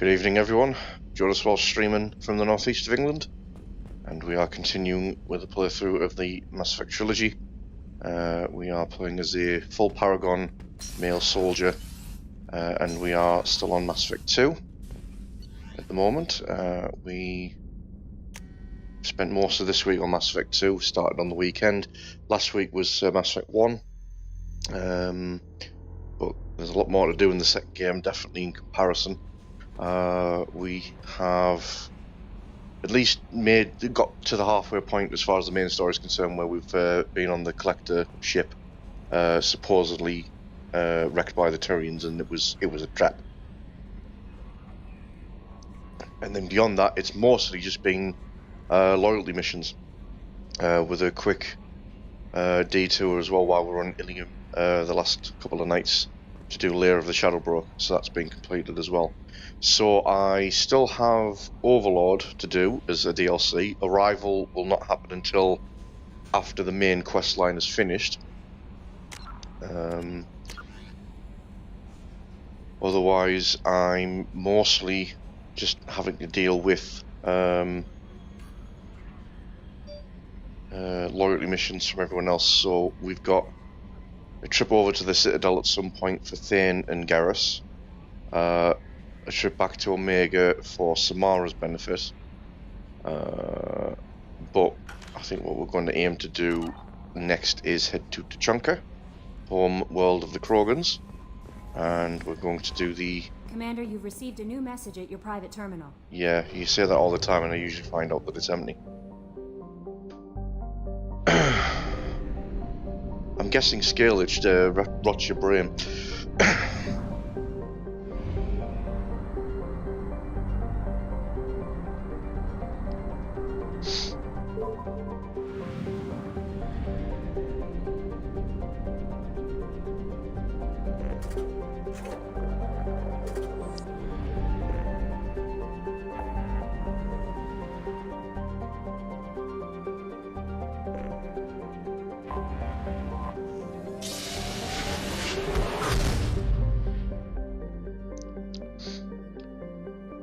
Good evening everyone, Jonas Walsh streaming from the northeast of England, and we are continuing with the playthrough of the Mass Effect Trilogy. We are playing as a full Paragon male soldier, and we are still on Mass Effect 2 at the moment. We spent most of this week on Mass Effect 2, started on the weekend. Last week was Mass Effect 1, but there's a lot more to do in the second game, definitely in comparison. We have at least got to the halfway point as far as the main story is concerned, where we've been on the collector ship, supposedly wrecked by the Turians, and it was a trap. And then beyond that, it's mostly just been loyalty missions, with a quick detour as well while we're on Ilium the last couple of nights to do Lair of the Shadowbroke, so that's been completed as well. So I still have Overlord to do as a DLC. Arrival will not happen until after the main quest line is finished. Otherwise, I'm mostly just having to deal with loyalty missions from everyone else. So we've got a trip over to the Citadel at some point for Thane and Garrus. A trip back to Omega for Samara's benefit. But I think what we're going to aim to do next is head to Tuchanka, home world of the Krogans, and we're going to do the... Commander, you've received a new message at your private terminal. Yeah, you say that all the time and I usually find out that it's empty. I'm guessing Scalage rots your brain.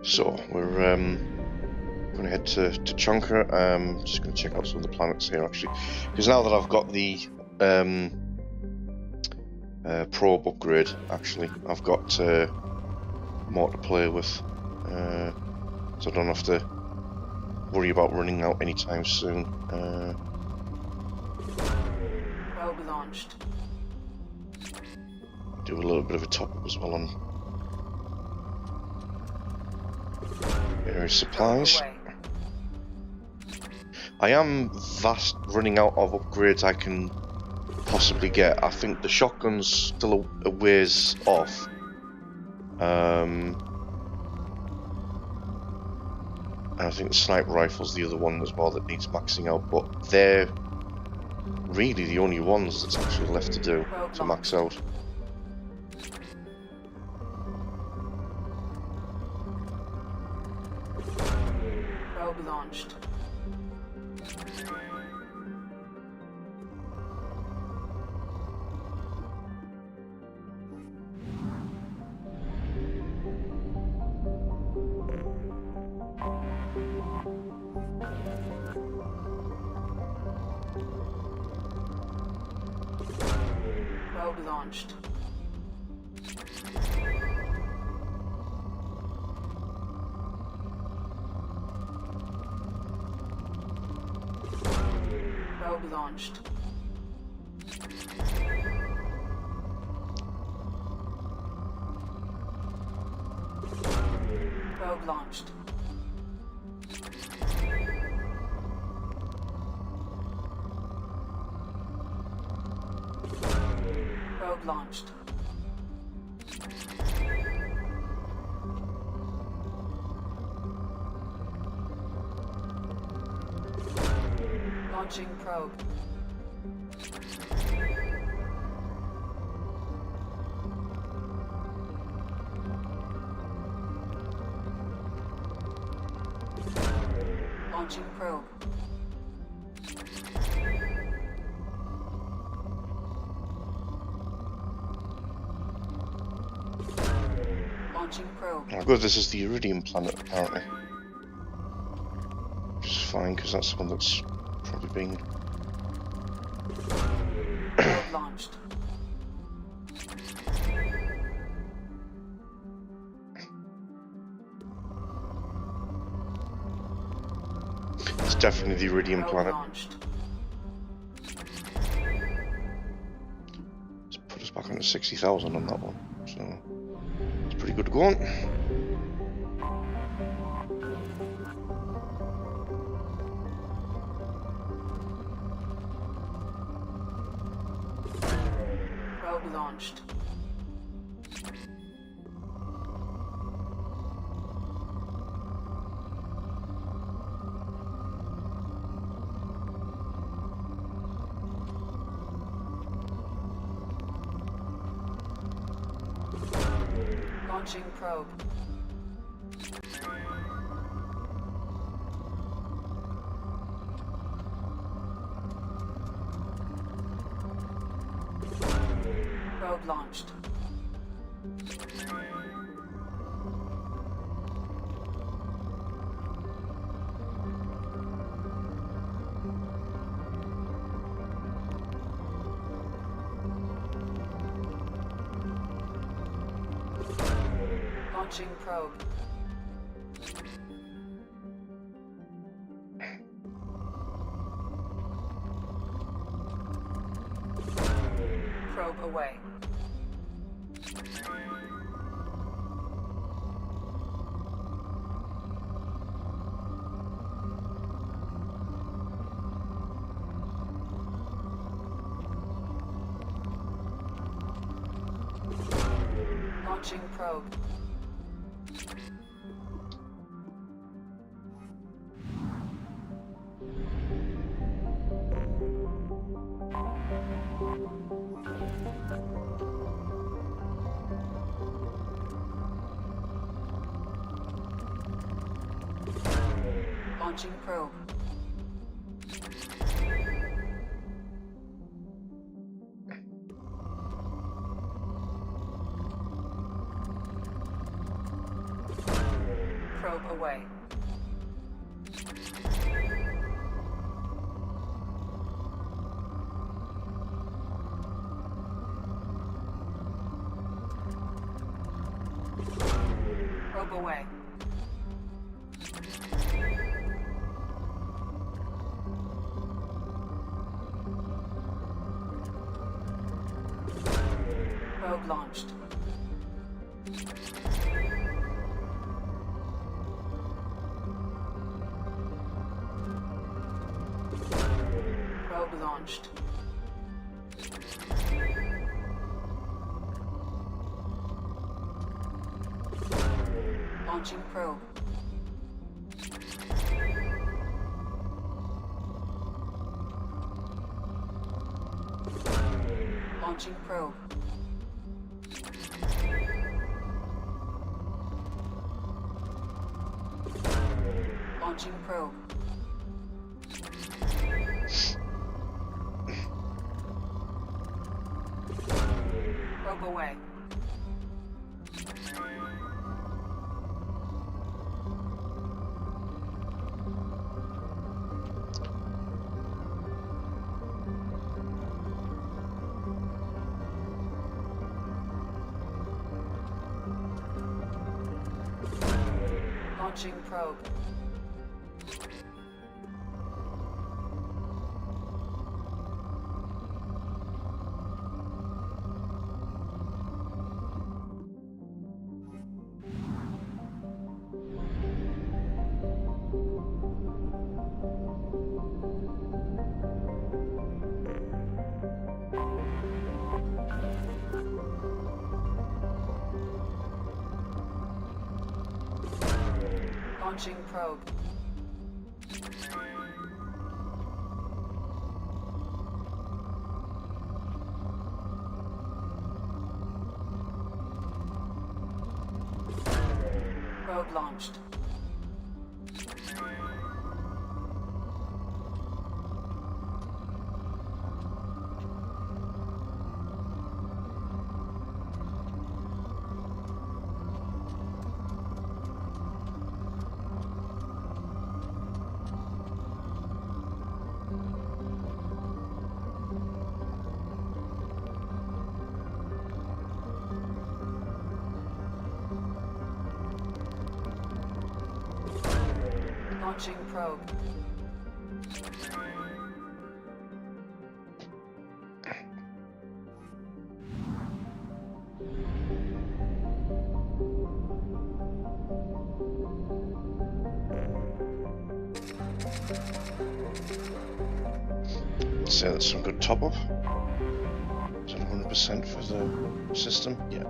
So we're going to head to Tuchanka. Just going to check out some of the planets here actually, because now that I've got the probe upgrade, actually I've got more to play with, so I don't have to worry about running out anytime soon. Probe launched. Do a little bit of a top up as well on supplies. I am vast running out of upgrades I can possibly get. I think the shotgun's still a ways off. And I think the sniper rifle's the other one as well that needs maxing out, but they're really the only ones that's actually left to do to max out. Launched. Probe launched. Probe launched. Probe launched. Probe launched. Launching probe. Launching probe. Launching probe. Oh good, this is the Iridium planet apparently. Which is fine, because that's the one that's probably been... Probe launched. It's definitely the Iridium Probe planet. launched. Let's put us back on to 60,000 on that one. So, it's pretty good going. Probe launched. Launching probe. Probe launched. Launching probe. Probe away. Launching probe. Launching probe. Probe away. Probe away. Probe launched. Probe launched. Launching probe. Launching probe. Launching probe. Probe away. Launching probe. Launching probe. Probe launched. Launching probe. Let's say that's some good top up. Is it 100% for the system? Yeah.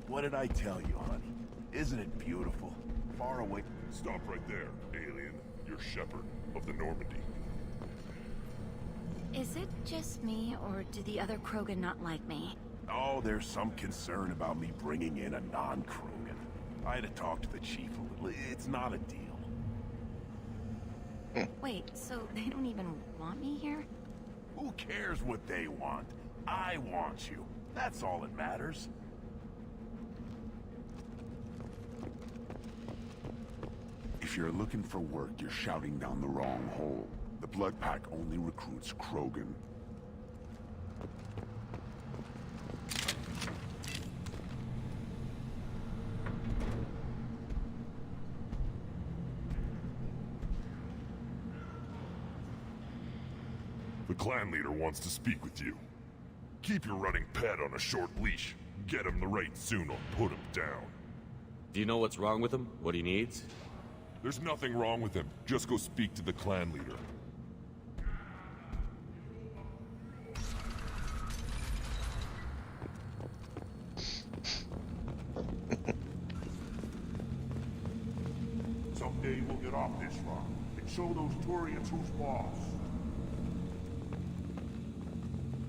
What did I tell you, honey? Isn't it beautiful? Far away. Stop right there, alien. You're Shepard of the Normandy. Is it just me, or do the other Krogan not like me? Oh, there's some concern about me bringing in a non-Krogan. I had to talk to the chief a little. It's not a deal. Wait, so they don't even want me here? Who cares what they want? I want you. That's all that matters. If you're looking for work, you're shouting down the wrong hole. The Blood Pack only recruits Krogan. The clan leader wants to speak with you. Keep your running pet on a short leash. Get him the right soon or put him down. Do you know what's wrong with him? What he needs? There's nothing wrong with him. Just go speak to the clan leader. Someday we'll get off this rock and show those Turians who's boss.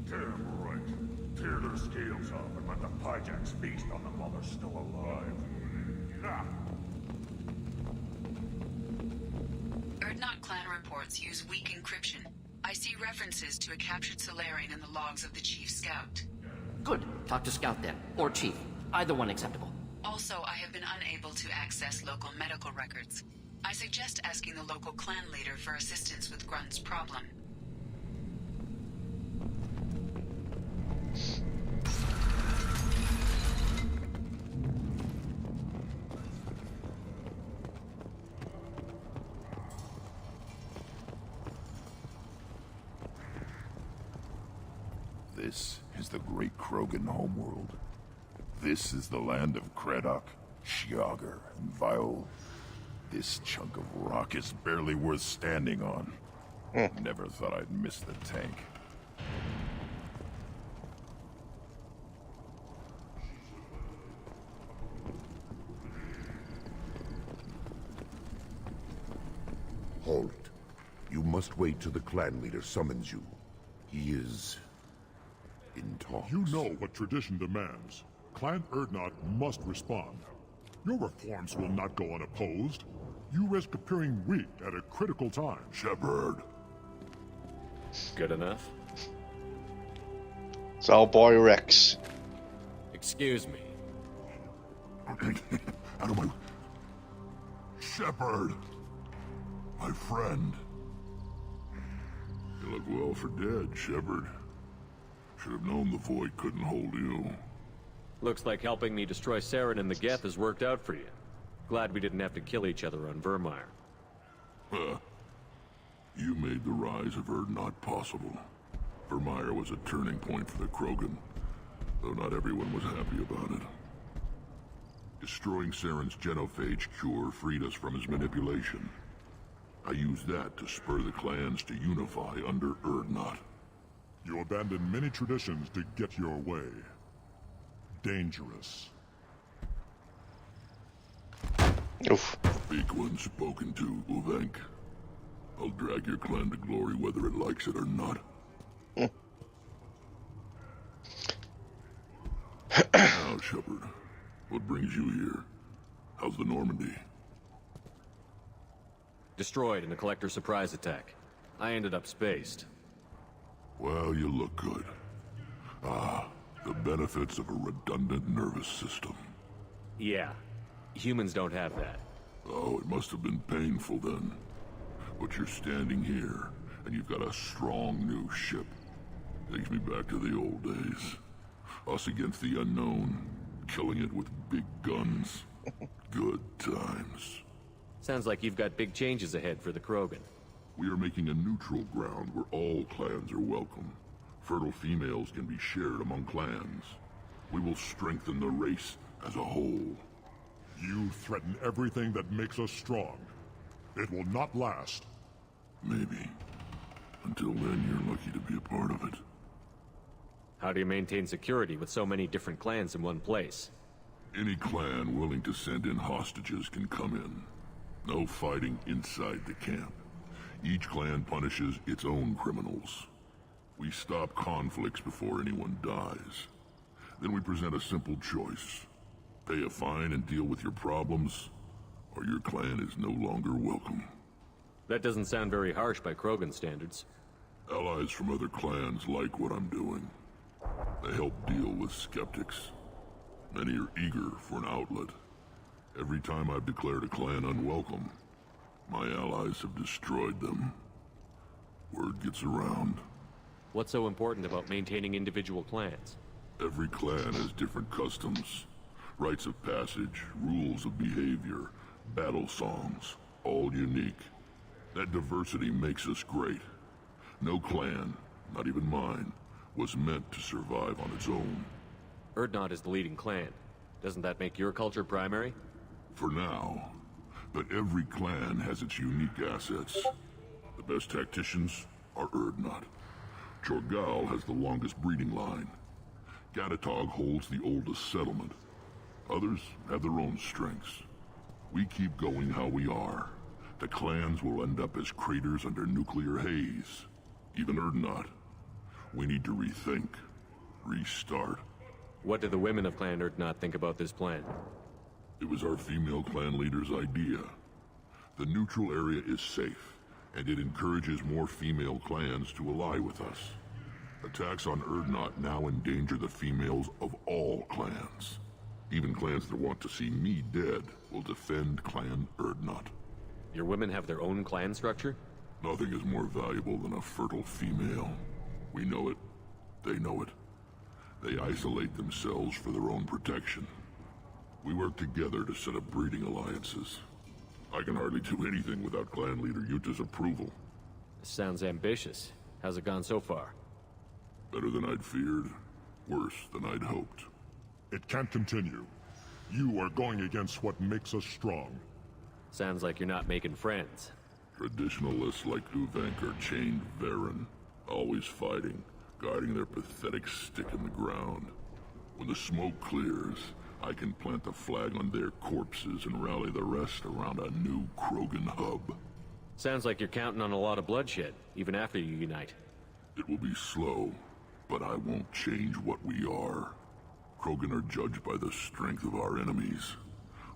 Damn right. Tear their scales off and let the Pyjaks feast on them while they're still alive. Ha! Erdnot clan reports use weak encryption. I see references to a captured Solarian in the logs of the Chief Scout. Good. Talk to Scout then. Or Chief. Either one acceptable. Also, I have been unable to access local medical records. I suggest asking the local clan leader for assistance with Grunt's problem. This is the great Krogan homeworld. This is the land of Kredok, Shiagar, and Viol. This chunk of rock is barely worth standing on. Never thought I'd miss the tank. Halt. You must wait till the clan leader summons you. He is in talks. You know what tradition demands. Clan Erdnot must respond. Your reforms will not go unopposed. You risk appearing weak at a critical time. Shepard. Good enough? It's our boy Rex. Excuse me. Out of my... Shepard. My friend. You look well for dead, Shepard. Should have known the Void couldn't hold you. Looks like helping me destroy Saren and the Geth has worked out for you. Glad we didn't have to kill each other on Vermeer. You made the rise of Erdnot possible. Vermeer was a turning point for the Krogan, though not everyone was happy about it. Destroying Saren's genophage cure freed us from his manipulation. I used that to spur the clans to unify under Erdnot. You abandoned many traditions to get your way. Dangerous. Oof. Weak one spoken to, Uvenk. I'll drag your clan to glory whether it likes it or not. Now, Shepard, what brings you here? How's the Normandy? Destroyed in a collector surprise attack. I ended up spaced. Well, you look good. Ah, the benefits of a redundant nervous system. Yeah. Humans don't have that. Oh, it must have been painful then. But you're standing here, and you've got a strong new ship. Takes me back to the old days. Us against the unknown, killing it with big guns. Good times. Sounds like you've got big changes ahead for the Krogan. We are making a neutral ground where all clans are welcome. Fertile females can be shared among clans. We will strengthen the race as a whole. You threaten everything that makes us strong. It will not last. Maybe. Until then, you're lucky to be a part of it. How do you maintain security with so many different clans in one place? Any clan willing to send in hostages can come in. No fighting inside the camp. Each clan punishes its own criminals. We stop conflicts before anyone dies. Then we present a simple choice. Pay a fine and deal with your problems, or your clan is no longer welcome. That doesn't sound very harsh by Krogan standards. Allies from other clans like what I'm doing. They help deal with skeptics. Many are eager for an outlet. Every time I've declared a clan unwelcome, my allies have destroyed them. Word gets around. What's so important about maintaining individual clans? Every clan has different customs, rites of passage, rules of behavior, battle songs, all unique. That diversity makes us great. No clan, not even mine, was meant to survive on its own. Erdnot is the leading clan. Doesn't that make your culture primary? For now. But every clan has its unique assets. The best tacticians are Erdnot. Chorgal has the longest breeding line. Gatatog holds the oldest settlement. Others have their own strengths. We keep going how we are. The clans will end up as craters under nuclear haze. Even Erdnot. We need to rethink. Restart. What do the women of Clan Erdnot think about this plan? It was our female clan leader's idea. The neutral area is safe, and it encourages more female clans to ally with us. Attacks on Erdnot now endanger the females of all clans. Even clans that want to see me dead will defend Clan Erdnot. Your women have their own clan structure? Nothing is more valuable than a fertile female. We know it. They know it. They isolate themselves for their own protection. We work together to set up breeding alliances. I can hardly do anything without clan leader Yuta's approval. Sounds ambitious. How's it gone so far? Better than I'd feared. Worse than I'd hoped. It can't continue. You are going against what makes us strong. Sounds like you're not making friends. Traditionalists like Uvenk are chained Varen, always fighting, guarding their pathetic stick in the ground. When the smoke clears, I can plant the flag on their corpses and rally the rest around a new Krogan hub. Sounds like you're counting on a lot of bloodshed, even after you unite. It will be slow, but I won't change what we are. Krogan are judged by the strength of our enemies.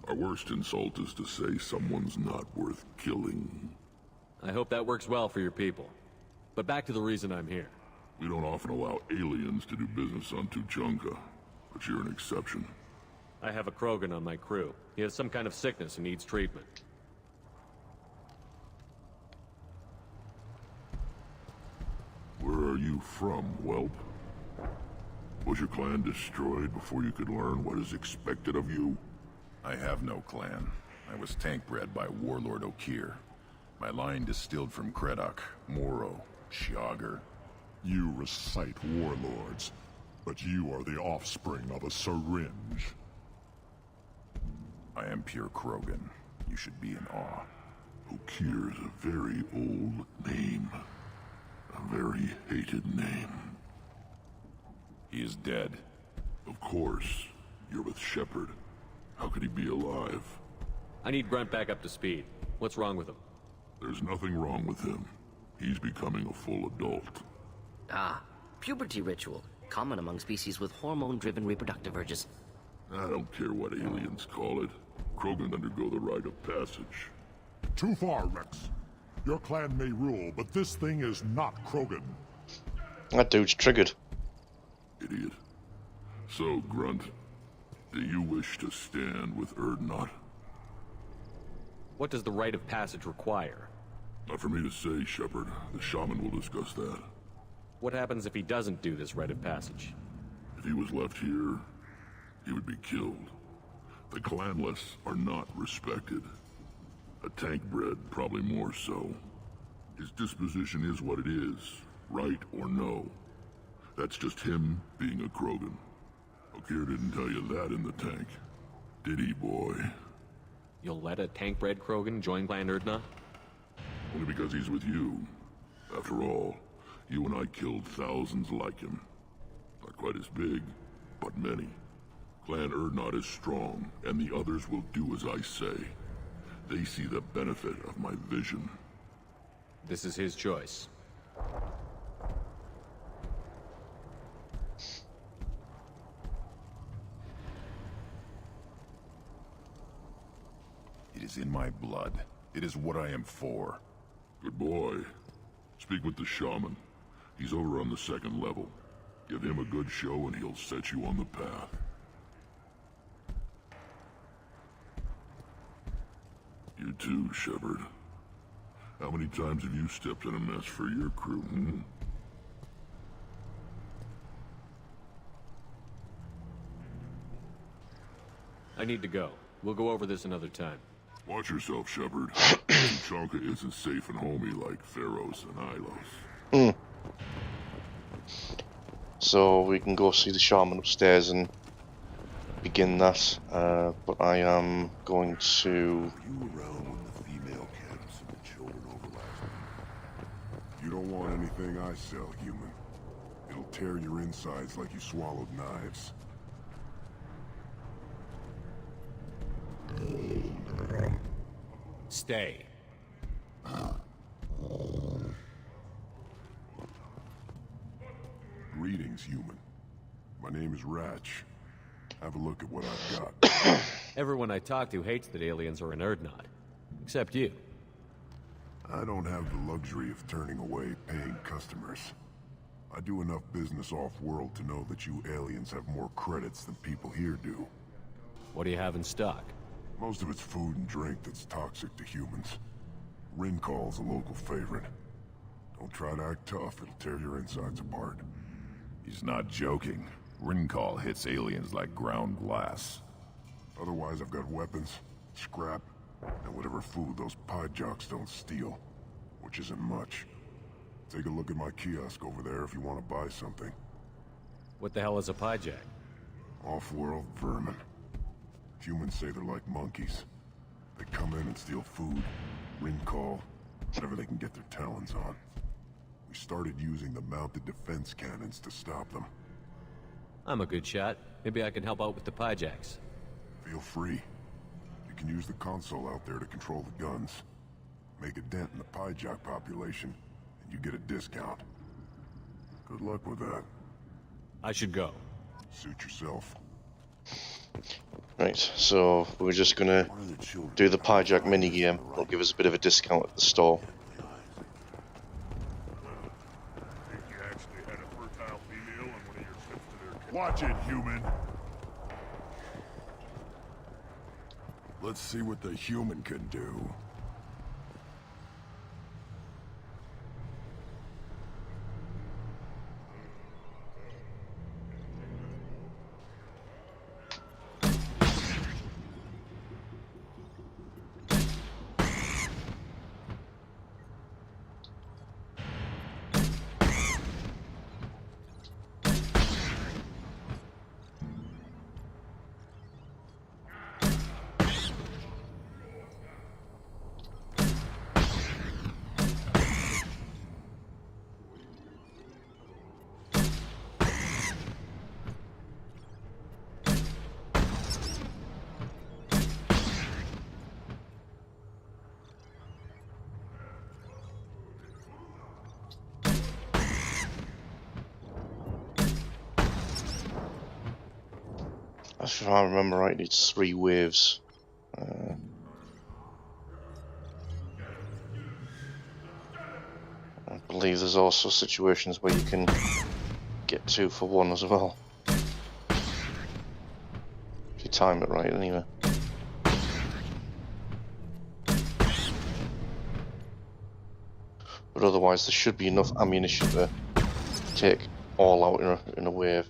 Our worst insult is to say someone's not worth killing. I hope that works well for your people. But back to the reason I'm here. We don't often allow aliens to do business on Tuchanka, but you're an exception. I have a Krogan on my crew. He has some kind of sickness and needs treatment. Where are you from, whelp? Was your clan destroyed before you could learn what is expected of you? I have no clan. I was tank bred by Warlord Okir. My line distilled from Kredok, Moro, Shiagar. You recite warlords, but you are the offspring of a syringe. I am pure Krogan. You should be in awe. Okir's a very old name. A very hated name. He is dead. Of course. You're with Shepard. How could he be alive? I need Grunt back up to speed. What's wrong with him? There's nothing wrong with him. He's becoming a full adult. Ah, puberty ritual. Common among species with hormone-driven reproductive urges. I don't care what aliens call it. Krogan undergo the rite of passage. Too far, Rex. Your clan may rule, but this thing is not Krogan. That dude's triggered. Idiot. So, Grunt, do you wish to stand with Erdnot? What does the rite of passage require? Not for me to say, Shepard. The shaman will discuss that. What happens if he doesn't do this rite of passage? If he was left here, he would be killed. The clanless are not respected. A tank bred, probably more so. His disposition is what it is, right or no. That's just him being a Krogan. Okir didn't tell you that in the tank. Did he, boy? You'll let a tank-bred Krogan join Clan Erdna? Only because he's with you. After all, you and I killed thousands like him. Not quite as big, but many. Clan Erdnot is strong, and the others will do as I say. They see the benefit of my vision. This is his choice. It is in my blood. It is what I am for. Good boy. Speak with the shaman. He's over on the second level. Give him a good show and he'll set you on the path. You too, Shepard. How many times have you stepped in a mess for your crew, I need to go. We'll go over this another time. Watch yourself, Shepard. Tuchanka isn't safe and homey like Pharaohs and Ilos. So we can go see the shaman upstairs and begin that. But I am going to... You around when the female camps and the children overlap? You don't want anything I sell, human. It'll tear your insides like you swallowed knives. Stay. Greetings, human. My name is Ratch. Have a look at what I've got. Everyone I talk to hates that aliens are in Erdnot. Except you. I don't have the luxury of turning away paying customers. I do enough business off-world to know that you aliens have more credits than people here do. What do you have in stock? Most of it's food and drink that's toxic to humans. Rincall's a local favorite. Don't try to act tough, it'll tear your insides apart. He's not joking. Rincall hits aliens like ground glass. Otherwise, I've got weapons, scrap, and whatever food those pie jocks don't steal. Which isn't much. Take a look at my kiosk over there if you want to buy something. What the hell is a piejack? Off-world vermin. Humans say they're like monkeys. They come in and steal food, Rincall, whatever they can get their talons on. We started using the mounted defense cannons to stop them. I'm a good shot. Maybe I can help out with the piejacks. Feel free. You can use the console out there to control the guns. Make a dent in the piejack population, and you get a discount. Good luck with that. I should go. Suit yourself. Right, so we're just gonna do the piejack minigame. It'll give us a bit of a discount at the store. Watch it, human! Let's see what the human can do. If I remember right, it's 3 waves. I believe there's also situations where you can get 2 for 1 as well. If you time it right, anyway. But otherwise, there should be enough ammunition to take all out in a wave.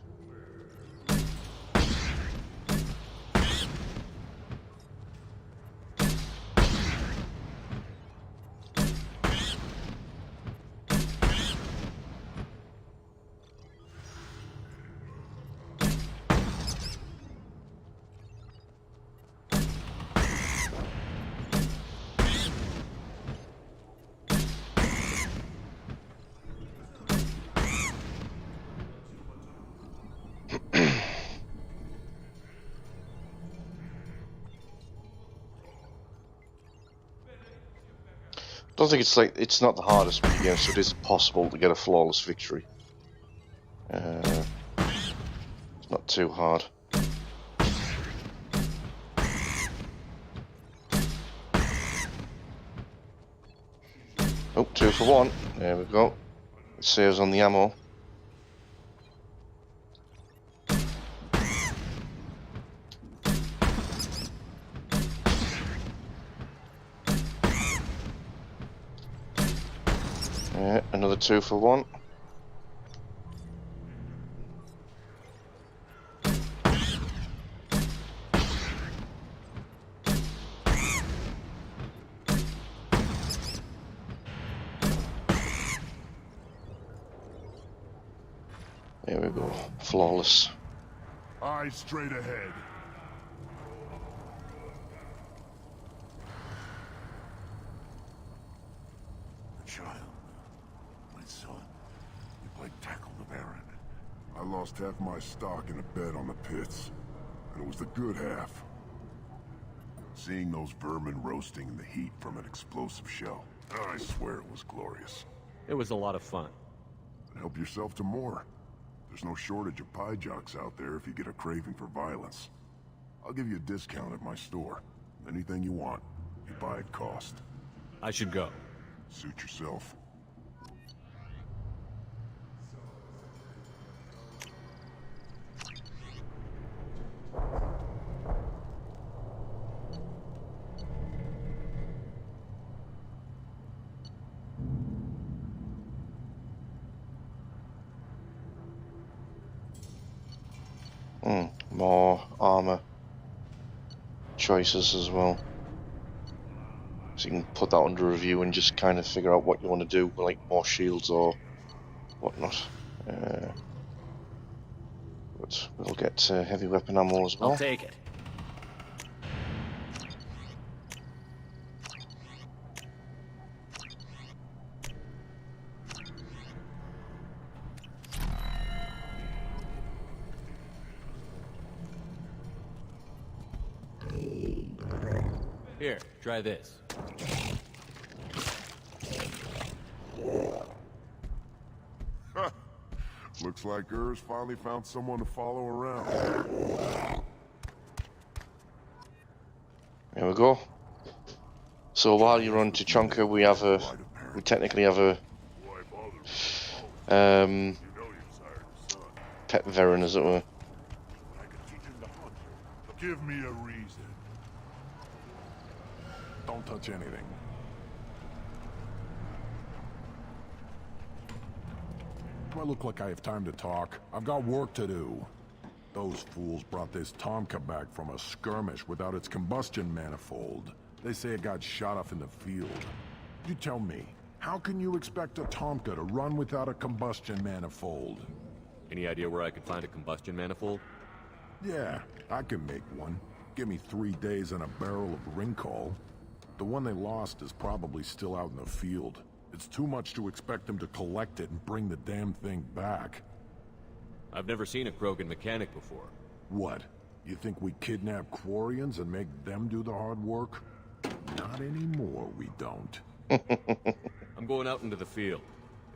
I don't think it's not the hardest mini game, so it is possible to get a flawless victory. It's not too hard. Oh, 2 for 1. There we go. It saves on the ammo. Another 2 for 1. There we go. Flawless. Eyes straight ahead. The child. My son. You played tackle the Baron. I lost half my stock in a bet on the pits. And it was the good half. Seeing those vermin roasting in the heat from an explosive shell. I swear it was glorious. It was a lot of fun. Help yourself to more. There's no shortage of pie jocks out there if you get a craving for violence. I'll give you a discount at my store. Anything you want, you buy at cost. I should go. Suit yourself. More armor choices as well. So you can put that under review and just kind of figure out what you want to do, like more shields or whatnot. But we'll get heavy weapon ammo as well. I'll take it. Here, try this. Looks like Urs finally found someone to follow around. There we go. So while you're on Tuchanka, we technically have a pet Veron, as it were. Give me a reason. Don't touch anything. Do I look like I have time to talk? I've got work to do. Those fools brought this Tomka back from a skirmish without its combustion manifold. They say it got shot off in the field. You tell me, how can you expect a Tomka to run without a combustion manifold? Any idea where I could find a combustion manifold? Yeah, I can make one. Give me 3 days and a barrel of Ringcall. The one they lost is probably still out in the field. It's too much to expect them to collect it and bring the damn thing back. I've never seen a Krogan mechanic before. What? You think we kidnap Quarians and make them do the hard work? Not anymore, we don't. I'm going out into the field.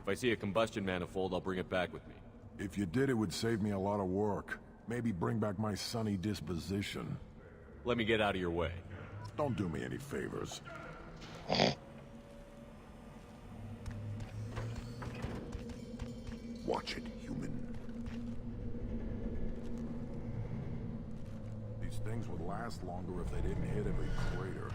If I see a combustion manifold, I'll bring it back with me. If you did, it would save me a lot of work. Maybe bring back my sunny disposition. Let me get out of your way. Don't do me any favors. Watch it, human. These things would last longer if they didn't hit every crater.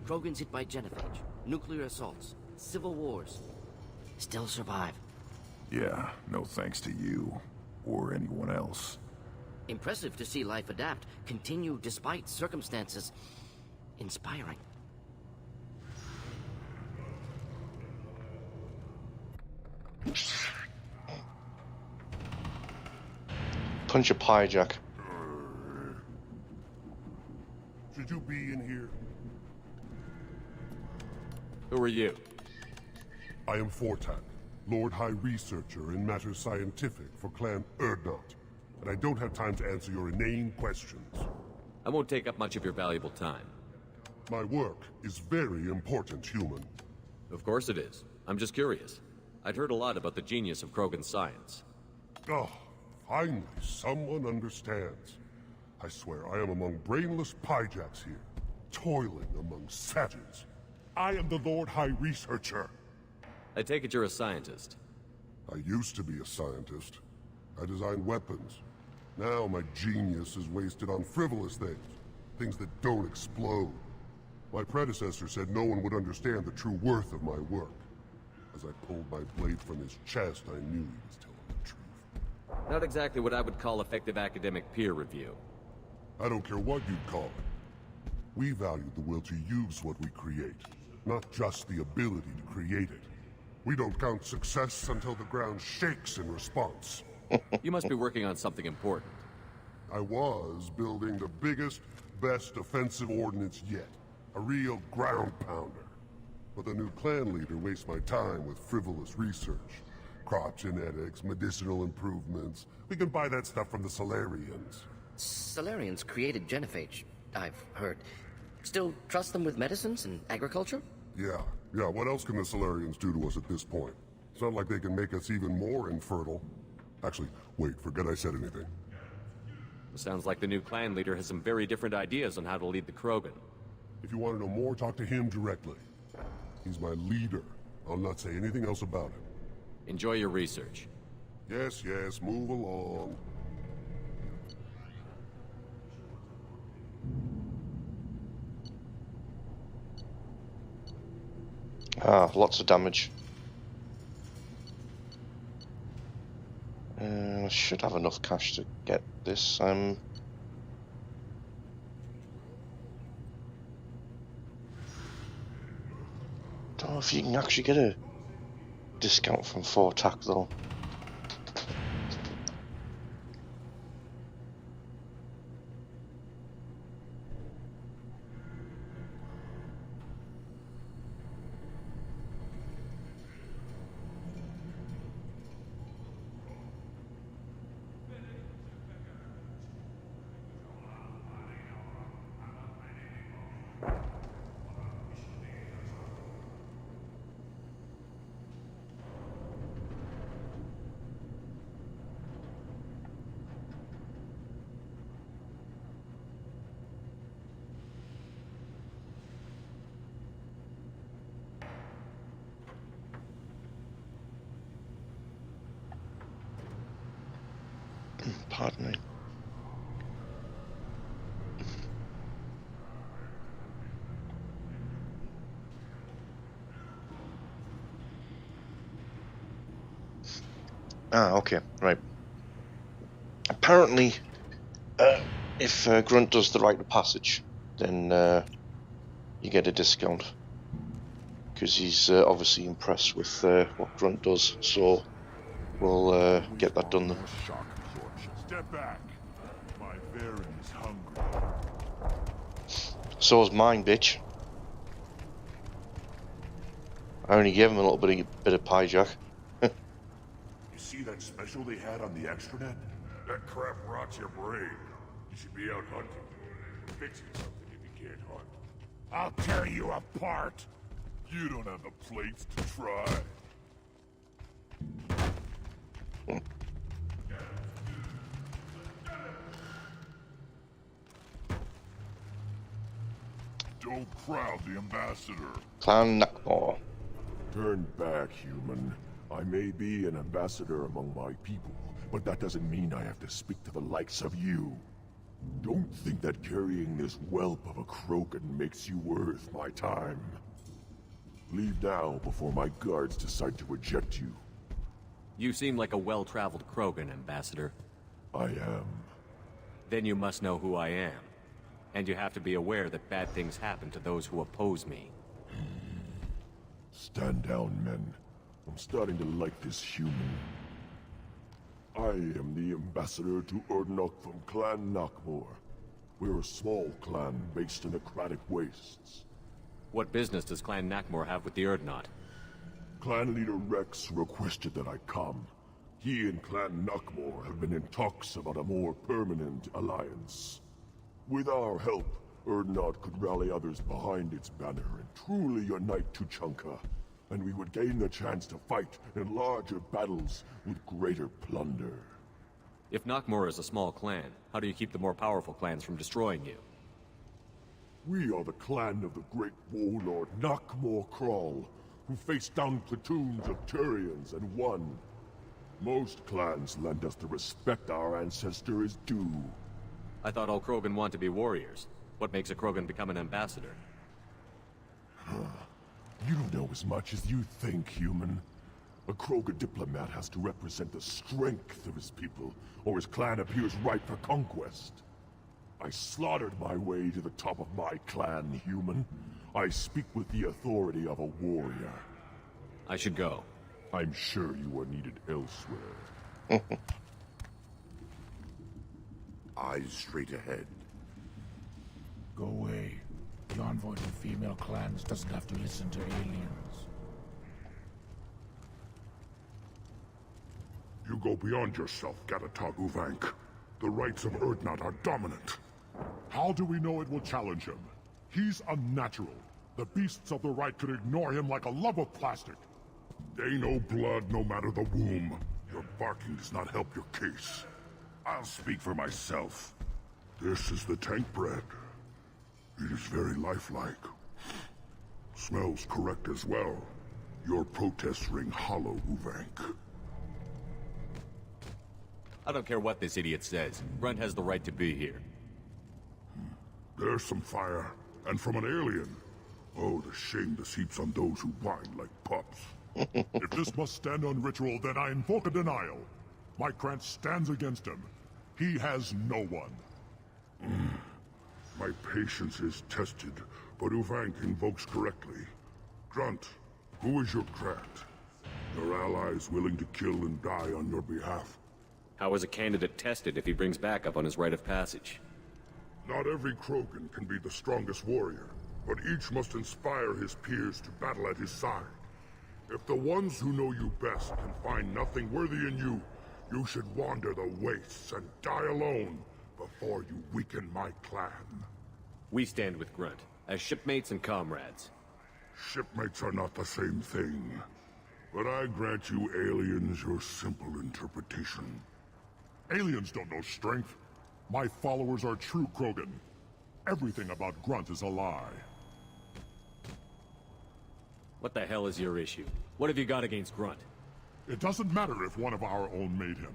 Krogan's hit by genophage, nuclear assaults, civil wars. Still survive. Yeah, no thanks to you. Or anyone else. Impressive to see life adapt, continue despite circumstances. Inspiring. Punch a pie, Jack. Should you be in here? Who are you? I am Fortak, Lord High Researcher in matters scientific for Clan Erdnot, and I don't have time to answer your inane questions. I won't take up much of your valuable time. My work is very important, human. Of course it is. I'm just curious. I'd heard a lot about the genius of Krogan science. Oh, finally someone understands. I swear I am among brainless pyjacks here, toiling among savages. I am the Lord High Researcher. I take it you're a scientist. I used to be a scientist. I designed weapons. Now my genius is wasted on frivolous things. Things that don't explode. My predecessor said no one would understand the true worth of my work. As I pulled my blade from his chest, I knew he was telling the truth. Not exactly what I would call effective academic peer review. I don't care what you'd call it. We value the will to use what we create, not just the ability to create it. We don't count success until the ground shakes in response. You must be working on something important. I was building the biggest, best offensive ordnance yet. A real ground pounder. But the new clan leader wastes my time with frivolous research. Crop genetics, medicinal improvements. We can buy that stuff from the Solarians. Solarians created genophage, I've heard. Still trust them with medicines and agriculture? Yeah. What else can the Solarians do to us at this point? It's not like they can make us even more infertile. Actually, wait, forget I said anything. Sounds like the new clan leader has some very different ideas on how to lead the Krogan. If you want to know more, talk to him directly. He's my leader. I'll not say anything else about him. Enjoy your research. Yes, move along. Ah, lots of damage. I should have enough cash to get this. Don't know if you can actually get a discount from Fortak though. Pardon me. Ah, okay, right. Apparently, if Grunt does the rite of passage, then you get a discount. Because he's obviously impressed with what Grunt does, so we'll get that done then. Step back. My Baron is hungry. So's mine, bitch. I only gave him a little bit of pie, Jack. You see that special they had on the extranet? That crap rots your brain. You should be out hunting. Fixing something if you can't hunt. I'll tear you apart. You don't have the plates to try. Don't crowd the ambassador. Clan Nakmor. Turn back, human. I may be an ambassador among my people, but that doesn't mean I have to speak to the likes of you. Don't think that carrying this whelp of a Krogan makes you worth my time. Leave now before my guards decide to eject you. You seem like a well-traveled Krogan, Ambassador. I am. Then you must know who I am. And you have to be aware that bad things happen to those who oppose me. Stand down, men. I'm starting to like this human. I am the ambassador to Urdnot from Clan Nakmor. We're a small clan based in the Kratic Wastes. What business does Clan Nakmor have with the Urdnot? Clan leader Rex requested that I come. He and Clan Nakmor have been in talks about a more permanent alliance. With our help, Urdnot could rally others behind its banner and truly unite Tuchanka, and we would gain the chance to fight in larger battles with greater plunder. If Nakmor is a small clan, how do you keep the more powerful clans from destroying you? We are the clan of the great warlord Nakmor Crawl, who faced down platoons of Turians and won. Most clans lend us the respect our ancestor is due. I thought all Krogan want to be warriors. What makes a Krogan become an ambassador? You don't know as much as you think, human. A Krogan diplomat has to represent the strength of his people, or his clan appears ripe for conquest. I slaughtered my way to the top of my clan, human. I speak with the authority of a warrior. I should go. I'm sure you are needed elsewhere. Eyes straight ahead. Go away. The envoy to female clans doesn't have to listen to aliens. You go beyond yourself, Gatatog Uvank. The rights of Urdnot are dominant. How do we know it will challenge him? He's unnatural. The beasts of the right could ignore him like a lump of plastic. They know blood no matter the womb. Your barking does not help your case. I'll speak for myself. This is the tank bread. It is very lifelike. Smells correct as well. Your protests ring hollow, Uvank. I don't care what this idiot says. Grunt has the right to be here. There's some fire, and from an alien. Oh, the shame this heaps on those who whine like pups. If this must stand on ritual, then I invoke a denial. My Krantz stands against him. He has no one. My patience is tested, but Uvank invokes correctly. Grunt, who is your Krant? Your allies willing to kill and die on your behalf. How is a candidate tested if he brings backup on his rite of passage? Not every Krogan can be the strongest warrior, but each must inspire his peers to battle at his side. If the ones who know you best can find nothing worthy in you, you should wander the wastes and die alone before you weaken my clan. We stand with Grunt, as shipmates and comrades. Shipmates are not the same thing. But I grant you aliens your simple interpretation. Aliens don't know strength. My followers are true Krogan. Everything about Grunt is a lie. What the hell is your issue? What have you got against Grunt? It doesn't matter if one of our own made him.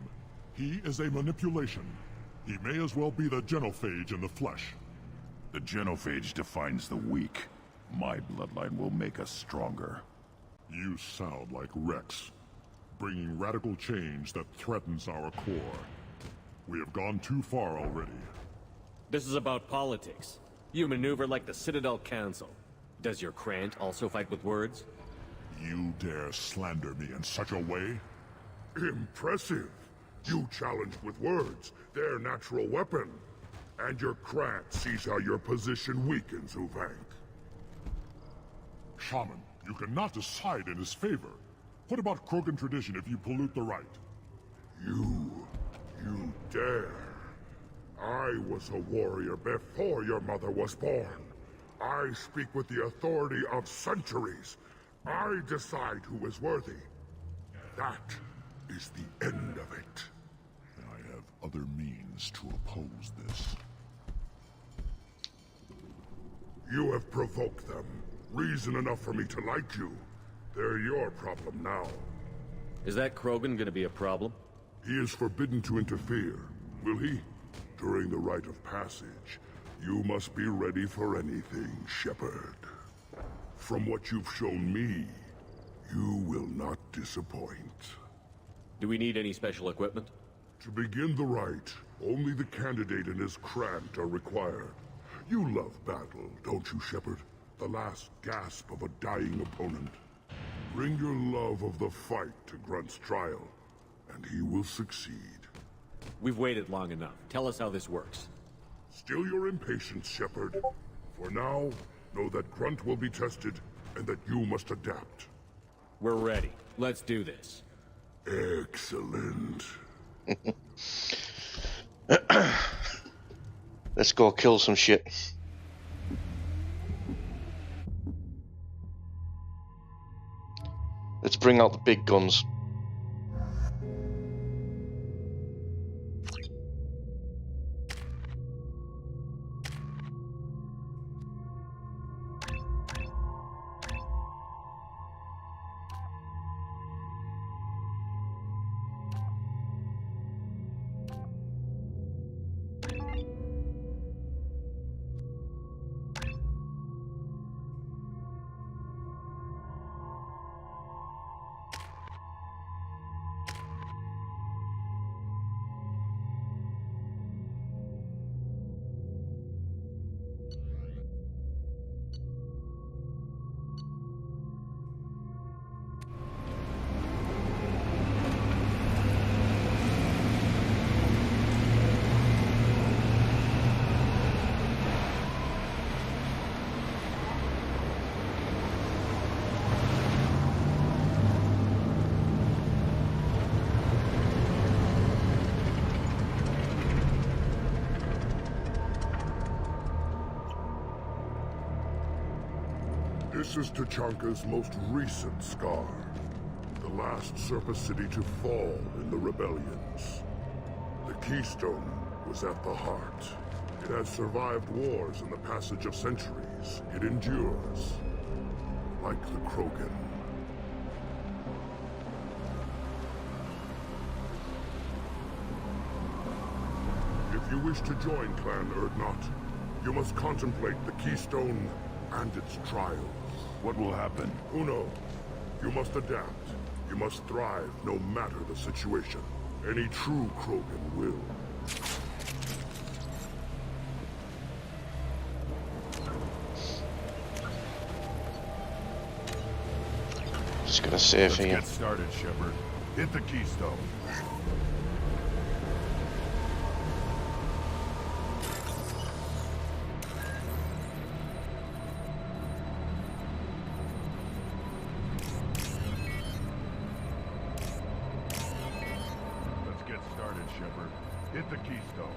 He is a manipulation. He may as well be the genophage in the flesh. The genophage defines the weak. My bloodline will make us stronger. You sound like Rex, bringing radical change that threatens our core. We have gone too far already. This is about politics. You maneuver like the Citadel Council. Does your Krant also fight with words? You dare slander me in such a way? Impressive. You challenge with words, their natural weapon. And your Krant sees how your position weakens, Uvank. Shaman, you cannot decide in his favor. What about Krogan tradition if you pollute the rite? You dare. I was a warrior before your mother was born. I speak with the authority of centuries. I decide who is worthy. That is the end of it. I have other means to oppose this. You have provoked them. Reason enough for me to like you. They're your problem now. Is that Krogan gonna be a problem? He is forbidden to interfere, will he? During the rite of passage, you must be ready for anything, Shepard. From what you've shown me, you will not disappoint. Do we need any special equipment? To begin the rite, only the candidate and his Krant are required. You love battle, don't you, Shepard? The last gasp of a dying opponent. Bring your love of the fight to Grunt's trial, and he will succeed. We've waited long enough. Tell us how this works. Still your impatience, Shepard. For now, know that Grunt will be tested, and that you must adapt. We're ready. Let's do this. Excellent. Let's go kill some shit. Let's bring out the big guns. This is Tachanka's most recent scar. The last Surface City to fall in the rebellions. The Keystone was at the heart. It has survived wars and the passage of centuries. It endures. Like the Krogan. If you wish to join Clan Urdnot, you must contemplate the Keystone and its trials. What will happen? Who knows? You must adapt. You must thrive no matter the situation. Any true Krogan will. Just gonna save here. Let's get started, Shepard. Hit the Keystone. Hit the Keystone.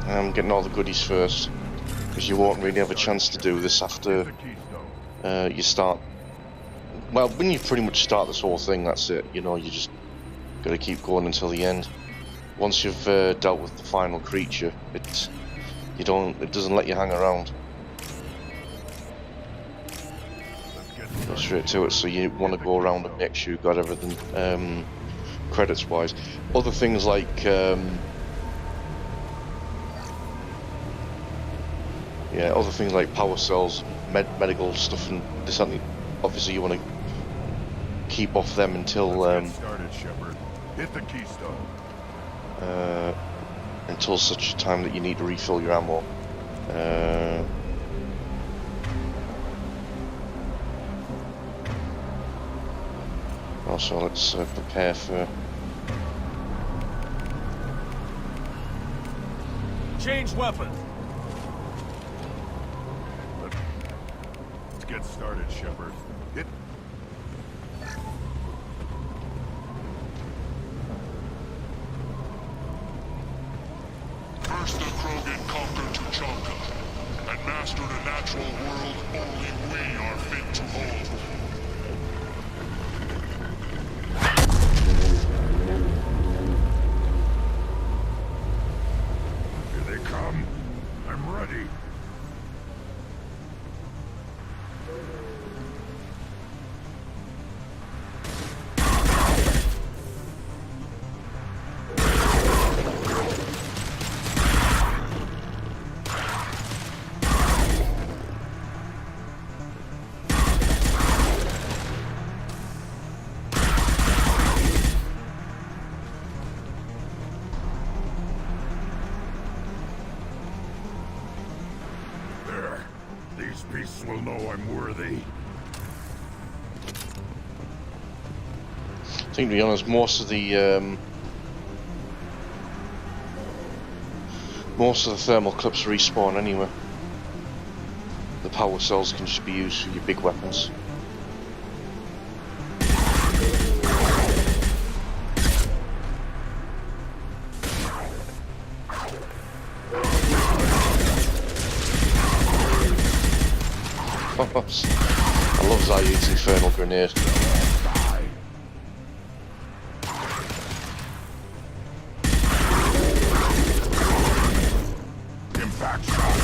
I'm getting all the goodies first, because you won't really have a chance to do this after you start. Well, when you pretty much start this whole thing, that's it. You know, you just got to keep going until the end. Once you've dealt with the final creature, it doesn't let you hang around. Go straight to it. So you want to go around and make sure you've got everything credits wise. Other things like other things like power cells, medical stuff, and this and that. Obviously, you want to keep off them until started, Shepard. Hit the Keystone. Until such a time that you need to refill your ammo. Also, let's prepare for. Change weapons. Let's get started, Shepard. Hit. entered a natural world only we are fit to hold. Here they come. I'm ready. These beasts will know I'm worthy. I think, to be honest, most of the thermal clips respawn anyway. The power cells can just be used for your big weapons. I love Zaid's Infernal Grenade. Impact shot.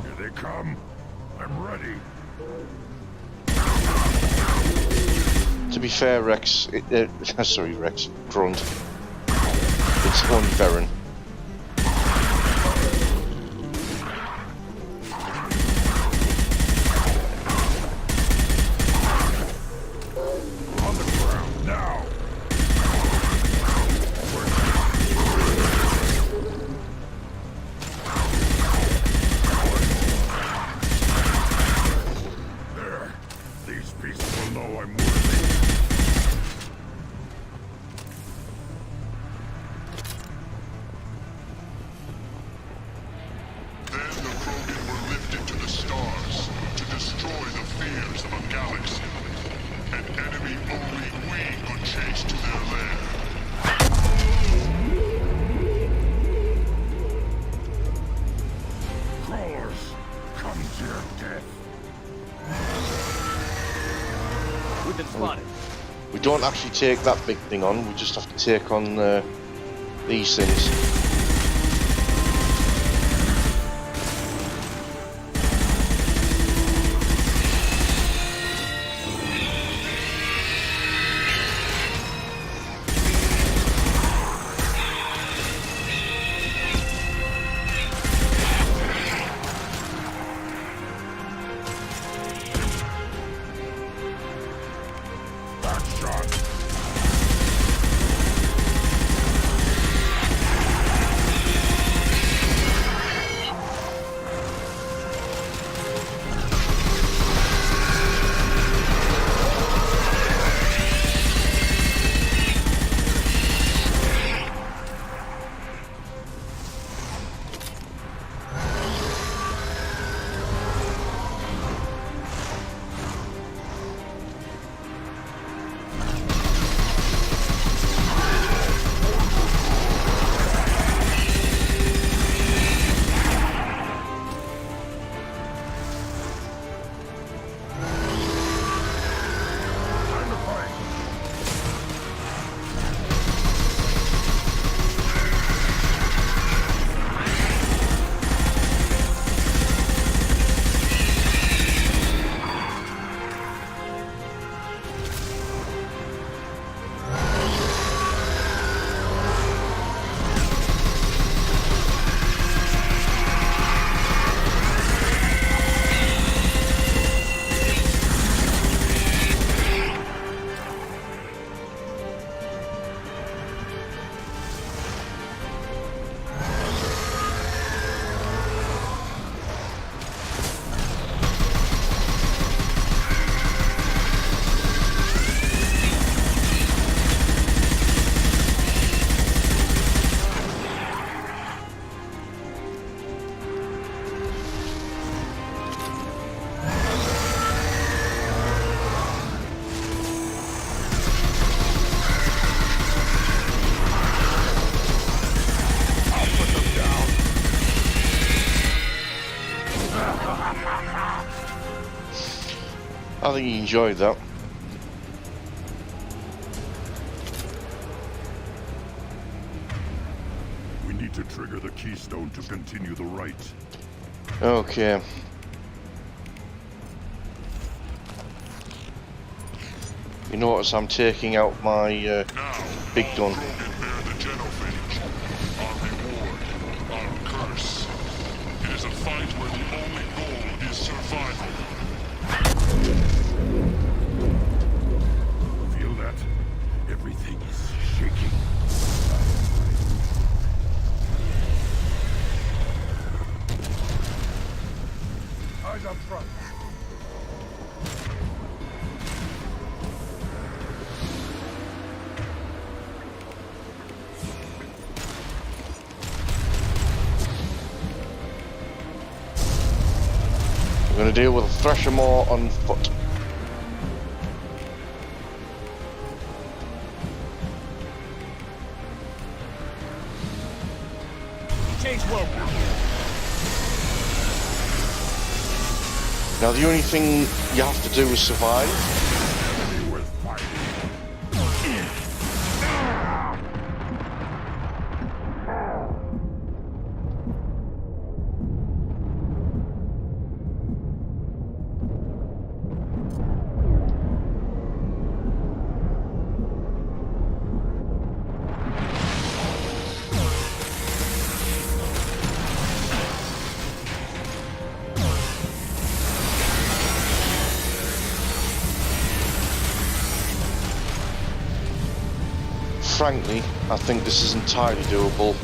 Here they come. I'm ready. To be fair, Rex, sorry, Rex, Grunt. It's only Varen. On the ground now. There. These beasts will know I'm worthy. Then the Krogan were lifted to the stars to destroy the fears of a galaxy. An enemy only we could chase to their lair. Crawlers, come to your death. We've been spotted. We don't actually take that big thing on, we just have to take on these things. Back shot. think you enjoyed that. We need to trigger the keystone to continue the rite. Okay. You notice I'm taking out my big gun. Bear the genophage. Our reward, our curse. It is a fight where the only goal is survival. Feel that? Everything is shaking. Eyes up front. We're going to deal with a Thresher Maw on foot. Chase welcome. Now the only thing you have to do is survive. Frankly, I think this is entirely doable.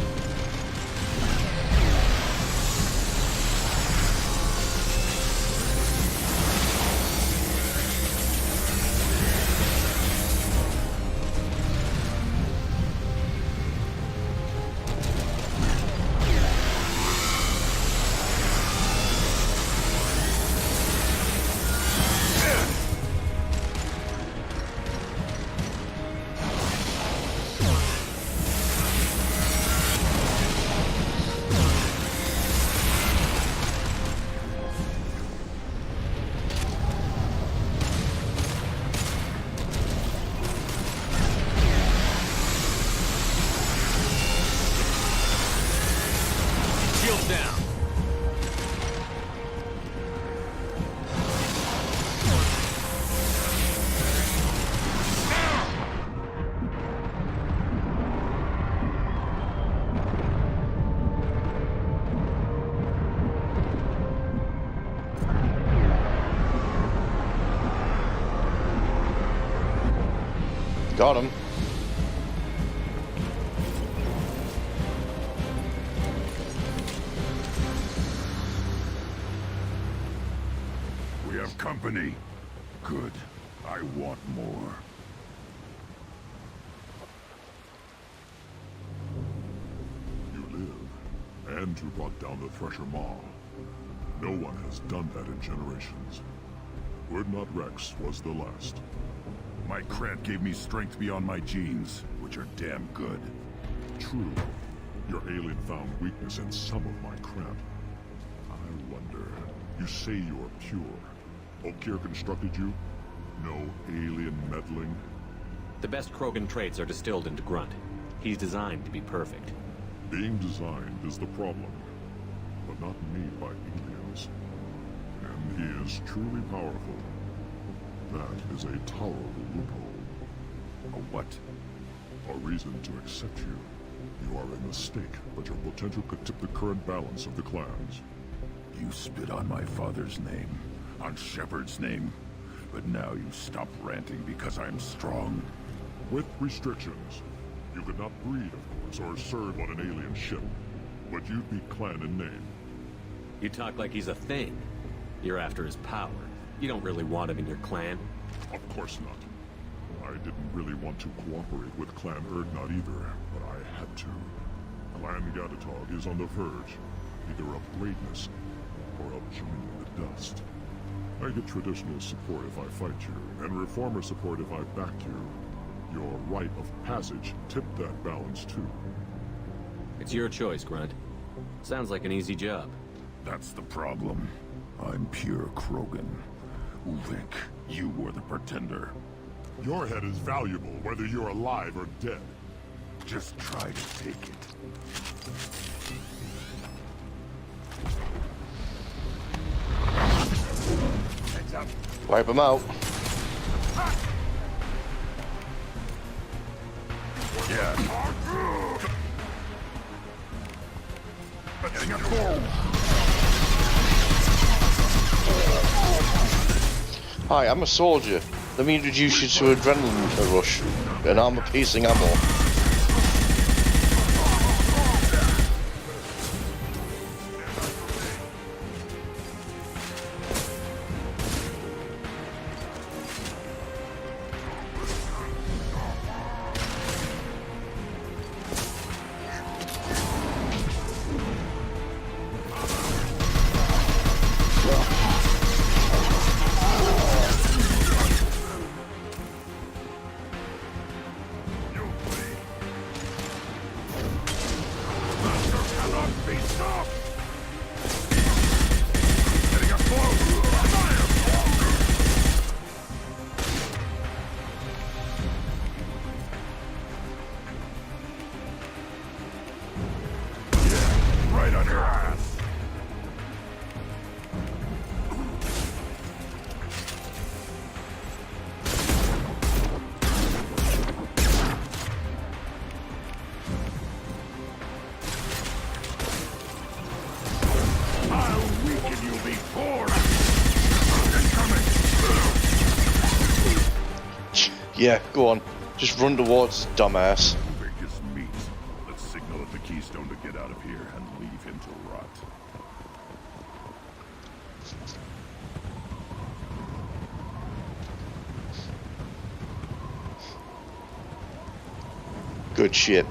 Got him. We have company. Good. I want more. You live, and you brought down the Thresher Maw. No one has done that in generations. Would not Rex was the last. My cred gave me strength beyond my genes, which are damn good. True. Your alien found weakness in some of my cred. I wonder, you say you're pure. Okier constructed you? No alien meddling? The best Krogan traits are distilled into Grunt. He's designed to be perfect. Being designed is the problem, but not made by aliens. And he is truly powerful. That is a tolerable loophole. A what? A reason to accept you. You are a mistake, but your potential could tip the current balance of the clans. You spit on my father's name, on Shepard's name, but now you stop ranting because I'm strong. With restrictions. You could not breed, of course, or serve on an alien ship, but you'd be clan in name. You talk like he's a thing. You're after his power. You don't really want him in your clan. Of course not. I didn't really want to cooperate with Clan Erdnot either, but I had to. Clan Gatatog is on the verge, either of greatness or of joining the dust. I get traditional support if I fight you, and reformer support if I back you. Your rite of passage tipped that balance too. It's your choice, Grunt. Sounds like an easy job. That's the problem. I'm pure Krogan. Ulvik, You were the pretender. Your head is valuable whether you're alive or dead. Just try to take it. Heads up. Wipe them out. Yeah. Getting a pull. Hi, I'm a soldier. Let me introduce you to adrenaline rush and armor-piercing ammo. Yeah, go on. Just run towards his dumbass. Biggest meat. Let's signal at the Keystone to get out of here and leave him to rot. Good shit.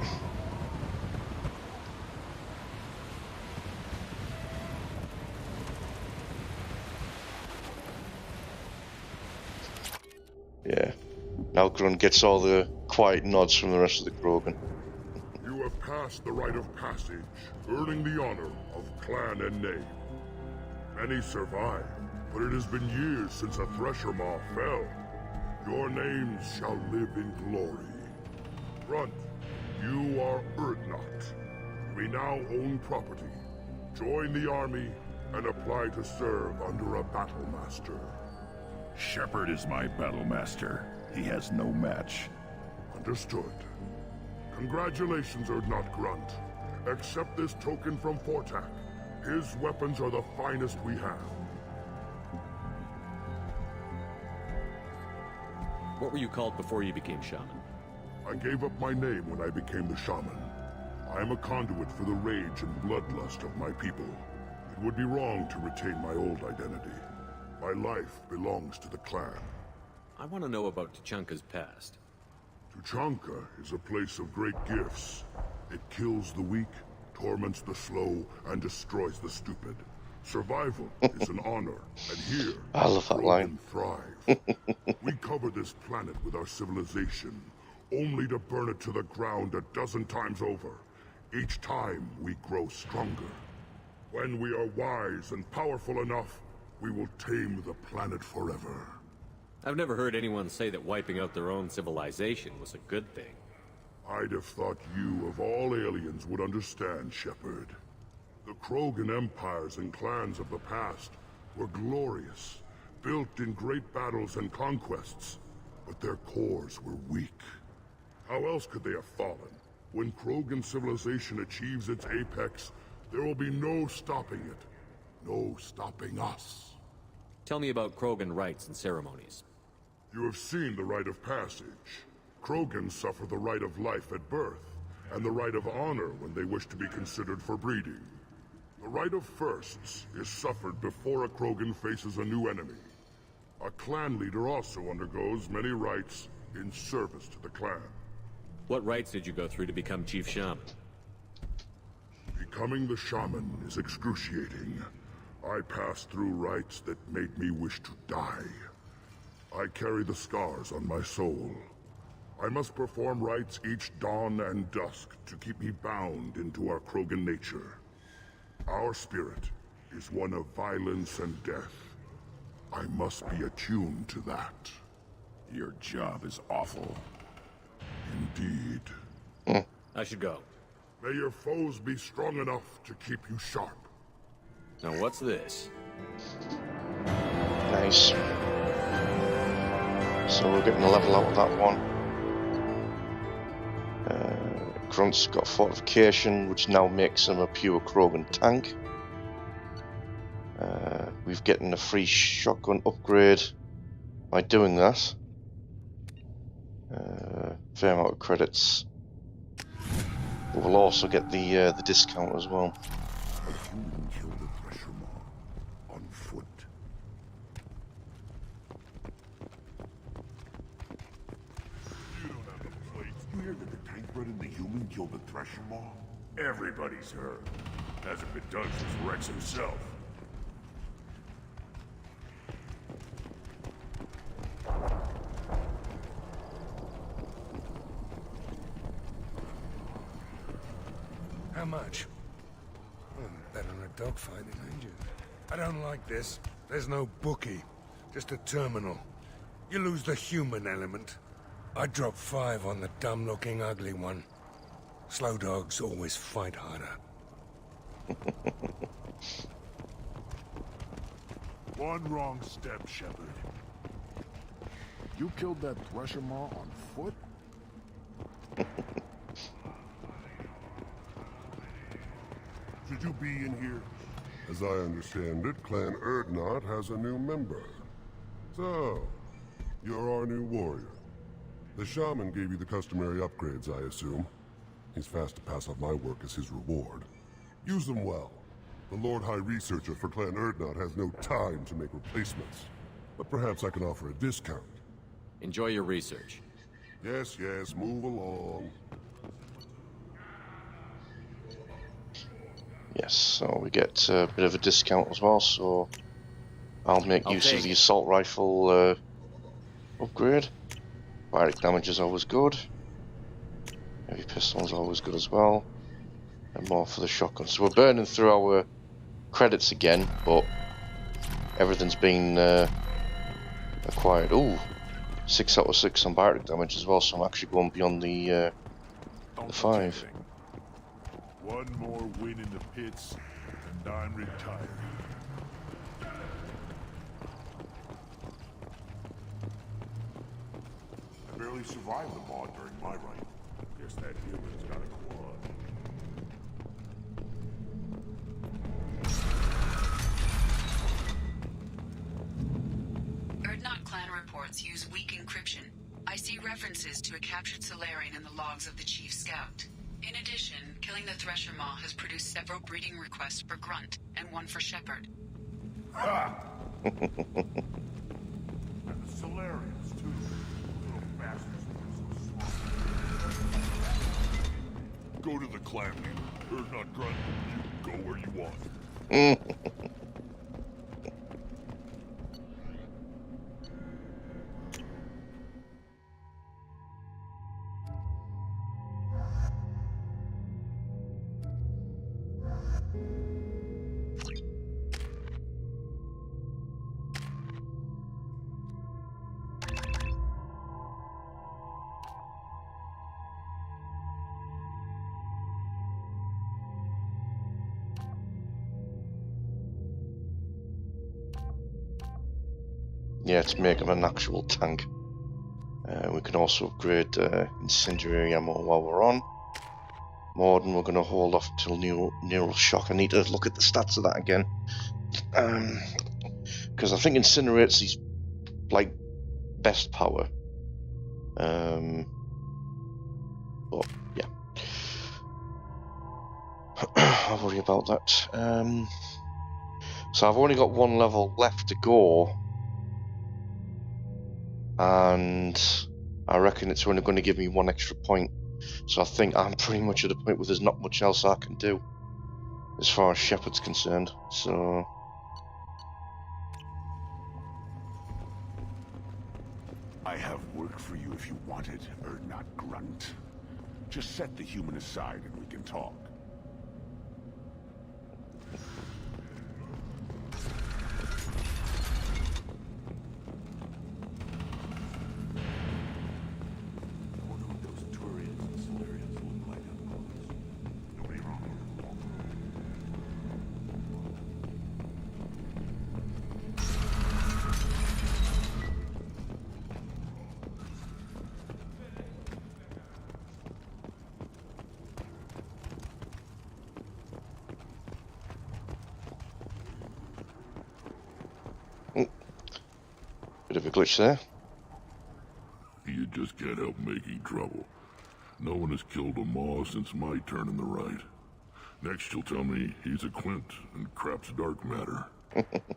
Yeah. Algron gets all the quiet nods from the rest of the Krogan. You have passed the rite of passage, earning the honor of clan and name. Many survive, but it has been years since a Thresher Maw fell. Your names shall live in glory. Grunt, you are Urdnot. We now own property. Join the army and apply to serve under a battle master. Shepard is my battle master. He has no match. Understood. Congratulations, Urdnot Grunt. Accept this token from Fortak. His weapons are the finest we have. What were you called before you became shaman? I gave up my name when I became the shaman. I am a conduit for the rage and bloodlust of my people. It would be wrong to retain my old identity. My life belongs to the clan. I want to know about Tuchanka's past. Tuchanka is a place of great gifts. It kills the weak, torments the slow, and destroys the stupid. Survival is an honor, and here, I love that line. thrive. We cover this planet with our civilization, only to burn it to the ground a dozen times over. Each time, we grow stronger. When we are wise and powerful enough, we will tame the planet forever. I've never heard anyone say that wiping out their own civilization was a good thing. I'd have thought you, of all aliens, would understand, Shepard. The Krogan empires and clans of the past were glorious, built in great battles and conquests, but their cores were weak. How else could they have fallen? When Krogan civilization achieves its apex, there will be no stopping it. No stopping us. Tell me about Krogan rites and ceremonies. You have seen the rite of passage. Krogans suffer the rite of life at birth, and the rite of honor when they wish to be considered for breeding. The rite of firsts is suffered before a Krogan faces a new enemy. A clan leader also undergoes many rites in service to the clan. What rites did you go through to become Chief Shaman? Becoming the shaman is excruciating. I passed through rites that made me wish to die. I carry the scars on my soul. I must perform rites each dawn and dusk to keep me bound into our Krogan nature. Our spirit is one of violence and death. I must be attuned to that. Your job is awful. Indeed. I should go. May your foes be strong enough to keep you sharp. Now what's this? Nice. So we're getting a level out of that one. Grunt's got fortification, which now makes him a pure Krogan tank. We've getting a free shotgun upgrade by doing that. Fair amount of credits. But we'll also get the discount as well. A human killed a thresher maw on foot. You don't have the plates. You hear that the tank bred and the human killed the thresher maw? Everybody's heard. Hasn't been done since Rex himself. How much? Oh, better than a dogfight, ain't you? I don't like this. There's no bookie, just a terminal. You lose the human element. I drop 5 on the dumb-looking ugly one. Slow dogs always fight harder. One wrong step, Shepard. You killed that thresher maw on foot? Should you be in here? As I understand it, Clan Erdnot has a new member. So, you're our new warrior. The shaman gave you the customary upgrades, I assume. He's fast to pass off my work as his reward. Use them well. The Lord High Researcher for Clan Erdnot has no time to make replacements. But perhaps I can offer a discount. Enjoy your research. Yes, yes, move along. Yes, so we get a bit of a discount as well, so I'll make use of the assault rifle upgrade. Direct damage is always good. Heavy pistol is always good as well. And more for the shotgun. So we're burning through our credits again, but everything's been acquired. Ooh, 6 out of 6 on direct damage as well, so I'm actually going beyond the 5. One more win in the pits, and I'm retired. I barely survived the maw during my reign. Guess that human's got a quad. Erdnot clan reports use weak encryption. I see references to a captured Solarian in the logs of the Chief Scout. In addition, killing the Thresher Maw has produced several breeding requests for Grunt, and one for Shepard. Ha! And the Solarians, too. Little bastards that are so smart. Go to the clan leader. Erdnot Grunt, you go where you want. Yeah, to make him an actual tank. We can also upgrade incendiary ammo while we're on. Morden, we're going to hold off till neural shock. I need to look at the stats of that again. Because I think incinerate's his, like, best power. But, yeah. I'll worry about that. So I've only got 1 level left to go. And I reckon it's only going to give me 1 extra point. So I think I'm pretty much at the point where there's not much else I can do as far as Shepard's concerned. So I have work for you if you want it, Erdnot Grunt. Just set the human aside and we can talk. a glitch there. You just can't help making trouble. No one has killed a Maw since my turn in the right. Next you'll tell me he's a Quint and crap's dark matter.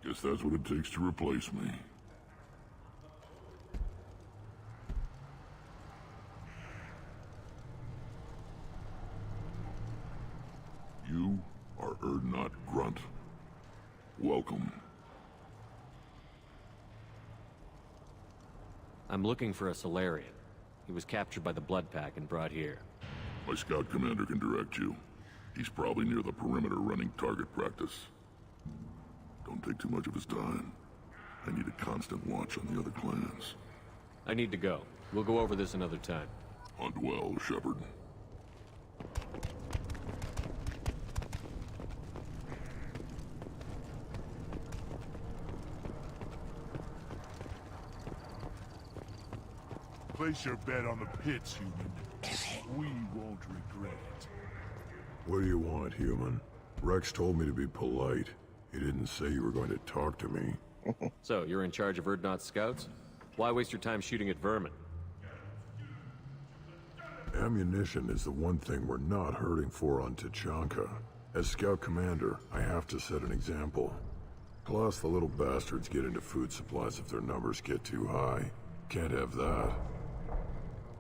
Guess that's what it takes to replace me. You are Urdnot Grunt. Welcome. I'm looking for a Solarian. He was captured by the Blood Pack and brought here. My scout commander can direct you. He's probably near the perimeter running target practice. Don't take too much of his time. I need a constant watch on the other clans. I need to go. We'll go over this another time. Hunt well, Shepard. Place your bet on the pits, human. We won't regret it. What do you want, human? Rex told me to be polite. He didn't say you were going to talk to me. So, you're in charge of Urdnot's scouts? Why waste your time shooting at vermin? Ammunition is the one thing we're not hurting for on Tachanka. As scout commander, I have to set an example. Plus, the little bastards get into food supplies if their numbers get too high. Can't have that.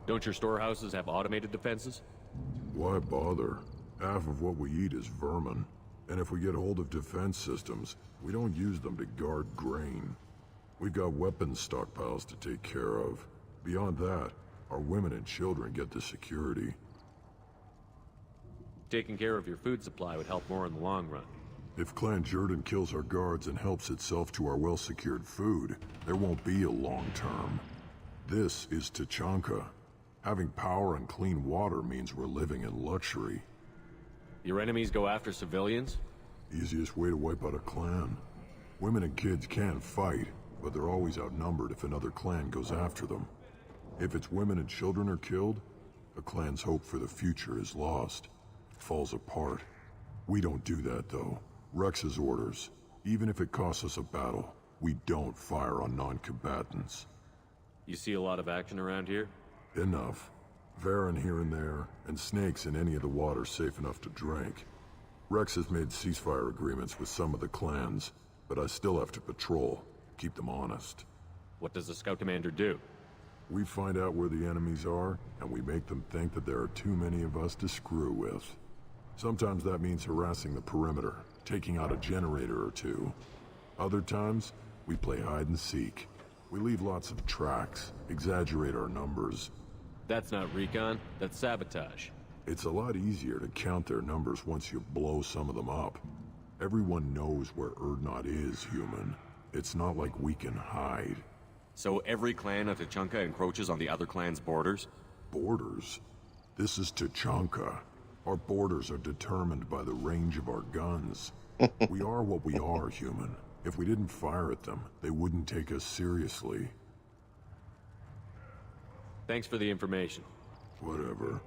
Don't your storehouses have automated defenses? Why bother? Half of what we eat is vermin. And if we get hold of defense systems, we don't use them to guard grain. We've got weapons stockpiles to take care of. Beyond that, our women and children get the security. Taking care of your food supply would help more in the long run. If Clan Jordan kills our guards and helps itself to our well-secured food, there won't be a long term. This is Tachanka. Having power and clean water means we're living in luxury. Your enemies go after civilians? Easiest way to wipe out a clan. Women and kids can fight, but they're always outnumbered if another clan goes after them. If its women and children are killed, a clan's hope for the future is lost. It falls apart. We don't do that, though. Rex's orders. Even if it costs us a battle, we don't fire on non-combatants. You see a lot of action around here? Enough. Varen here and there, and snakes in any of the water safe enough to drink. Rex has made ceasefire agreements with some of the clans, but I still have to patrol, keep them honest. What does the scout commander do? We find out where the enemies are, and we make them think that there are too many of us to screw with. Sometimes that means harassing the perimeter, taking out a generator or two. Other times, we play hide and seek. We leave lots of tracks, exaggerate our numbers. That's not recon, that's sabotage. It's a lot easier to count their numbers once you blow some of them up. Everyone knows where Urdnot is, human. It's not like we can hide. So every clan of Tachanka encroaches on the other clan's borders? Borders? This is Tachanka. Our borders are determined by the range of our guns. We are what we are, human. If we didn't fire at them, they wouldn't take us seriously. Thanks for the information. Whatever.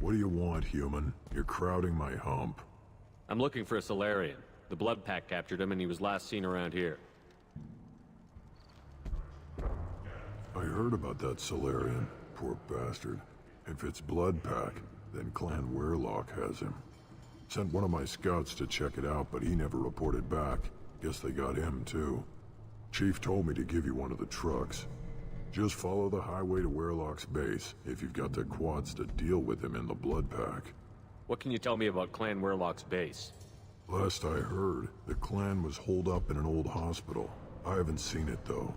What do you want, human? You're crowding my hump. I'm looking for a Solarian. The Blood Pack captured him and he was last seen around here. I heard about that Solarian. Poor bastard. If it's Blood Pack, then Clan Werlock has him. Sent one of my scouts to check it out, but he never reported back. Guess they got him, too. Chief told me to give you one of the trucks. Just follow the highway to Werlock's base, if you've got the quads to deal with him in the Blood Pack. What can you tell me about Clan Werlock's base? Last I heard, the clan was holed up in an old hospital. I haven't seen it, though.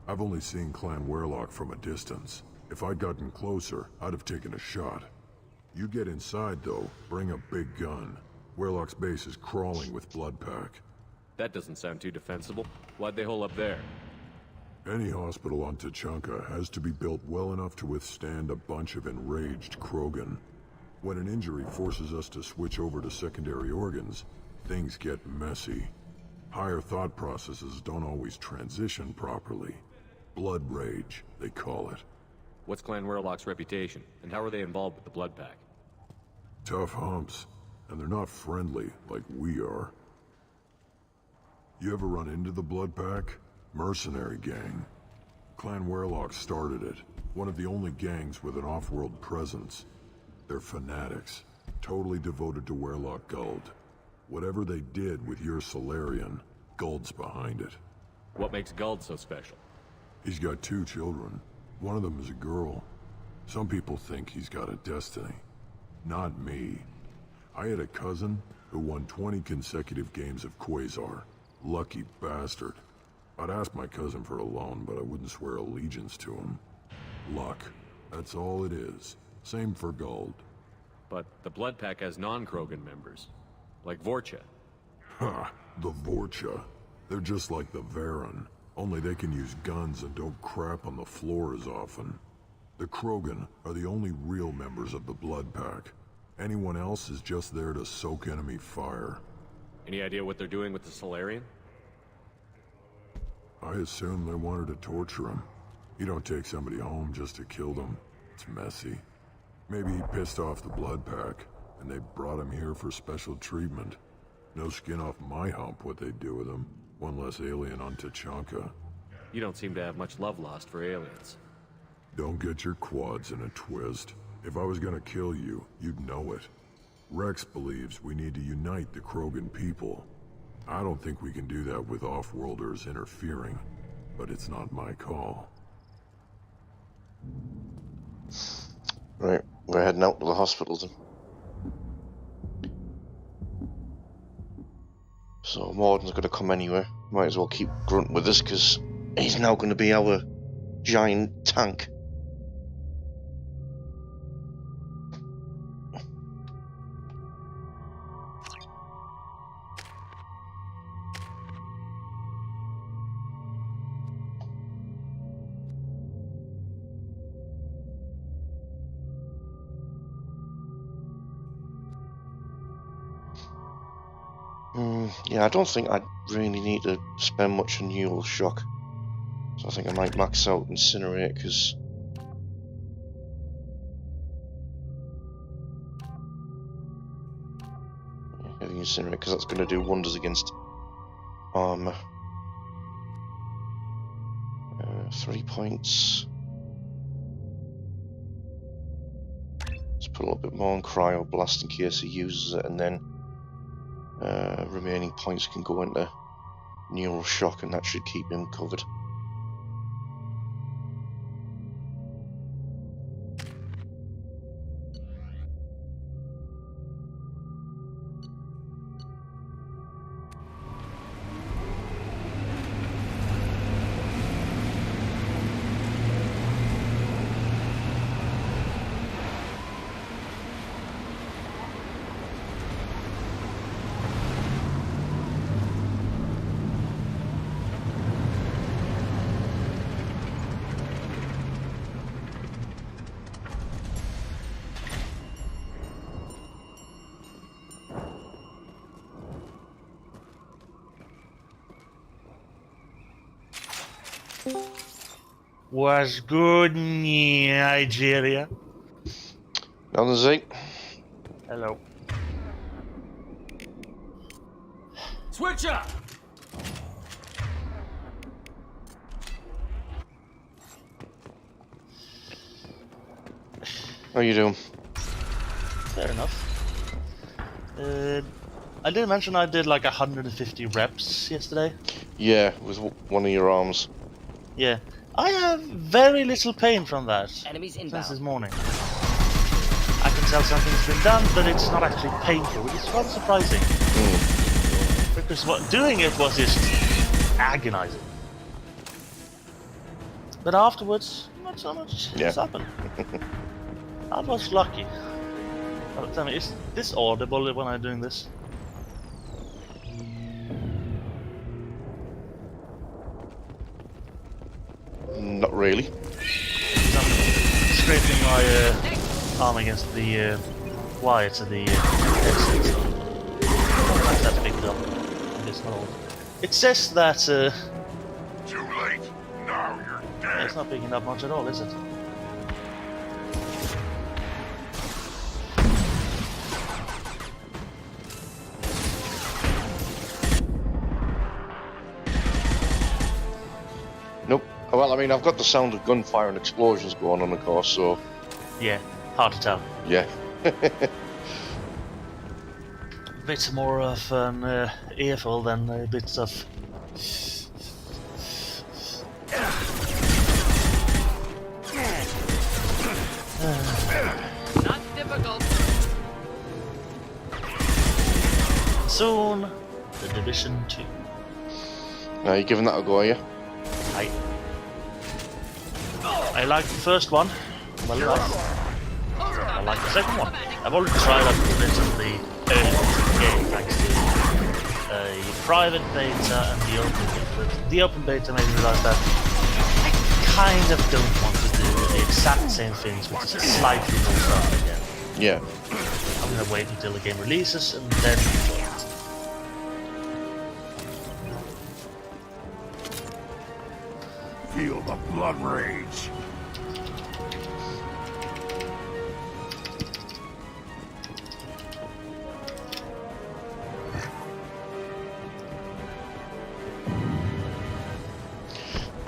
I've only seen Clan Werlock from a distance. If I'd gotten closer, I'd have taken a shot. You get inside, though, bring a big gun. Werlock's base is crawling with Blood Pack. That doesn't sound too defensible. Why'd they hole up there? Any hospital on Tachanka has to be built well enough to withstand a bunch of enraged Krogan. When an injury forces us to switch over to secondary organs, things get messy. Higher thought processes don't always transition properly. Blood rage, they call it. What's Clan Werlock's reputation, and how are they involved with the Blood Pack? Tough humps, and they're not friendly like we are. You ever run into the Blood Pack? Mercenary gang. Clan Werlock started it. One of the only gangs with an off-world presence. They're fanatics, totally devoted to Werlock Guld. Whatever they did with your Solarian, Guld's behind it. What makes Guld so special? He's got 2 children. One of them is a girl. Some people think he's got a destiny. Not me. I had a cousin who won 20 consecutive games of Quasar. Lucky bastard. I'd ask my cousin for a loan, but I wouldn't swear allegiance to him. Luck. That's all it is. Same for Guld. But the Blood Pack has non-Krogan members. Like Vorcha. Ha! The Vorcha. They're just like the Varen. Only they can use guns and don't crap on the floor as often. The Krogan are the only real members of the Blood Pack. Anyone else is just there to soak enemy fire. Any idea what they're doing with the Solarian? I assume they wanted to torture him. You don't take somebody home just to kill them. It's messy. Maybe he pissed off the Blood Pack, and they brought him here for special treatment. No skin off my hump what they'd do with him. One less alien on Tachanka. You don't seem to have much love lost for aliens. Don't get your quads in a twist. If I was gonna kill you, you'd know it. Rex believes we need to unite the Krogan people. I don't think we can do that with off-worlders interfering, but it's not my call. Right, we're heading out to the hospital then. So Morden's going to come anyway. Might as well keep Grunt with us because he's now going to be our giant tank. Yeah, I don't think I really need to spend much on neural shock. So I think I might max out Incinerate because that's going to do wonders against armor. 3 points. Let's put a little bit more on Cryo Blast in case he uses it, and then remaining points can go into neural shock, and that should keep him covered. Was good, Nigeria. Down the Z. Hello. Switch up! How you doing? Fair enough. I did mention I did like 150 reps yesterday. Yeah, with one of your arms. Yeah. I have very little pain from that Enemies inbound. since this morning. I can tell something's been done, but it's not actually painful, which is rather surprising. Because doing it was just agonizing. But afterwards, not so much has happened. I was lucky. But tell me, is this audible when I'm doing this? Not really. I'm scraping my arm against the wires of the headset. Sometimes that's picked up. It's not all. It says that. Too late. Now you're dead. It's not picking up much at all, is it? Nope. Oh Well, I mean, I've got the sound of gunfire and explosions going on, of course, so... Yeah, hard to tell. Yeah. Bit more of an earful than bits of... Not difficult. Soon, the Division 2. Now, you giving that a go, are you? I like the first one. Well, I like the second one. I've already tried out a bit of the early game thanks to a private beta and the open beta. The open beta made me realize that I kind of don't want to do the exact same things with just slightly more stuff again. Yeah. I'm gonna wait until the game releases and then enjoy it. Feel the blood rage.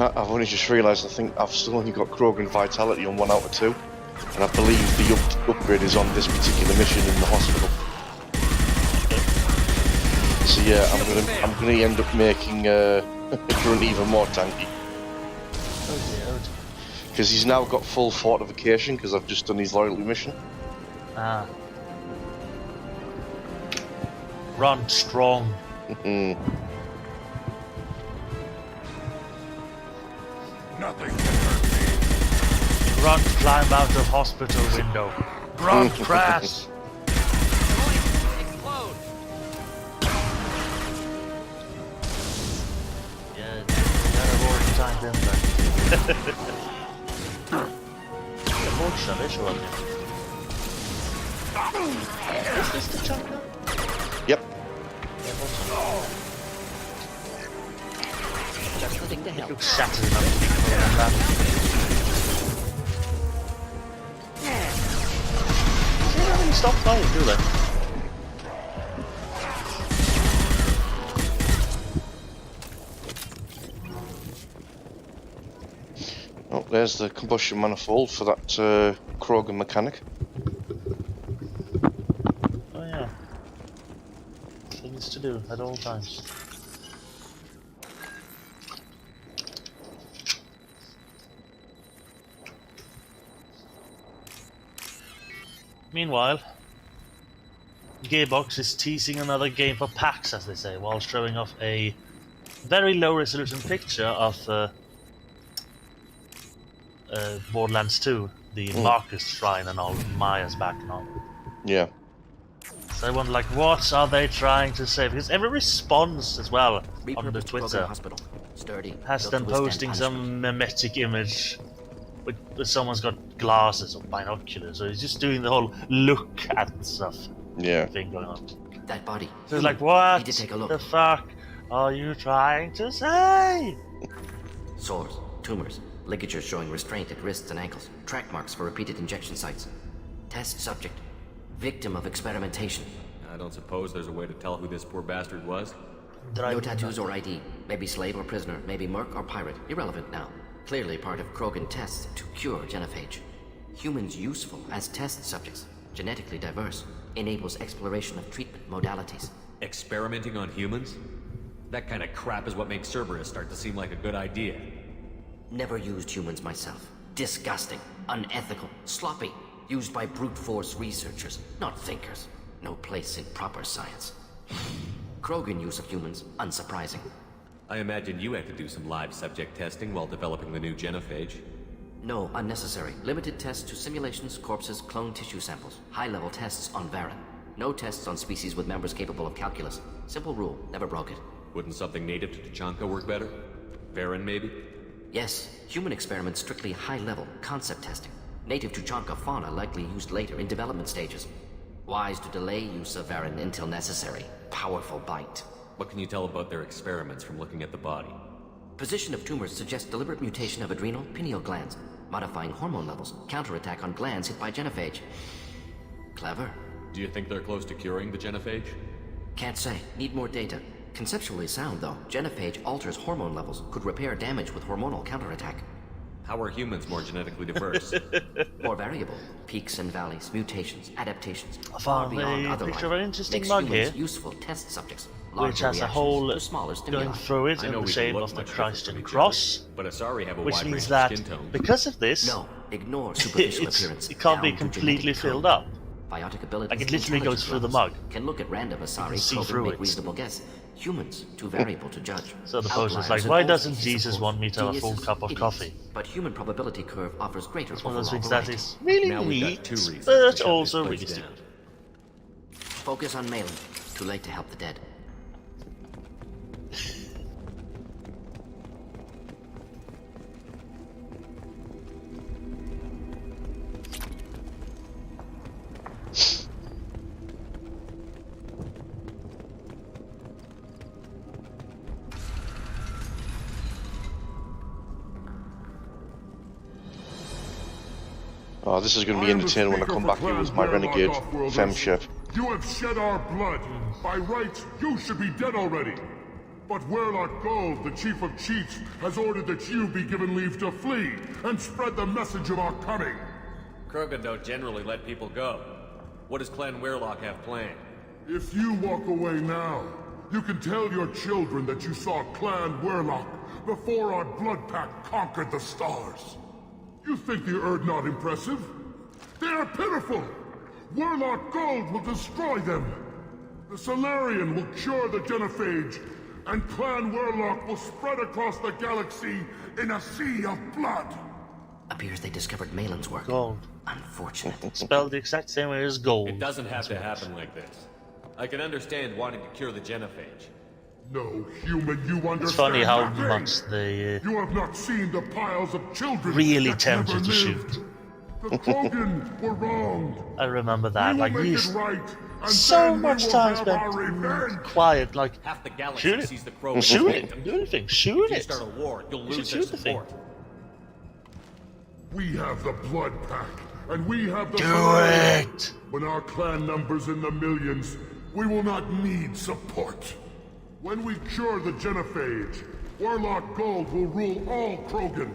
I've only just realised I think I've still only got Krogan Vitality on 1 out of 2. And I believe the upgrade is on this particular mission in the hospital. So yeah, I'm gonna end up making Grunt even more tanky. Because he's now got full fortification because I've just done his loyalty mission. Ah. Run strong. Nothing can hurt me. Grunt climb out of hospital window. Grunt crash. Explode. Yeah, I've already timed in there. Is this the chunker? Yep. Just the thing to help. It looks shattered enough to be covered in that. They don't really stop fighting, do they? Oh, there's the combustion manifold for that Krogan mechanic. Oh yeah. Things to do at all times. Meanwhile, Gearbox is teasing another game for PAX, as they say, while showing off a very low-resolution picture of Borderlands 2, the Marcus Shrine and all, Maya's back and all. Yeah. So I wonder, like, what are they trying to say? Because every response as well on the Twitter has them posting some mimetic image where someone's got glasses or binoculars, or he's just doing the whole look at stuff thing going on. That body. So it's like, what the fuck are you trying to say? Sores, tumors, ligatures showing restraint at wrists and ankles, track marks for repeated injection sites. Test subject, victim of experimentation. I don't suppose there's a way to tell who this poor bastard was? No tattoos or ID. Maybe slave or prisoner, maybe merc or pirate. Irrelevant now. Clearly part of Krogan tests to cure genophage. Humans useful as test subjects. Genetically diverse. Enables exploration of treatment modalities. Experimenting on humans? That kind of crap is what makes Cerberus start to seem like a good idea. Never used humans myself. Disgusting. Unethical. Sloppy. Used by brute force researchers, not thinkers. No place in proper science. Krogan use of humans, unsurprising. I imagine you had to do some live subject testing while developing the new genophage. No, unnecessary. Limited tests to simulations, corpses, cloned tissue samples. High-level tests on Varen. No tests on species with members capable of calculus. Simple rule, never broke it. Wouldn't something native to Tuchanka work better? Varen, maybe? Yes, human experiments strictly high-level, concept testing. Native Tuchanka fauna likely used later in development stages. Wise to delay use of Varen until necessary. Powerful bite. What can you tell about their experiments from looking at the body? Position of tumors suggests deliberate mutation of adrenal, pineal glands, modifying hormone levels, counterattack on glands hit by genophage. Clever. Do you think they're close to curing the genophage? Can't say. Need more data. Conceptually sound, though. Genophage alters hormone levels, could repair damage with hormonal counterattack. How are humans more genetically diverse? More variable. Peaks and valleys, mutations, adaptations. I Far found beyond a other picture life. of an interesting Makes mug humans here, useful test subjects. which Larger has a reactions hole to smaller stimuli. going through it I in know the we shape can of look the much Christ different and from each cross, other, but Asari have a which wide means range of that skin tones. because of this, No, ignore superficial appearance. it can't be Down to completely genetic filled code. up. Biotic abilities, Like, it literally goes intelligence through the levels. mug. Can look at random Asari, see probe through and make it. reasonable guess. Humans, too variable to judge. So the post is Outliers like, and why all doesn't species, of Jesus course. want me to have a full Geniuses, cup of idiots. coffee? But human probability curve offers greater It's one of those overall things that variety. is really Now we've got neat, two reasons to but shut also this really place stupid. down. Focus on Malin. Too late to help the dead. Oh, this is going to be entertaining when I come back here with my renegade fem ship. You have shed our blood. By rights, you should be dead already. But Werlock Gold, the Chief of Chiefs, has ordered that you be given leave to flee and spread the message of our coming. Krogan don't generally let people go. What does Clan Weirlock have planned? If you walk away now, you can tell your children that you saw Clan Werlock before our blood pact conquered the stars. You think the Erd not impressive? They are pitiful! Werlock Gold will destroy them! The Solarian will cure the Genophage, and Clan Werlock will spread across the galaxy in a sea of blood! Appears they discovered Malin's work. Gold. Unfortunate. Spelled the exact same way as gold. It doesn't have to happen like this. I can understand wanting to cure the Genophage. No human, you understand. It's funny how nothing. much they You have not seen the piles of children really that tempted never to lived. shoot. The Krogan were wrong. I remember that. We Like, will we make it used right, and so then we much will time have spent our revenge. quiet, like, Half the galaxy shoot it. sees the Krogan Shoot as it. victims. Do anything. Shoot If you it. start a war, you'll You should lose their shoot the thing. support. We have the blood pack, and we have the Do Solarian. it. When our clan numbers in the millions, we will not need support. When we cure the Genophage, Warlock Gold will rule all Krogan.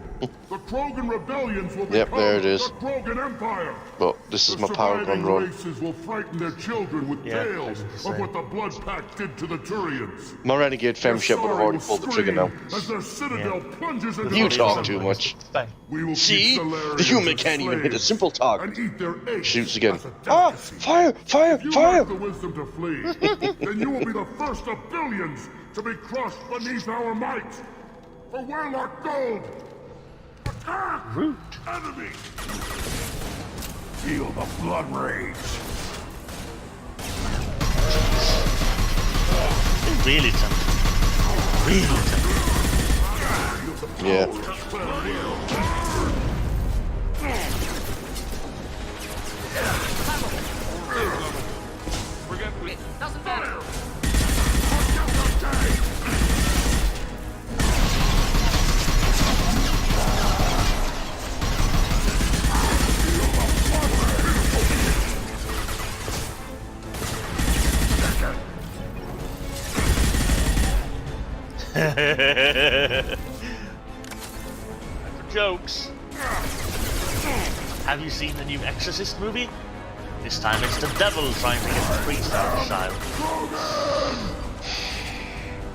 The Krogan rebellions will Yep, become there it is. the Krogan Empire. But this is The my Paragon surviving run. races will frighten their children with Yeah, tales I was of gonna what the blood pact did to the Turians. My renegade fem ship would have already pulled the trigger now. As their citadel plunges into You the talk sun. too much. Bang. We will See? keep Solarians The human as can't even hit a slaves simple target. and eat their eggs Shoots again. as a Ah! delicacy. Fire! Fire! If you Fire! lack the wisdom to flee, then you will be the first of billions to be crushed beneath our might. For Warlock Gold! Attack! Root. Enemy! Feel the blood rage. They really tempted. Really tempted. Yeah. Doesn't matter. Jokes. Have you seen the new Exorcist movie? This time it's the devil trying to get the priest out of the child.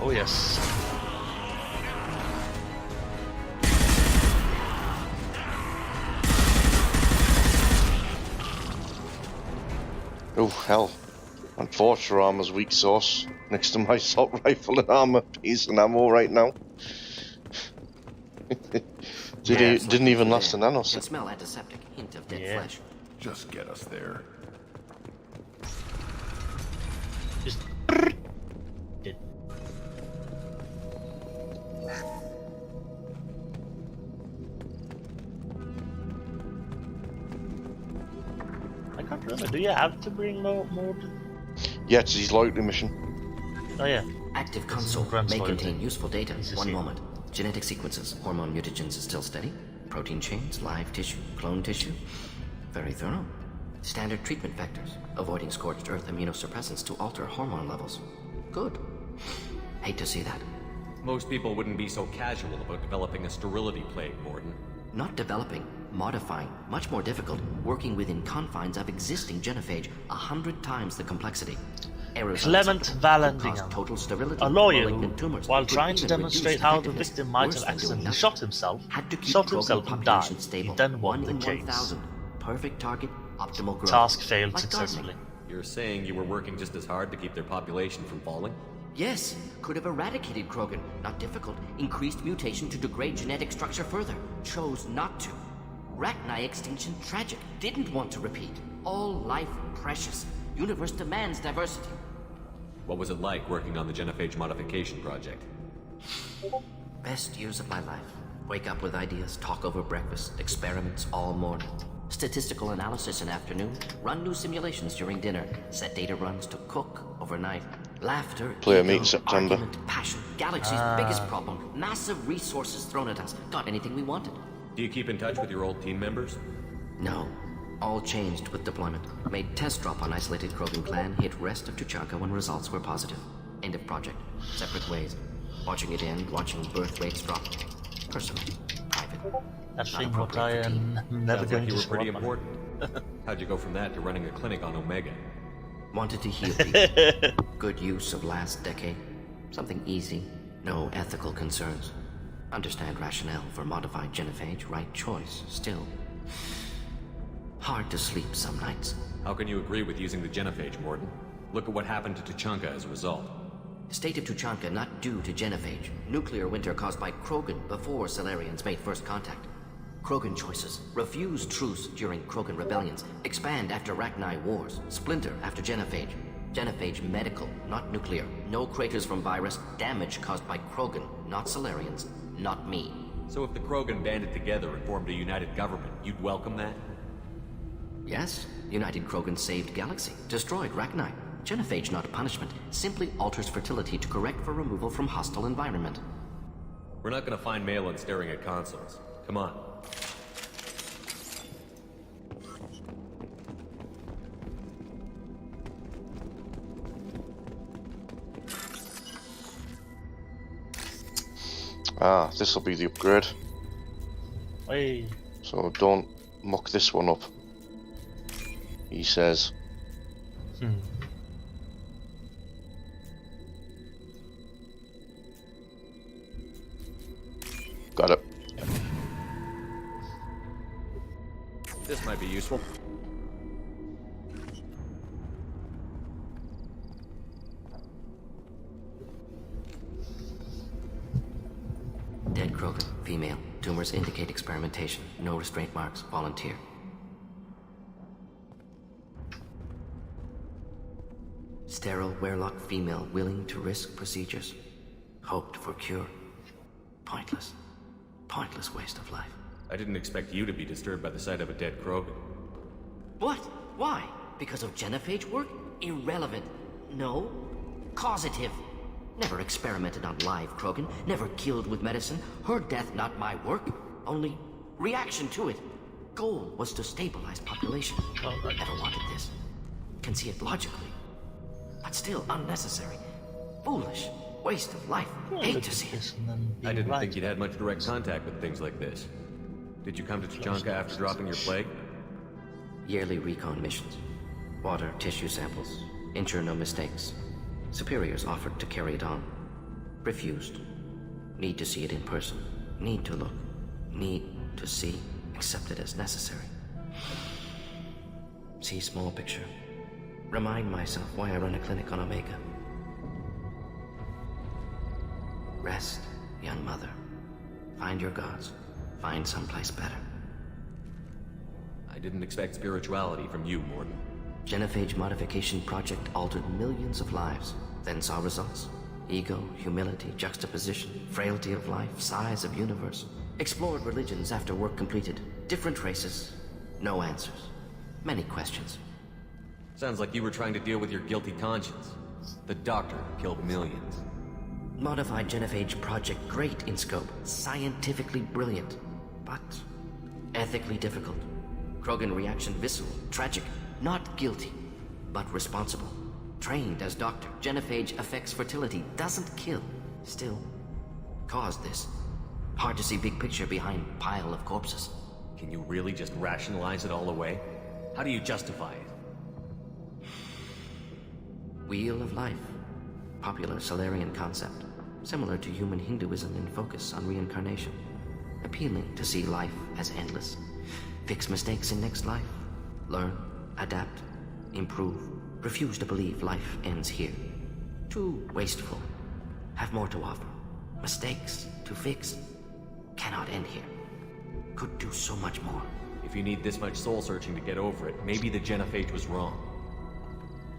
Oh yes. Oh hell. And Forger armor's weak sauce next to my assault rifle and armor piece and ammo right now. Didn't even last a Can nanosecond. smell antiseptic, hint of dead Yeah. flesh. Just get us there. Just did. I can't remember. Do you have to bring more? Yeah, it's his loyalty mission. Oh yeah. Active console Grant's may loyalty. contain useful data. Easy to One see. moment. Genetic sequences, hormone mutagens is still steady. Protein chains, live tissue, clone tissue. Very thorough. Standard treatment vectors, avoiding scorched earth immunosuppressants to alter hormone levels. Good. Hate to see that. Most people wouldn't be so casual about developing a sterility plague, Morden. Not developing, modifying, much more difficult, working within confines of existing genophage, 100 times the complexity. Errors Clement Vallandigham, total sterility, a lawyer who, tumors, while trying to even demonstrate reduce how the effectiveness, victim might worse have than doing accidentally nothing. shot himself, Had to keep shot himself Krogan and died. population stable. He then won 1 the in case. 1,000. Perfect target, optimal growth. Task failed Like successfully. gardening. You're saying you were working just as hard to keep their population from falling? Yes, could have eradicated Krogan. Not difficult. Increased mutation to degrade genetic structure further. Chose not to. Rachni extinction tragic. Didn't want to repeat. All life precious. Universe demands diversity. What was it like working on the genophage modification project? Best years of my life. Wake up with ideas, talk over breakfast, experiments all morning. Statistical analysis in afternoon, run new simulations during dinner, set data runs to cook overnight. Laughter, Player ego, meet in September. argument, passion, galaxy's biggest problem, massive resources thrown at us. Got anything we wanted. Do you keep in touch with your old team members? No. All changed with deployment. Made test drop on isolated Krogan clan, hit rest of Tuchanka when results were positive. End of project. Separate ways. Watching it end, watching birth rates drop. Personal. Private. That's Not what I appropriate for team. am never Sounds going like you to were pretty swap on. important. How'd you go from that to running a clinic on Omega? Wanted to heal people. Good use of last decade. Something easy. No ethical concerns. Understand rationale for modified genophage. Right choice. Still. Hard to sleep some nights. How can you agree with using the genophage, Morden? Look at what happened to Tuchanka as a result. State of Tuchanka not due to genophage. Nuclear winter caused by Krogan before Salarians made first contact. Krogan choices. Refuse truce during Krogan rebellions. Expand after Rachni wars. Splinter after genophage. Genophage medical, not nuclear. No craters from virus. Damage caused by Krogan, not Salarians, not me. So if the Krogan banded together and formed a united government, you'd welcome that? Yes, United Krogan saved Galaxy. Destroyed Rachni. Genophage not punishment. Simply alters fertility to correct for removal from hostile environment. We're not gonna find Malin staring at consoles. Come on. Ah, this'll be the upgrade. Hey. So don't muck this one up. He says. Got it. This might be useful. Dead Krogan, female. Tumors indicate experimentation. No restraint marks. Volunteer. Sterile Werelock female willing to risk procedures. Hoped for cure. Pointless. Pointless waste of life. I didn't expect you to be disturbed by the sight of a dead Krogan. What? Why? Because of genophage work? Irrelevant. No. Causative. Never experimented on live Krogan. Never killed with medicine. Her death not my work. Only reaction to it. Goal was to stabilize population. Never wanted this. Can see it logically. But still unnecessary. Foolish. Waste of life. Hate to see it. I didn't think you'd had much direct contact with things like this. Did you come to Tuchanka after dropping your plague? Yearly recon missions. Water, tissue samples. Ensure no mistakes. Superiors offered to carry it on. Refused. Need to see it in person. Need to look. Need to see. Accept it as necessary. See small picture. Remind myself why I run a clinic on Omega. Rest, young mother. Find your gods. Find someplace better. I didn't expect spirituality from you, Morden. Genophage modification project altered millions of lives, then saw results. Ego, humility, juxtaposition, frailty of life, size of universe. Explored religions after work completed. Different races. No answers. Many questions. Sounds like you were trying to deal with your guilty conscience. The doctor killed millions. Modified genophage project great in scope. Scientifically brilliant. But ethically difficult. Krogan reaction visceral, tragic. Not guilty, but responsible. Trained as doctor. Genophage affects fertility, doesn't kill. Still, caused this. Hard to see big picture behind pile of corpses. Can you really just rationalize it all away? How do you justify it? Wheel of Life. Popular Solarian concept. Similar to human Hinduism in focus on reincarnation. Appealing to see life as endless. Fix mistakes in next life. Learn, adapt, improve. Refuse to believe life ends here. Too wasteful. Have more to offer. Mistakes to fix. Cannot end here. Could do so much more. If you need this much soul searching to get over it, maybe the Genophage was wrong.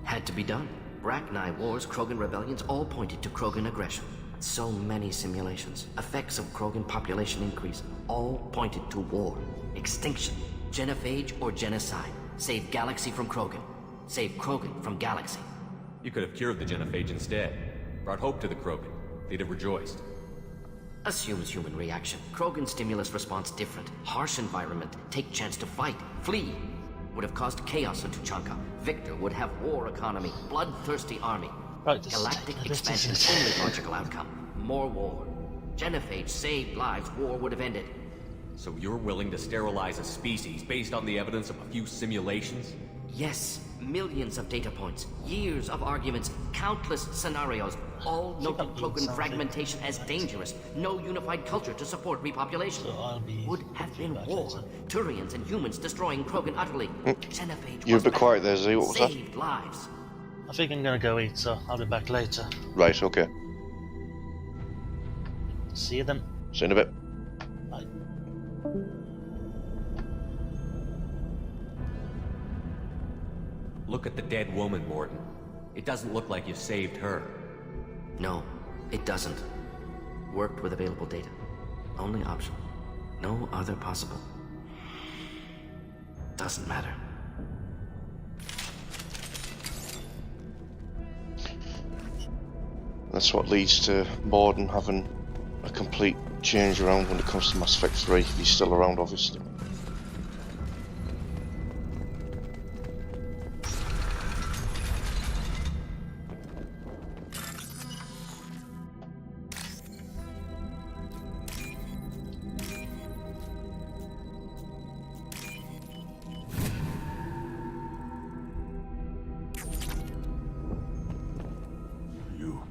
Had to be done. Bracknai Wars, Krogan rebellions all pointed to Krogan aggression. So many simulations. Effects of Krogan population increase. All pointed to war. Extinction. Genophage or genocide. Save galaxy from Krogan. Save Krogan from galaxy. You could have cured the Genophage instead. Brought hope to the Krogan. They'd have rejoiced. Assumes human reaction. Krogan stimulus response different. Harsh environment. Take chance to fight. Flee. Would have caused chaos in Tuchanka. Victor would have war economy. Bloodthirsty army. Right, Galactic expansion. Only logical outcome. More war. Genophage saved lives. War would have ended. So you're willing to sterilize a species based on the evidence of a few simulations? Yes. Millions of data points. Years of arguments. Countless scenarios. All noted Krogan fragmentation as dangerous. No unified culture to support repopulation. Would have been war. Turians and humans destroying Krogan utterly. Genophage You'd be quiet there, Z. What was that? Saved lives. I think I'm gonna go eat, so I'll be back later. Right, okay. See you then. See you in a bit. Bye. Look at the dead woman, Morton. It doesn't look like you saved her. No, it doesn't. Worked with available data. Only option. No other possible. Doesn't matter. That's what leads to Morden having a complete change around when it comes to Mass Effect 3, if he's still around, obviously.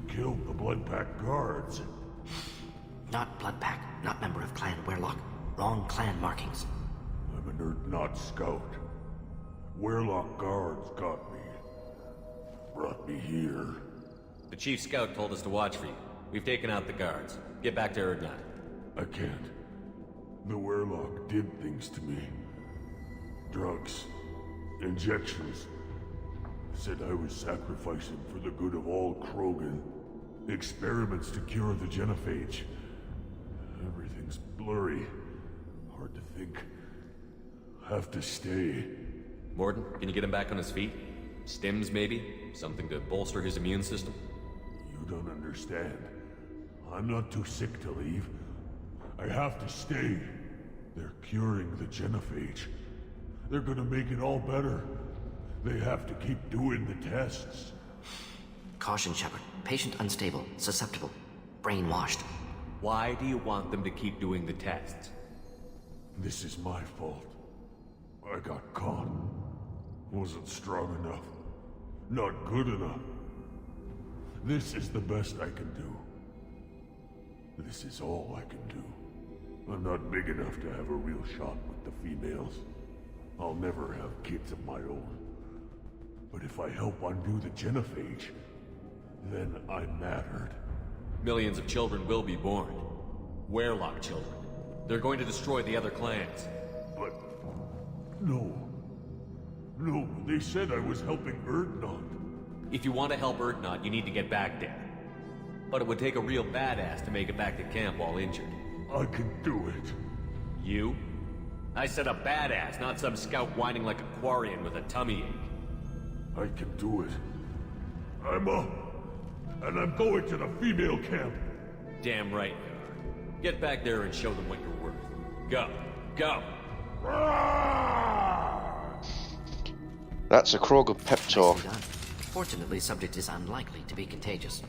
Killed the Bloodpack guards. Not Bloodpack, not member of Clan Werlock. Wrong clan markings. I'm an Urdnot scout. Werlock guards got me. Brought me here. The Chief Scout told us to watch for you. We've taken out the guards. Get back to Urdnot. I can't. The Werlock did things to me. Drugs. Injections. Said I was sacrificing for the good of all Krogan. Experiments to cure the Genophage. Everything's blurry. Hard to think. Have to stay. Morden, can you get him back on his feet? Stims, maybe? Something to bolster his immune system? You don't understand. I'm not too sick to leave. I have to stay. They're curing the Genophage. They're gonna make it all better. They have to keep doing the tests. Caution, Shepard. Patient unstable, susceptible, brainwashed. Why do you want them to keep doing the tests? This is my fault. I got caught. Wasn't strong enough. Not good enough. This is the best I can do. This is all I can do. I'm not big enough to have a real shot with the females. I'll never have kids of my own. But if I help undo the Genophage, then I mattered. Millions of children will be born. Werlock children. They're going to destroy the other clans. But... no. No, they said I was helping Urdnot. If you want to help Urdnot, you need to get back there. But it would take a real badass to make it back to camp while injured. I can do it. You? I said a badass, not some scout whining like a Quarian with a tummy ache. I can do it. I'm up. And I'm going to the female camp. Damn right you are. Get back there and show them what you're worth. Go. Go. That's a Kroger pep talk. Fortunately, subject is unlikely to be contagious.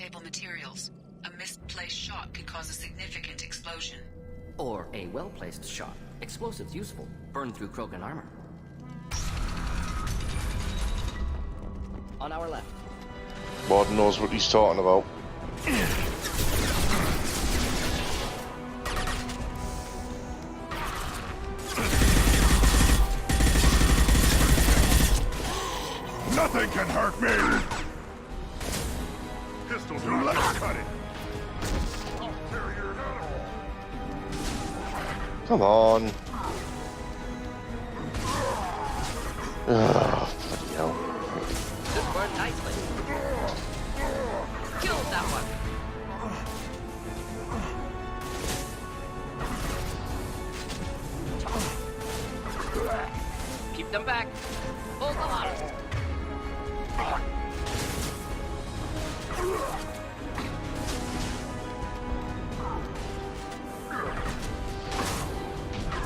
unstable materials. A misplaced shot could cause a significant explosion. Or a well-placed shot. Explosives useful. Burn through Krogan armor. On our left. Warden knows what he's talking about. Nothing can hurt me! Pistols are not gonna cut it. I'll tear your head off. Come on. Oh, bloody hell. This burned nicely. Killed that one. Keep them back. Hold the line.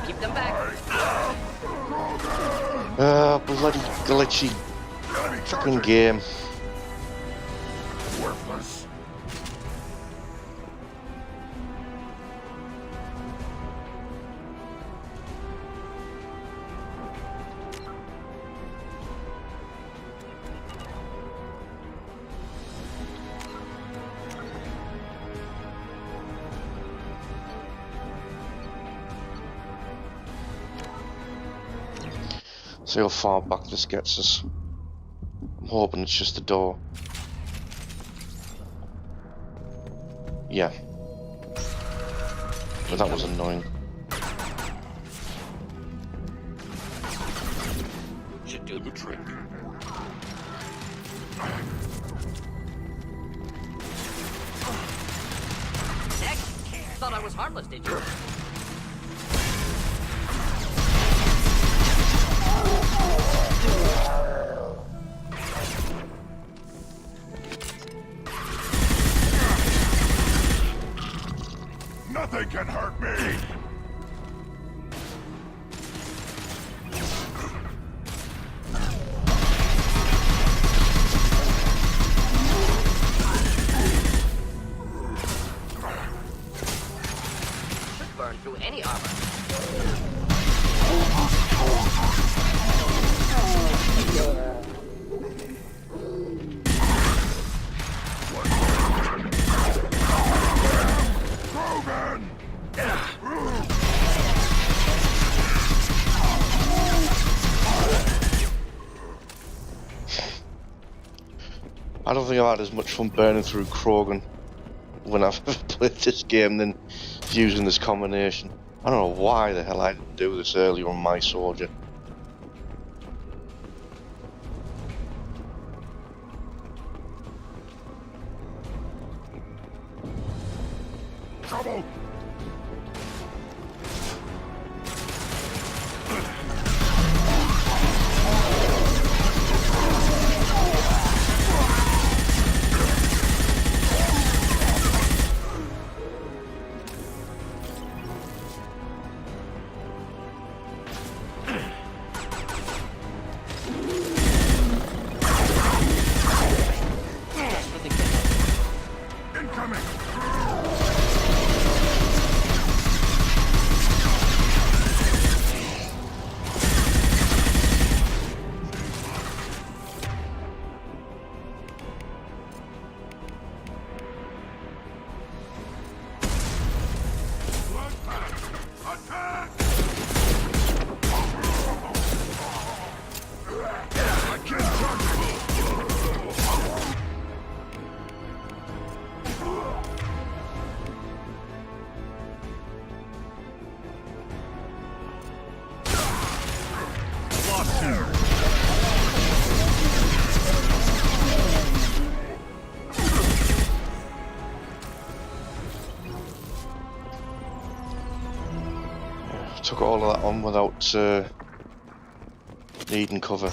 Keep them back. Bloody glitchy fucking game. Worthless. See how far back this gets us. I'm hoping it's just the door. Yeah. But that was annoying. Should do the trick. Next. Thought I was harmless, did you? Nothing can hurt me! Should burn through any armor. I don't think I've had as much fun burning through Krogan when I've ever played this game than using this combination. I don't know why the hell I didn't do this earlier on my soldier. Trouble! Took all of that on without needing cover.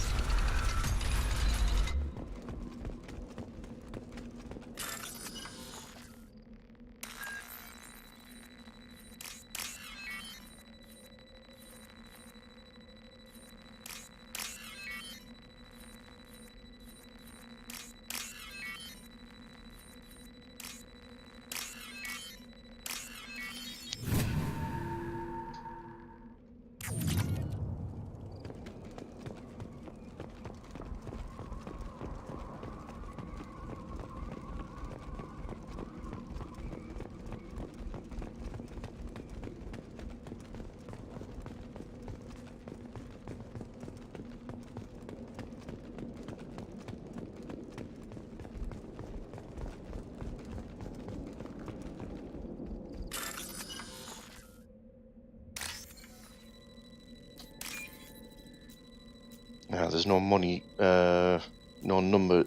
Now, there's no money, no number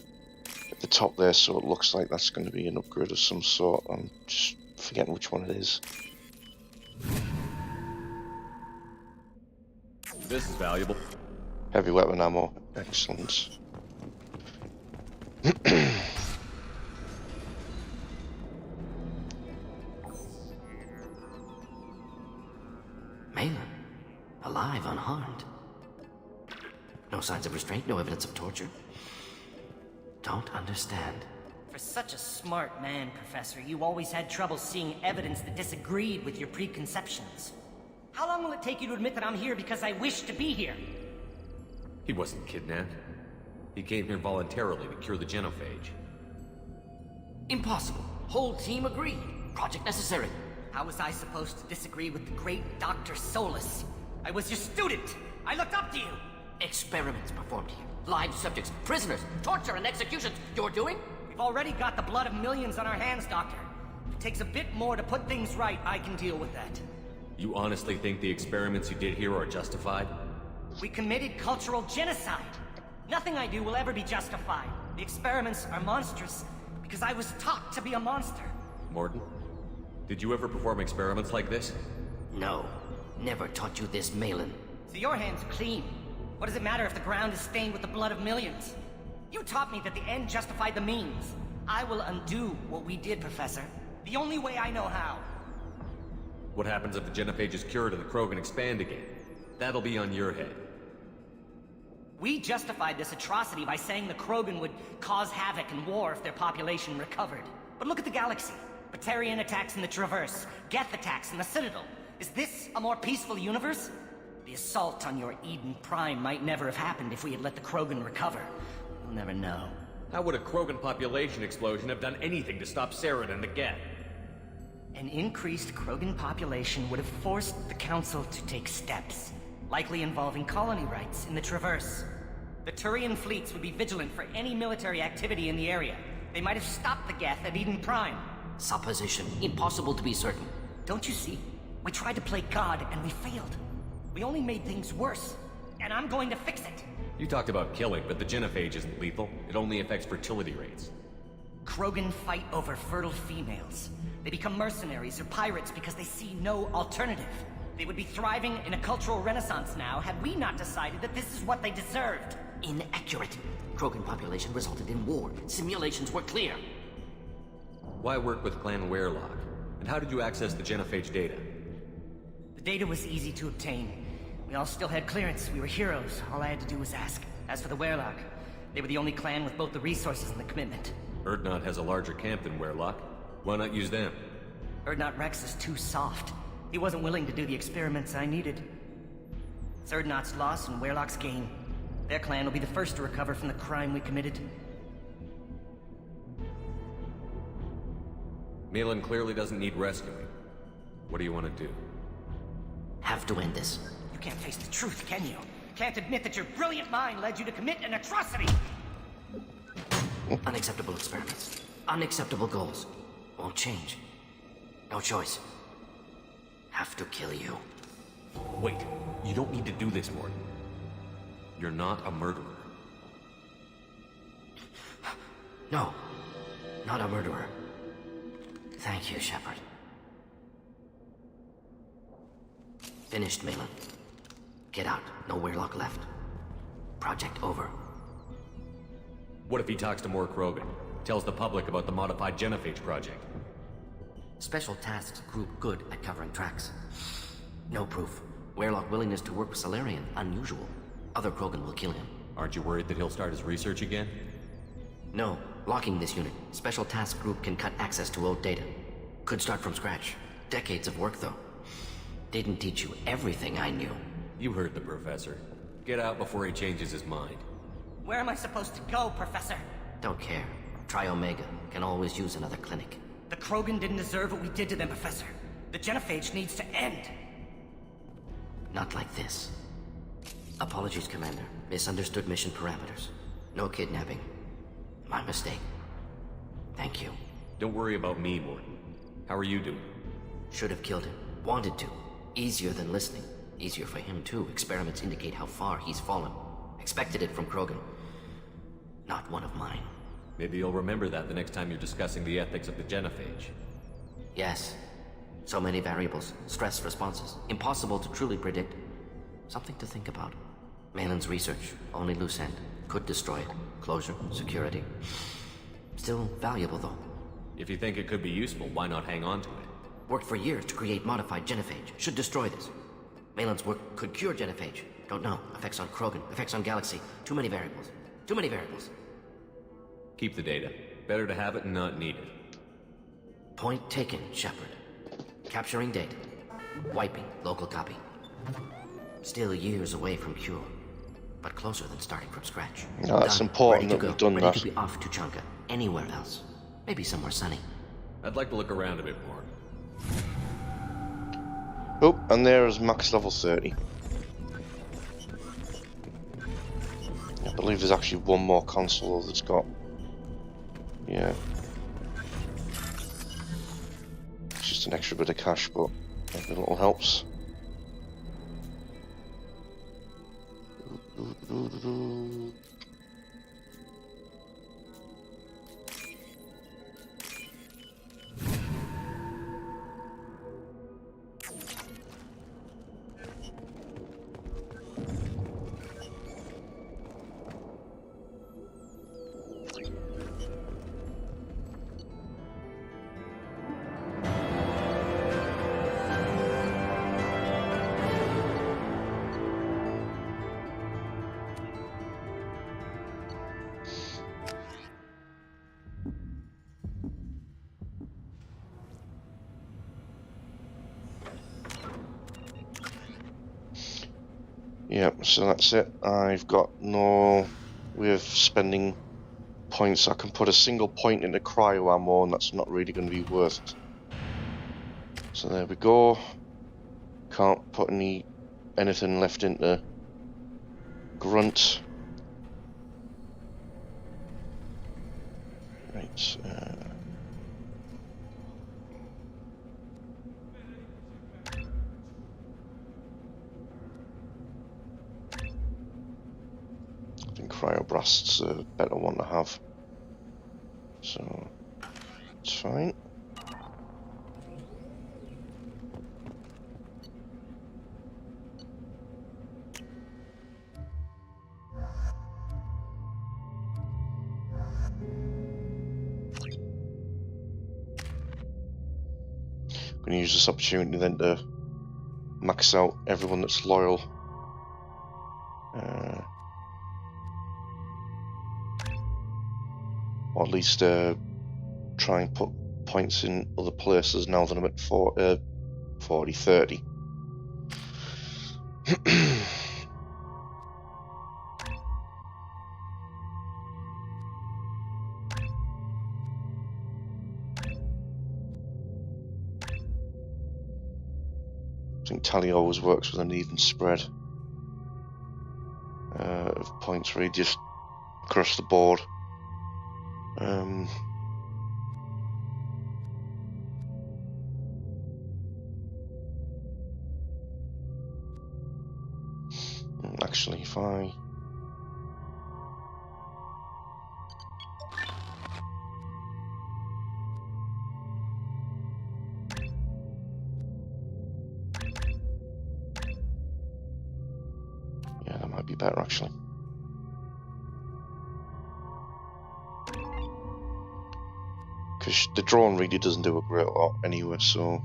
at the top there, so it looks like that's going to be an upgrade of some sort. I'm just forgetting which one it is. This is valuable. Heavy weapon ammo. Excellent. Malin, alive, unharmed. No signs of restraint, no evidence of torture. Don't understand. For such a smart man, Professor, you always had trouble seeing evidence that disagreed with your preconceptions. How long will it take you to admit that I'm here because I wish to be here? He wasn't kidnapped. He came here voluntarily to cure the genophage. Impossible. Whole team agreed. Project necessary. How was I supposed to disagree with the great Dr. Solus? I was your student! I looked up to you! Experiments performed here. Live subjects, prisoners, torture and executions. You're doing? We've already got the blood of millions on our hands, Doctor. If it takes a bit more to put things right, I can deal with that. You honestly think the experiments you did here are justified? We committed cultural genocide. Nothing I do will ever be justified. The experiments are monstrous because I was taught to be a monster. Morton, did you ever perform experiments like this? No. Never taught you this, Malin. So your hand's clean. What does it matter if the ground is stained with the blood of millions? You taught me that the end justified the means. I will undo what we did, Professor. The only way I know how. What happens if the genophage is cured and the Krogan expand again? That'll be on your head. We justified this atrocity by saying the Krogan would cause havoc and war if their population recovered. But look at the galaxy. Batarian attacks in the Traverse, Geth attacks in the Citadel. Is this a more peaceful universe? The assault on your Eden Prime might never have happened if we had let the Krogan recover. We'll never know. How would a Krogan population explosion have done anything to stop Saren and the Geth? An increased Krogan population would have forced the Council to take steps, likely involving colony rights in the Traverse. The Turian fleets would be vigilant for any military activity in the area. They might have stopped the Geth at Eden Prime. Supposition. Impossible to be certain. Don't you see? We tried to play God and we failed. We only made things worse, and I'm going to fix it. You talked about killing, but the genophage isn't lethal. It only affects fertility rates. Krogan fight over fertile females. They become mercenaries or pirates because they see no alternative. They would be thriving in a cultural renaissance now had we not decided that this is what they deserved. Inaccurate. Krogan population resulted in war. Simulations were clear. Why work with Clan Werelock? And how did you access the genophage data? The data was easy to obtain. We all still had clearance. We were heroes. All I had to do was ask. As for the Werelock, they were the only clan with both the resources and the commitment. Urdnot has a larger camp than Werelock. Why not use them? Urdnot Rex is too soft. He wasn't willing to do the experiments I needed. It's Urdnot's loss and Werelock's gain. Their clan will be the first to recover from the crime we committed. Malin clearly doesn't need rescuing. What do you want to do? Have to end this. You can't face the truth, can you? Can't admit that your brilliant mind led you to commit an atrocity! Unacceptable experiments. Unacceptable goals. Won't change. No choice. Have to kill you. Wait, you don't need to do this, Morton. You're not a murderer. No. Not a murderer. Thank you, Shepard. Finished, Malin. Get out. No Werelock left. Project over. What if he talks to more Krogan? Tells the public about the modified genophage project? Special tasks group good at covering tracks. No proof. Werelock willingness to work with Salarian, unusual. Other Krogan will kill him. Aren't you worried that he'll start his research again? No. Locking this unit. Special task group can cut access to old data. Could start from scratch. Decades of work, though. Didn't teach you everything I knew. You heard the professor. Get out before he changes his mind. Where am I supposed to go, Professor? Don't care. Try Omega. Can always use another clinic. The Krogan didn't deserve what we did to them, Professor. The genophage needs to end. Not like this. Apologies, Commander. Misunderstood mission parameters. No kidnapping. My mistake. Thank you. Don't worry about me, Morton. How are you doing? Should have killed him. Wanted to. Easier than listening. Easier for him, too. Experiments indicate how far he's fallen. Expected it from Krogan. Not one of mine. Maybe you'll remember that the next time you're discussing the ethics of the genophage. Yes. So many variables, stress responses, impossible to truly predict. Something to think about. Malin's research, only loose end. Could destroy it. Closure, security. Still valuable, though. If you think it could be useful, why not hang on to it? Worked for years to create modified genophage. Should destroy this. Malin's work could cure genophage. Don't know. Effects on Krogan, effects on Galaxy. Too many variables. Too many variables. Keep the data. Better to have it and not need it. Point taken, Shepard. Capturing data. Wiping local copy. Still years away from cure. But closer than starting from scratch. No, that's important that we've done that. Ready to be off to Chanka. Anywhere else. Maybe somewhere sunny. I'd like to look around a bit more. Oh, and there is max level 30. I believe there's actually one more console that's got... Yeah. It's just an extra bit of cash, but every little helps. Yep, so that's it. I've got no way of spending points. I can put a single point into cryo ammo and that's not really going to be worth it. So there we go. Can't put anything left into grunt. Right. Cryobrast's a better one to have, so it's fine. I'm going to use this opportunity then to max out everyone that's loyal. Or at least try and put points in other places now that I'm at 40, 30. I think tally always works with an even spread of points really just across the board. Actually, if I... Yeah, that might be better actually. Because the drone really doesn't do a great lot anyway, so...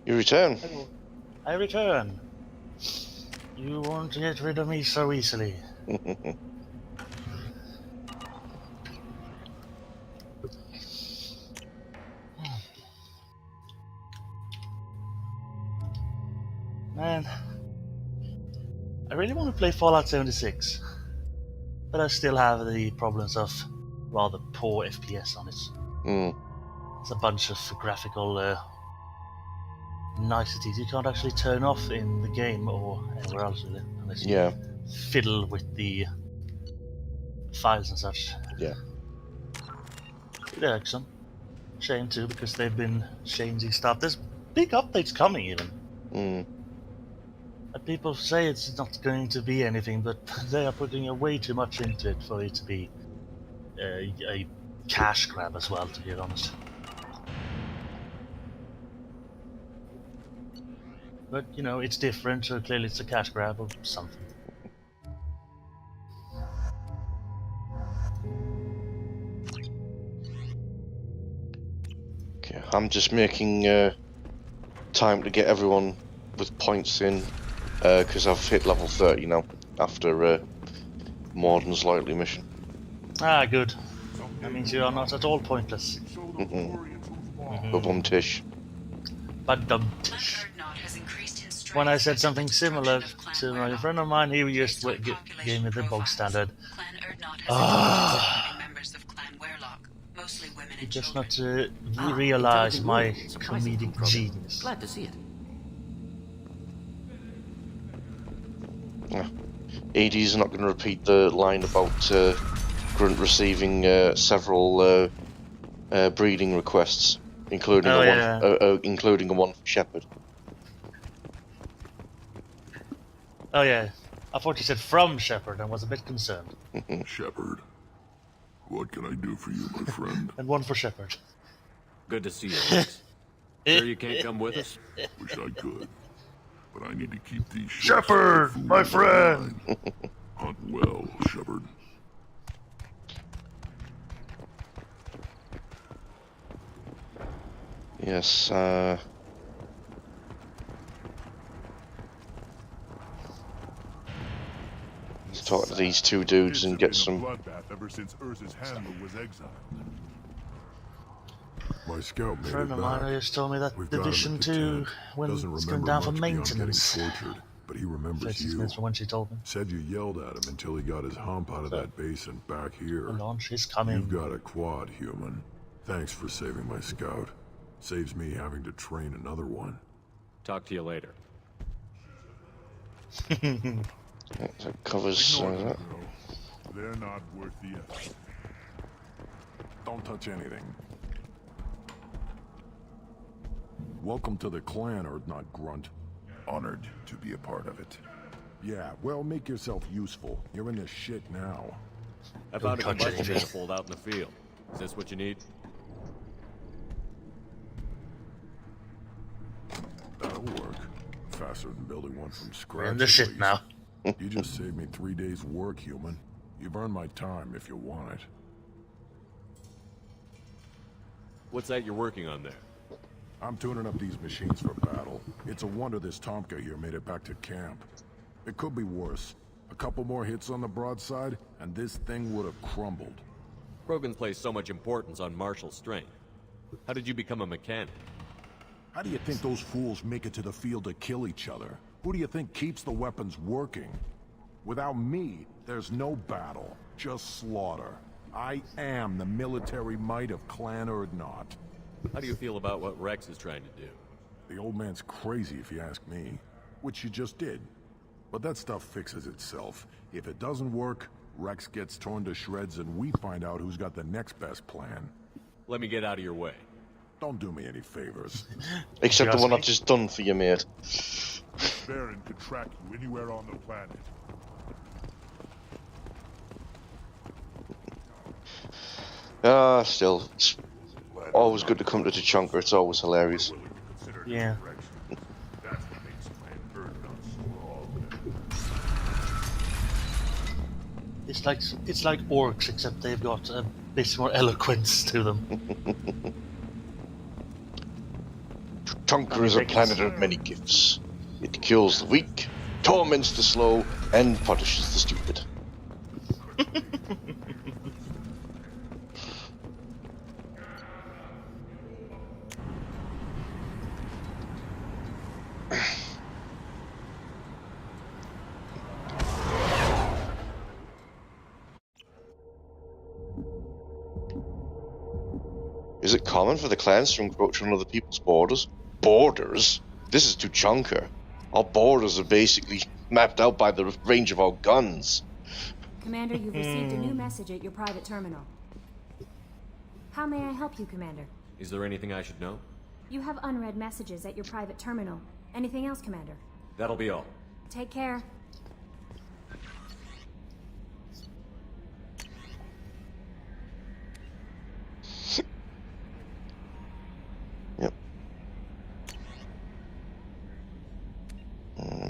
You return. I return. You won't get rid of me so easily. Man, I really want to play Fallout 76, but I still have the problems of rather poor FPS on it. It's a bunch of graphical niceties you can't actually turn off in the game or anywhere else really, unless you fiddle with the files and such. Yeah. Bit irksome. Shame too, because they've been changing stuff. There's big updates coming even. People say it's not going to be anything, but they are putting way too much into it for it to be a cash grab as well, to be honest. But, you know, it's different, so clearly it's a cash grab or something. Okay, I'm just making time to get everyone with points in, because I've hit level 30 now, after Morden's Lightly mission. Ah, good. That means you are not at all pointless. Bum-tish. Badum-tish. When I said something similar to my friend of mine, he just gave me the bog standard. You just not to realize my comedic genius. Glad to see it. Edie's not going to repeat the line about Grunt receiving several breeding requests, including including a one for Shepard. Oh yeah, I thought you said from Shepard and was a bit concerned. Shepard, what can I do for you, my friend? And one for Shepard. Good to see you, Rex. Sure you can't come with us? Wish I could, but I need to keep these Shepard, my friend! Hunt well, Shepard. Yes, let's talk to these two dudes and get some. Bloodbath ever since Urza's handler was exiled. My scout made A friend it of mine back. just told me that We've got him Division at the 2 tent. when Doesn't it's going remember down for much beyond getting maintenance. tortured, but he remembers 36 you. minutes from when she told me. Said you yelled at him until he got his hump out of that base and back here. The launch is coming. You've got a quad, human. Thanks for saving my scout. Saves me having to train another one. Talk to you later. That covers that. They're not worth the effort. Don't touch anything. Welcome to the clan, Urdnot Grunt. Honored to be a part of it. Yeah, well, make yourself useful. You're in this shit now. I found a touch combustion anything. manifold out in the field. Is this what you need? That'll work. Faster than building one from scratch. We're in the at shit least. now. You just saved me 3 days' work, human. You've earned my time if you want it. What's that you're working on there? I'm tuning up these machines for battle. It's a wonder this Tomka here made it back to camp. It could be worse. A couple more hits on the broadside, and this thing would have crumbled. Krogan placed so much importance on martial strength. How did you become a mechanic? How do you think those fools make it to the field to kill each other? Who do you think keeps the weapons working? Without me, there's no battle, just slaughter. I am the military might of Clan Urdnot. How do you feel about what Rex is trying to do? The old man's crazy if you ask me, which you just did. But that stuff fixes itself. If it doesn't work, Rex gets torn to shreds and we find out who's got the next best plan. Let me get out of your way. Don't do me any favors. Except the one I've just done for you, mate. This Baron could track you anywhere on the planet. Still, it's always good to come to Tachanka. It's always hilarious. Yeah. That's what makes Clan Urdnot so strong. It's like orcs, except they've got a bit more eloquence to them. Chunker is a planet of many gifts. It kills the weak, torments the slow, and punishes the stupid. Is it common for the clans to encroach on other people's borders? Borders? This is Tuchanka. Our borders are basically mapped out by the range of our guns. Commander, you've received a new message at your private terminal. How may I help you, Commander? Is there anything I should know? You have unread messages at your private terminal. Anything else, Commander? That'll be all. Take care. Yep.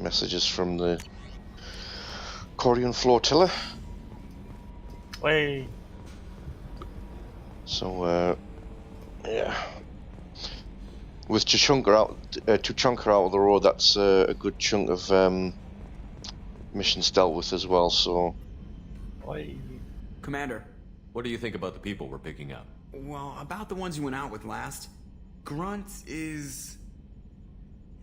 Messages from the Corian flotilla. Way. So, yeah. With Tuchanka out of the road, that's a good chunk of missions dealt with as well. So, Way. Commander, what do you think about the people we're picking up? Well, about the ones you went out with last, Grunt is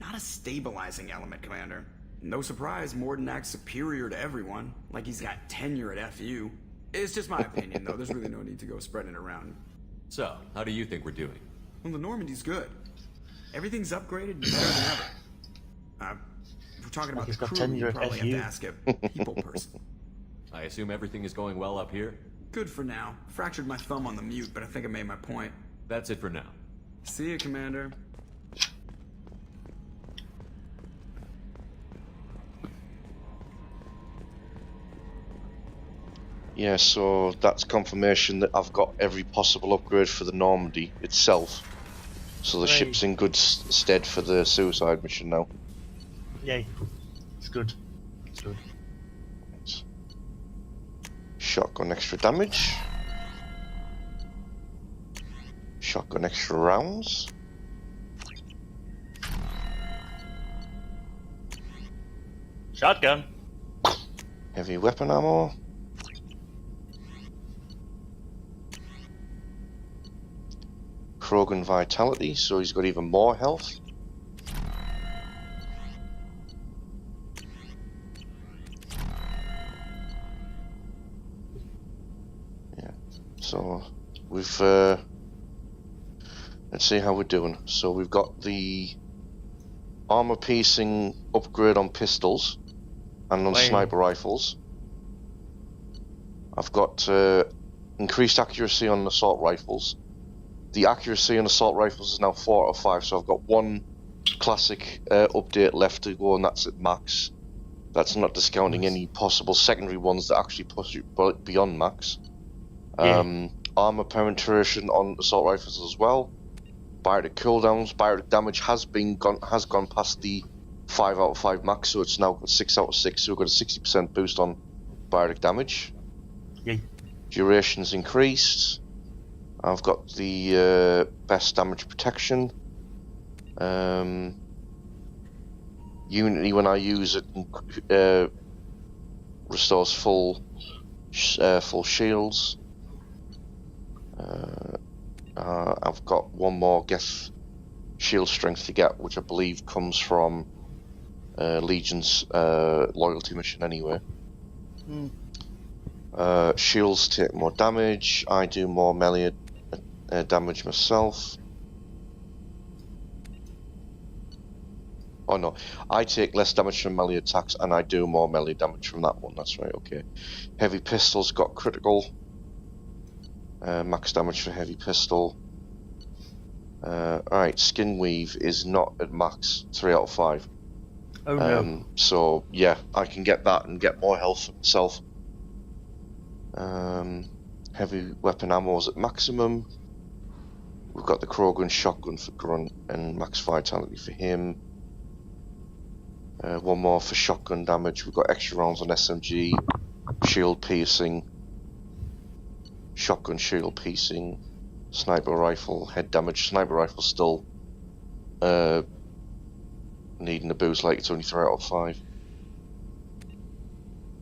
not a stabilizing element, Commander. No surprise, Morden acts superior to everyone, like he's got tenure at FU. It's just my opinion, though. There's really no need to go spreading it around. So, how do you think we're doing? Well, the Normandy's good. Everything's upgraded better than ever. If we're talking about the crew, you probably have to ask a people person. I assume everything is going well up here? Good for now. Fractured my thumb on the mute, but I think I made my point. That's it for now. See you, Commander. yeah, so that's confirmation that I've got every possible upgrade for the Normandy itself. So the ship's in good stead for the suicide mission now. Yay. It's good. It's good. Shotgun extra damage. Shotgun extra rounds. Shotgun. Heavy weapon ammo. Krogan vitality, so he's got even more health. Yeah, so we've let's see how we're doing. So we've got the armor piercing upgrade on pistols and on sniper rifles. I've got increased accuracy on assault rifles. The accuracy on assault rifles is now 4 out of 5, so I've got one classic update left to go, and that's at max. That's not discounting any possible secondary ones that actually push you beyond max. Armor penetration on assault rifles as well. Biotic cooldowns, biotic damage has gone past the 5 out of 5 max, so it's now got 6 out of 6, so we've got a 60% boost on biotic damage. Duration's increased. I've got the best damage protection. Unity, when I use it, restores full shields. I've got one more Geth shield strength to get, which I believe comes from Legion's loyalty mission anyway. Shields take more damage. I do more melee damage myself. Oh no, I take less damage from melee attacks and I do more melee damage from that one. That's right, okay. Heavy pistols got critical. Max damage for heavy pistol. Alright, skin weave is not at max, 3 out of 5. Oh no. So yeah, I can get that and get more health for myself. Heavy weapon ammo is at maximum. We've got the Krogan shotgun for Grunt and max vitality for him. One more for shotgun damage. We've got extra rounds on SMG, shield piercing, shotgun shield piercing, sniper rifle head damage. Sniper rifle still needing a boost like it's only 3 out of 5.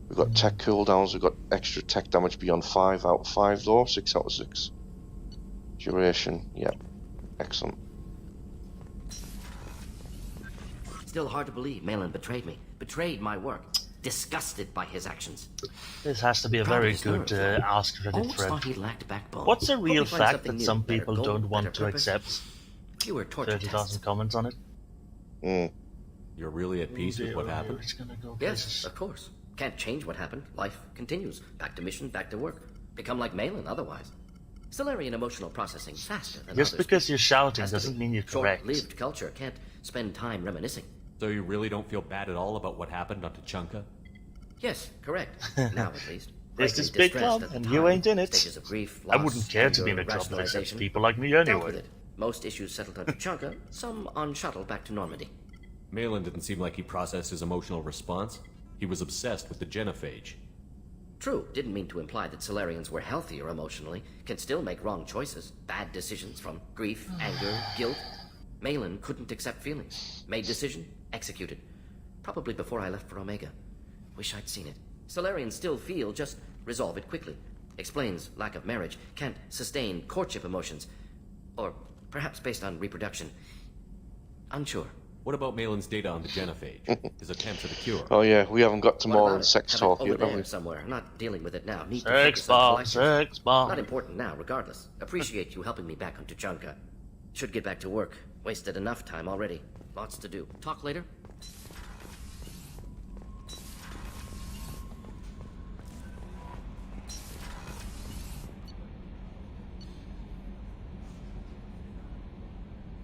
We've got tech cooldowns, we've got extra tech damage beyond 5 out of 5 though, 6 out of 6. Duration, yeah, excellent. Still hard to believe Malin betrayed me. Betrayed my work. Disgusted by his actions. This has to be a very good Ask Reddit Almost thread. thought he lacked backbone. What's a real Hope he finds fact something that new, some better people goal, don't want better to purpose. accept? Fewer torture 30,000 tests. comments on it. You're really at peace with what happened? It's gonna go Yes, places. of course. Can't change what happened. Life continues. Back to mission, back to work. Become like Malin otherwise. Solarian emotional processing faster than Just others. because you're shouting Has to doesn't be. mean you're correct. Short-lived culture can't spend time reminiscing. So you really don't feel bad at all about what happened on Tuchanka? Yes, correct. Now at least. There's this Greatly big club, distressed at and the you time. ain't in it. Stages of grief, I loss, wouldn't care to be in anger, a club that accepts rationalization. people like me Dealt anyway. with it. Most issues settled on Tuchanka, some on shuttle back to Normandy. Malin didn't seem like he processed his emotional response. He was obsessed with the genophage. True, didn't mean to imply that Solarians were healthier emotionally, can still make wrong choices, bad decisions from grief, anger, guilt. Malin couldn't accept feelings. Made decision, executed. Probably before I left for Omega. Wish I'd seen it. Solarians still feel, just resolve it quickly. Explains lack of marriage, can't sustain courtship emotions. Or perhaps based on reproduction. Unsure. What about Malin's data on the genophage? His attempts at a cure? Oh yeah, we haven't got to What more about than it? sex Have it talk over yet, have there we? somewhere. I'm not dealing with it now. Need to Sex focus on bomb, collections. sex bomb. Not important now, regardless. Appreciate you helping me back on Tuchanka. Should get back to work. Wasted enough time already. Lots to do. Talk later?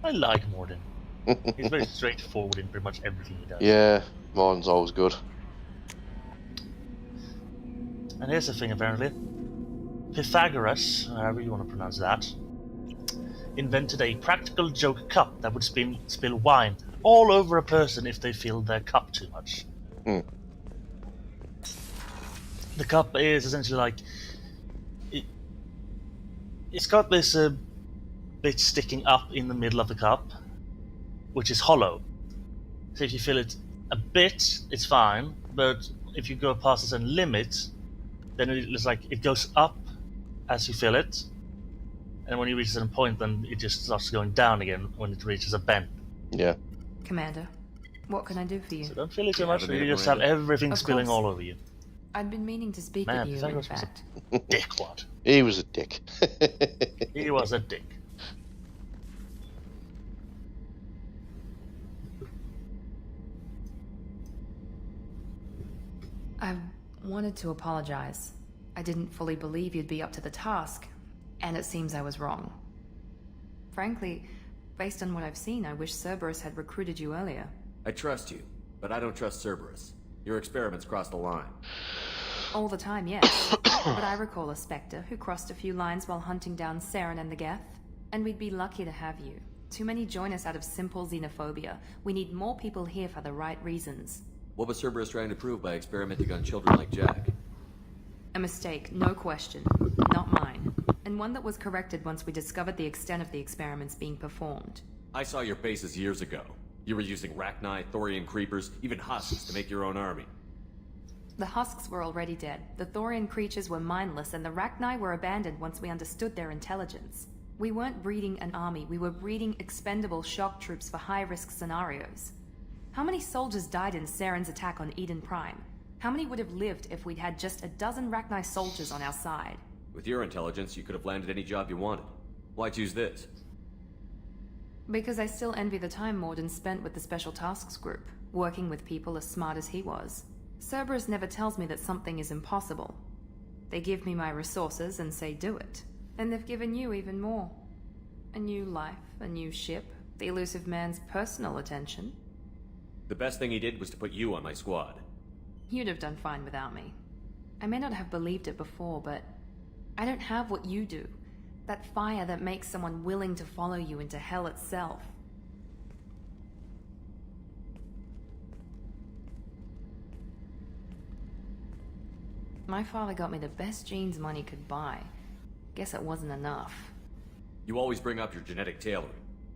I like Morden. He's very straightforward in pretty much everything he does. Yeah, Morden's always good. And here's the thing, apparently. Pythagoras, however you want to pronounce that, invented a practical joke cup that would spill wine all over a person if they filled their cup too much. Mm. The cup is essentially like... It's got this bit sticking up in the middle of the cup, which is hollow. So if you fill it a bit, it's fine, but if you go past a certain limit, then it's like it goes up as you fill it, and when you reach a certain point, then it just starts going down again when it reaches a bend. Yeah. Commander, what can I do for you? So don't fill it too You much, have or a you minute, just have Miranda? everything Of spilling course. all over you. I'd been meaning to speak Man, with you, in Pythagoras was a fact. dickwad. He was a dick. He was a dick. I wanted to apologize. I didn't fully believe you'd be up to the task, and it seems I was wrong. Frankly, based on what I've seen, I wish Cerberus had recruited you earlier. I trust you, but I don't trust Cerberus. Your experiments crossed the line. All the time, yes. But I recall a Spectre who crossed a few lines while hunting down Saren and the Geth. And we'd be lucky to have you. Too many join us out of simple xenophobia. We need more people here for the right reasons. What was Cerberus trying to prove by experimenting on children like Jack? A mistake, no question. Not mine. And one that was corrected once we discovered the extent of the experiments being performed. I saw your bases years ago. You were using Rachni, Thorian creepers, even husks to make your own army. The husks were already dead. The Thorian creatures were mindless, and the Rachni were abandoned once we understood their intelligence. We weren't breeding an army, we were breeding expendable shock troops for high-risk scenarios. How many soldiers died in Saren's attack on Eden Prime? How many would have lived if we'd had just a dozen Rachni soldiers on our side? With your intelligence, you could have landed any job you wanted. Why choose this? Because I still envy the time Morden spent with the Special Tasks Group, working with people as smart as he was. Cerberus never tells me that something is impossible. They give me my resources and say do it. And they've given you even more. A new life, a new ship, the elusive man's personal attention. The best thing he did was to put you on my squad. You'd have done fine without me. I may not have believed it before, but I don't have what you do. That fire that makes someone willing to follow you into hell itself. My father got me the best genes money could buy. Guess it wasn't enough. You always bring up your genetic tailoring.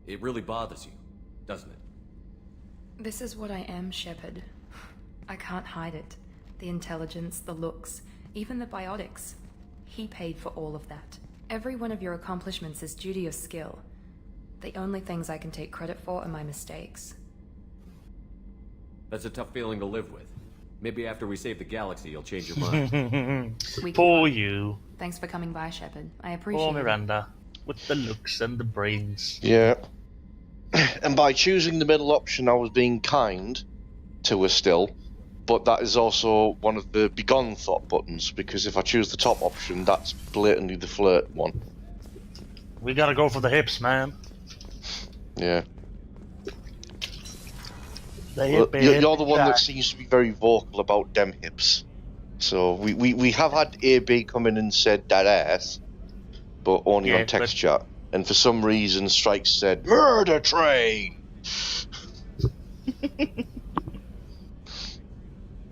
It really bothers you. doesn't it? This is what I am, Shepard. I can't hide it. The intelligence, the looks, even the biotics. He paid for all of that. Every one of your accomplishments is due to your skill. The only things I can take credit for are my mistakes. That's a tough feeling to live with. Maybe after we save the galaxy, you'll change your mind. Poor you. Thanks for coming by, Shepard. I appreciate Poor it. Miranda. With the looks and the brains. Yeah. And by choosing the middle option, I was being kind to her still. But that is also one of the begone thought buttons, because if I choose the top option, that's blatantly the flirt one. We gotta go for the hips, man. Yeah. Well, you're the one that seems to be very vocal about dem hips. So we have had AB come in and said that ass, but only on text chat. And for some reason, Strike said, "Murder train!"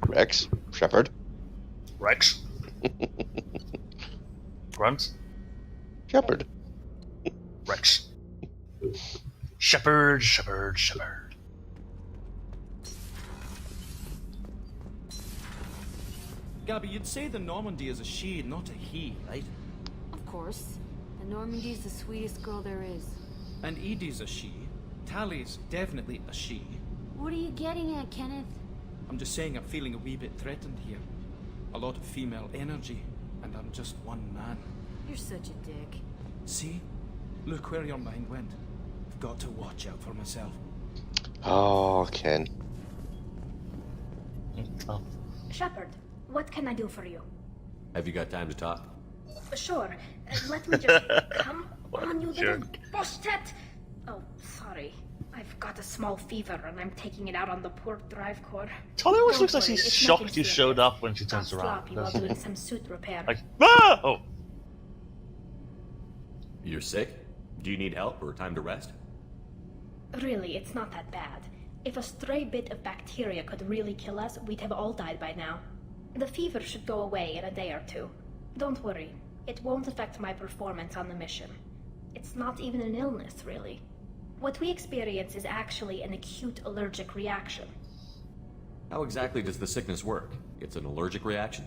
Rex? Shepard? Rex? Grunt? Shepard? Rex. Shepard, Shepard, Shepard. Gabby, you'd say the Normandy is a she, not a he, right? Of course. The Normandy's the sweetest girl there is. And Edie's a she. Tally's definitely a she. What are you getting at, Kenneth? I'm just saying I'm feeling a wee bit threatened here. A lot of female energy, and I'm just one man. You're such a dick. See? Look where your mind went. I've got to watch out for myself. Oh, Ken. Oh. Shepard, what can I do for you? Have you got time to talk? Sure. Let me just... Come on, you little bostet! Oh, sorry. I've got a small fever and I'm taking it out on the poor drive core. Tolly always looks like she's shocked you showed up when she turns around. Sloppy while doing some suit repair. Like, ah! Oh. You're sick? Do you need help or time to rest? Really, it's not that bad. If a stray bit of bacteria could really kill us, we'd have all died by now. The fever should go away in a day or two. Don't worry. It won't affect my performance on the mission. It's not even an illness, really. What we experience is actually an acute allergic reaction. How exactly does the sickness work? It's an allergic reaction?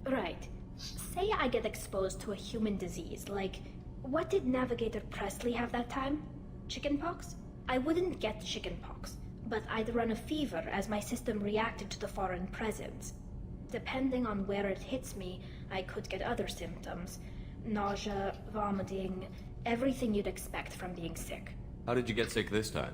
Right. Say I get exposed to a human disease, like... What did Navigator Presley have that time? Chickenpox? I wouldn't get chickenpox, but I'd run a fever as my system reacted to the foreign presence. Depending on where it hits me, I could get other symptoms. Nausea, vomiting, everything you'd expect from being sick. How did you get sick this time?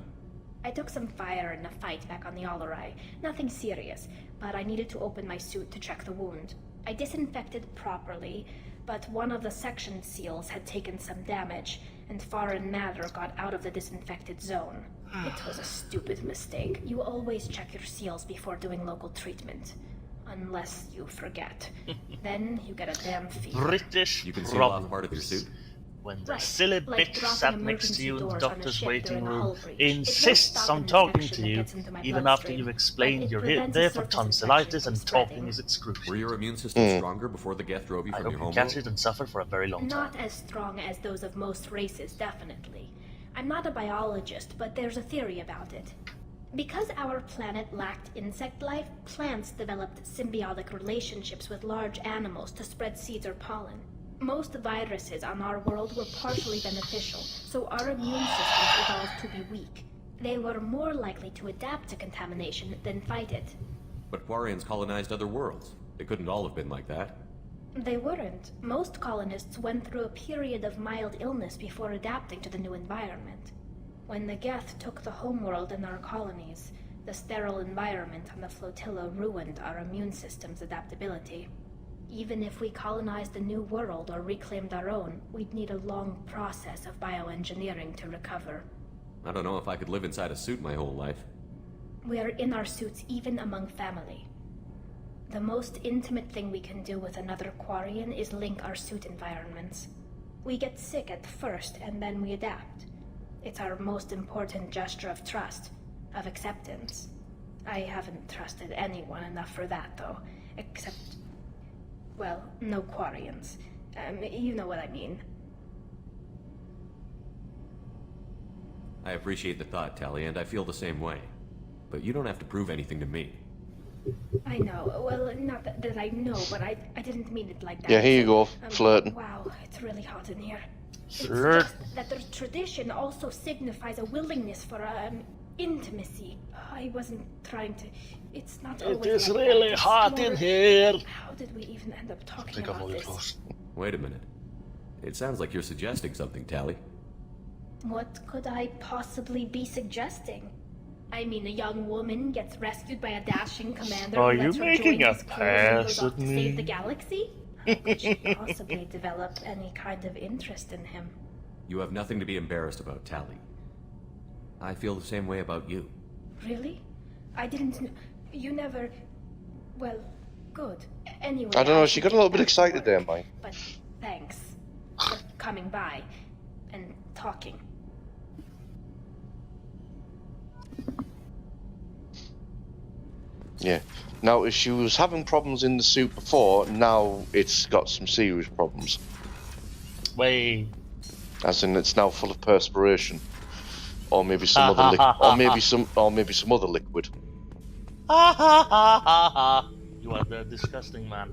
I took some fire in a fight back on the Alarai. Nothing serious, but I needed to open my suit to check the wound. I disinfected properly, but one of the section seals had taken some damage, and foreign matter got out of the disinfected zone. It was a stupid mistake. You always check your seals before doing local treatment. Unless you forget. Then you get a damn fever. British You can seal off part of your suit? When the Right, silly like bitch dropping sat next to emergency you in the doors on a doctor's ship waiting during a room hull breach. insists It won't on stop talking infection to that you, gets into my even after bloodstream, you've but explained it you're prevents there a for surface tonsillitis infection and from talking spreading. is excruciating. Were your immune system stronger before the Geth drove you I from hope your you home? catch it and suffer for a very long time. Not as strong as those of most races, definitely. I'm not a biologist, but there's a theory about it. Because our planet lacked insect life, plants developed symbiotic relationships with large animals to spread seeds or pollen. Most viruses on our world were partially beneficial, so our immune systems evolved to be weak. They were more likely to adapt to contamination than fight it. But Quarians colonized other worlds. They couldn't all have been like that. They weren't. Most colonists went through a period of mild illness before adapting to the new environment. When the Geth took the homeworld in our colonies, the sterile environment on the flotilla ruined our immune system's adaptability. Even if we colonized a new world or reclaimed our own, we'd need a long process of bioengineering to recover. I don't know if I could live inside a suit my whole life. We're in our suits even among family. The most intimate thing we can do with another Quarian is link our suit environments. We get sick at first and then we adapt. It's our most important gesture of trust, of acceptance. I haven't trusted anyone enough for that, though, except... well, no Quarians. You know what I mean. I appreciate the thought, Tally, and I feel the same way. But you don't have to prove anything to me. I know. Well, not that I know, but I didn't mean it like that. Yeah, here you go, flirting. Wow, it's really hot in here. Flirt. It's just that the tradition also signifies a willingness for intimacy. I wasn't trying to. It's not always. It is like really that. It's hot more, in here. How did we even end up talking about this? Wait a minute. It sounds like you're suggesting something, Tally. What could I possibly be suggesting? I mean, a young woman gets rescued by a dashing commander Are who lets you her making join a his crew and goes pass off at to me? save the galaxy? How could she possibly develop any kind of interest in him? You have nothing to be embarrassed about, Tally. I feel the same way about you. Really? I didn't know. You never. Well, good. Anyway. I don't know, she got a little bit excited there, Mike. But thanks for coming by and talking. Yeah. Now, if she was having problems in the suit before, now it's got some serious problems. Wait. As in, it's now full of perspiration, or maybe some other or maybe some other liquid. You are the disgusting man.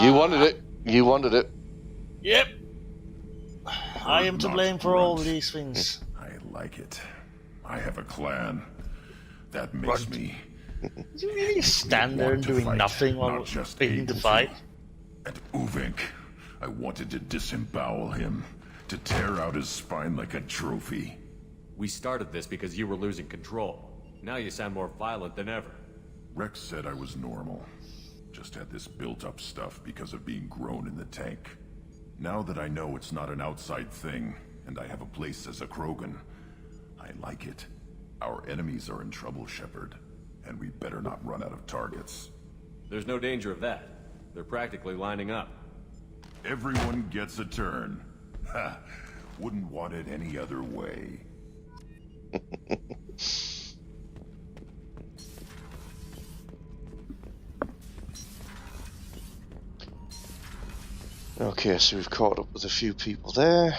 You wanted it. You wanted it. Yep. I am to blame for all these things. I like it. I have a clan. That makes me. You really stand there doing nothing while waiting to fight? And Uvink, I wanted to disembowel him, to tear out his spine like a trophy. We started this because you were losing control. Now you sound more violent than ever. Rex said I was normal. Just had this built-up stuff because of being grown in the tank. Now that I know it's not an outside thing, and I have a place as a Krogan, I like it. Our enemies are in trouble, Shepard, and we better not run out of targets. There's no danger of that. They're practically lining up. Everyone gets a turn. Ha! Wouldn't want it any other way. Okay, so we've caught up with a few people there.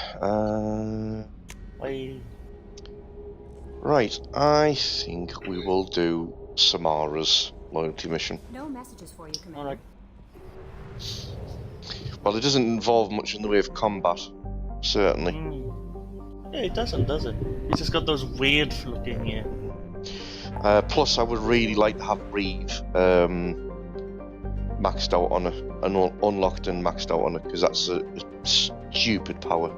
Right, I think we will do Samara's loyalty mission. No messages for you, Commander. Alright. Well, it doesn't involve much in the way of combat, certainly. Yeah, it doesn't, does it? It's just got those weird looking, Plus, I would really like to have Reeve maxed out on her, and unlocked and maxed out on her, because that's a stupid power.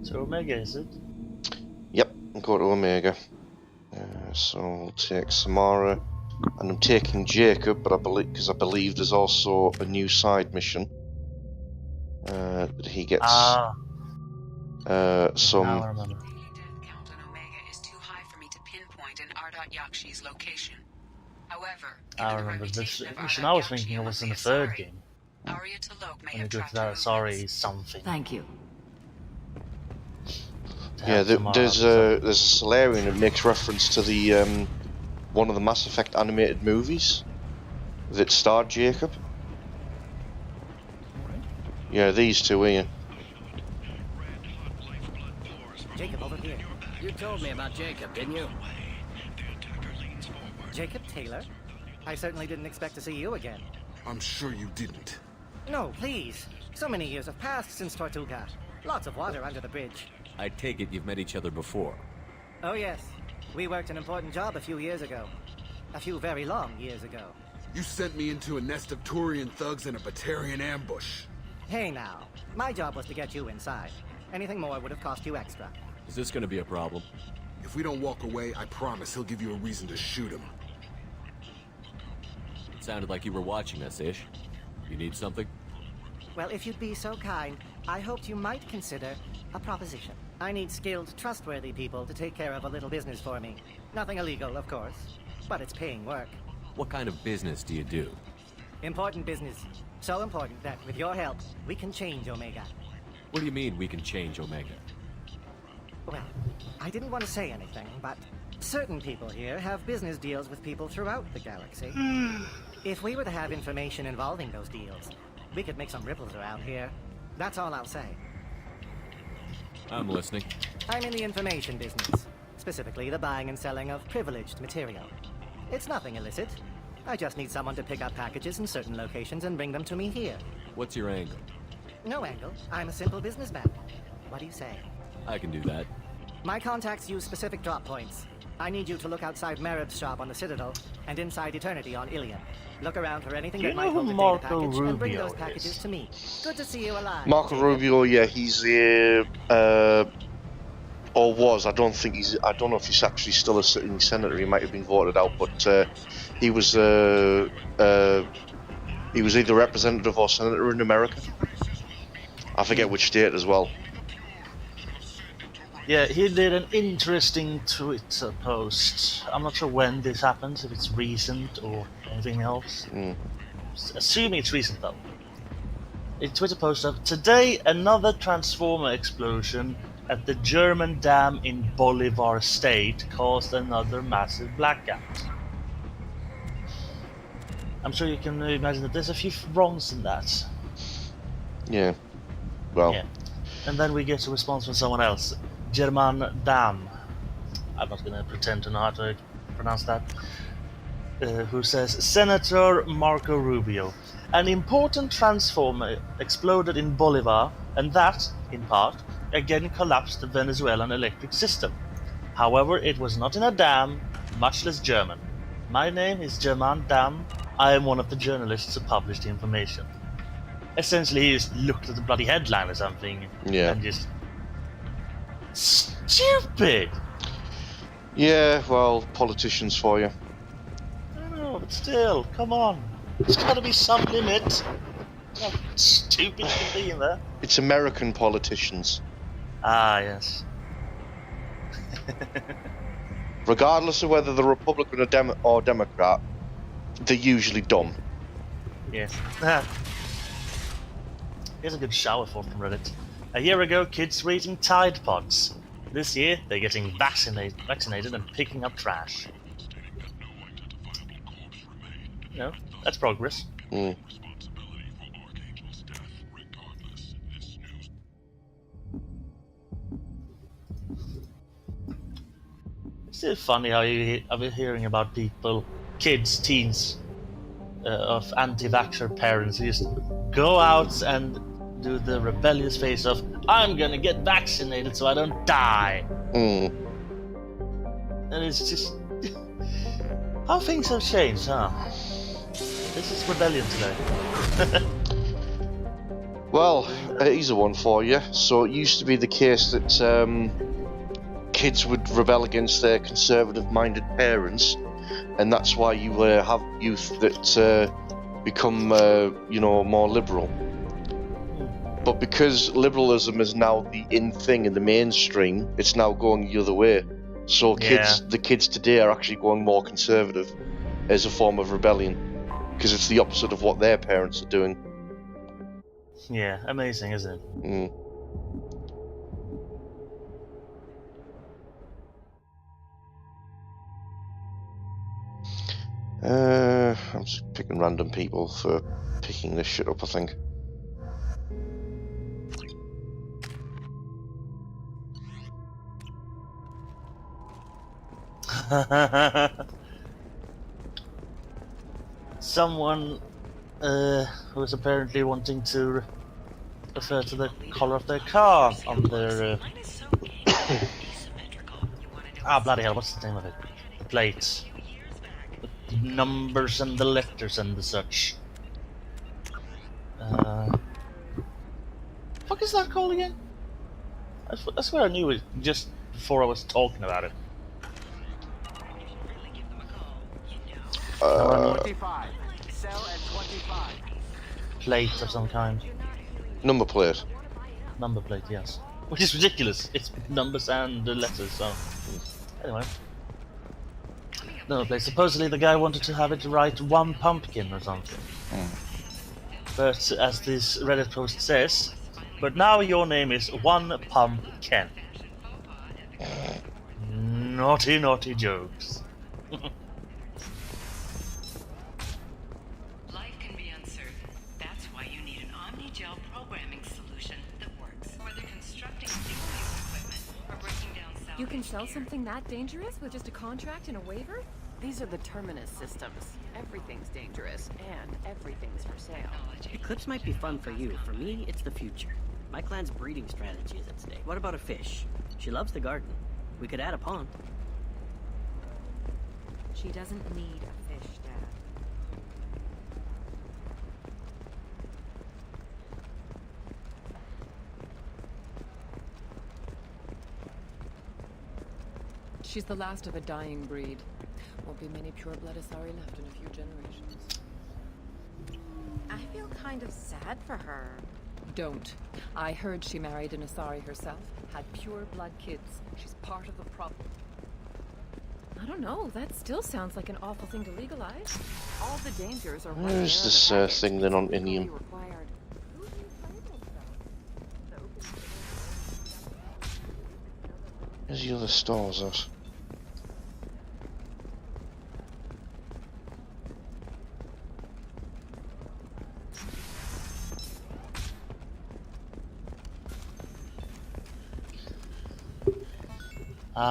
So Omega, is it? Yep, go to Omega. So I'll take Samara, and I'm taking Jacob, but I believe there's also a new side mission that he gets. Now I Some. remember. Count on Omega is too high for me to pinpoint an Ardot Yakshi's location. However, I remember this mission I was thinking it was in the third game. Arya T'Loak may When have you go tracked to her that, sorry, something. Thank you. Yeah, there's a Solarian that makes reference to the one of the Mass Effect animated movies that starred Jacob. Yeah, these two here. Jacob, over here. You told me about Jacob, didn't you? Jacob Taylor? I certainly didn't expect to see you again. I'm sure you didn't. No, please. So many years have passed since Tortuga. Lots of water under the bridge. I take it you've met each other before. Oh yes. We worked an important job a few years ago. A few very long years ago. You sent me into a nest of Turian thugs in a Batarian ambush. Hey now. My job was to get you inside. Anything more would have cost you extra. Is this gonna be a problem? If we don't walk away, I promise he'll give you a reason to shoot him. It sounded like you were watching us, Ish. You need something? Well, if you'd be so kind, I hoped you might consider a proposition. I need skilled, trustworthy people to take care of a little business for me. Nothing illegal, of course, but it's paying work. What kind of business do you do? Important business. So important that, with your help, we can change Omega. What do you mean we can change Omega? Well, I didn't want to say anything, but certain people here have business deals with people throughout the galaxy. If we were to have information involving those deals, we could make some ripples around here. That's all I'll say. I'm listening. I'm in the information business, specifically the buying and selling of privileged material. It's nothing illicit. I just need someone to pick up packages in certain locations and bring them to me here. What's your angle? No angle. I'm a simple businessman. What do you say? I can do that. My contacts use specific drop points. I need you to look outside Merib's shop on the Citadel and inside Eternity on Ilion. Look around for anything that might hold a data package and bring those packages to me. Good to see you alive. Marco Rubio, yeah, he's or was. I don't know if he's actually still a sitting senator. He might have been voted out, but he was either representative or senator in America. I forget which state as well. Yeah, he did an interesting Twitter post. I'm not sure when this happens, if it's recent or anything else. Assuming it's recent though. A Twitter post of, today another transformer explosion at the German dam in Bolivar State caused another massive blackout. I'm sure you can imagine that there's a few wrongs in that. Yeah. Well. Yeah. And then we get a response from someone else. German Dam. I'm not going to pretend to know how to pronounce that. Who says, Senator Marco Rubio, an important transformer exploded in Bolivar, and that, in part, again collapsed the Venezuelan electric system. However, it was not in a dam, much less German. My name is German Dam. I am one of the journalists who published the information. Essentially, he just looked at the bloody headline or something, and just... Stupid! Yeah, well, politicians for you. I know, but still, come on. There's got to be some limit. How stupid you can be in there. It's American politicians. Ah, yes. Regardless of whether they're Republican or Democrat, they're usually dumb. Yes. Here's a good shower thought from Reddit. A year ago, kids were eating Tide Pods. This year, they're getting vaccinated and picking up trash. You know, that's progress. It's still funny how I've been hearing about people, kids, teens, of anti-vaxxer parents who just go out and do the rebellious face of, I'm gonna get vaccinated so I don't die. And it's just... how things have changed, huh? This is rebellion today. Well, here's a one for you. So it used to be the case that kids would rebel against their conservative-minded parents, and that's why you have youth that become, more liberal. But because liberalism is now the in thing in the mainstream, it's now going the other way. So the kids today are actually going more conservative as a form of rebellion, because it's the opposite of what their parents are doing. Yeah, amazing, isn't it? I'm just picking random people for picking this shit up, I think. Someone who is apparently wanting to refer to the color of their car on their bloody hell, what's the name of it? The plates. The numbers and the letters and the such. Fuck is that called again? I swear I knew it. Just before I was talking about it. 25. Sell at 25. Plate of some kind. Number plate. Number plate, yes. Which is ridiculous. It's numbers and letters, so... Anyway. Number plate. Supposedly the guy wanted to have it write 1 pumpkin or something. But as this Reddit post says, but now your name is 1 Pumpkin. Naughty, naughty jokes. Life can be uncertain. That's why you need an omni-gel programming solution that works. Whether constructing single-use equipment or breaking down salvage You can sell something that dangerous with just a contract and a waiver? These are the Terminus systems. Everything's dangerous, and everything's for sale. Eclipse might be fun for you. For me, it's the future. My clan's breeding strategy is at stake. What about a fish? She loves the garden. We could add a pond. She doesn't need a fish, Dad. She's the last of a dying breed. Won't be many pure-blood Asari left in a few generations. I feel kind of sad for her. Don't. I heard she married an Asari herself, had pure-blood kids. She's part of the problem. I don't know, that still sounds like an awful thing to legalize. All the dangers are Where is this thing then on Inium? Where's the other stores at?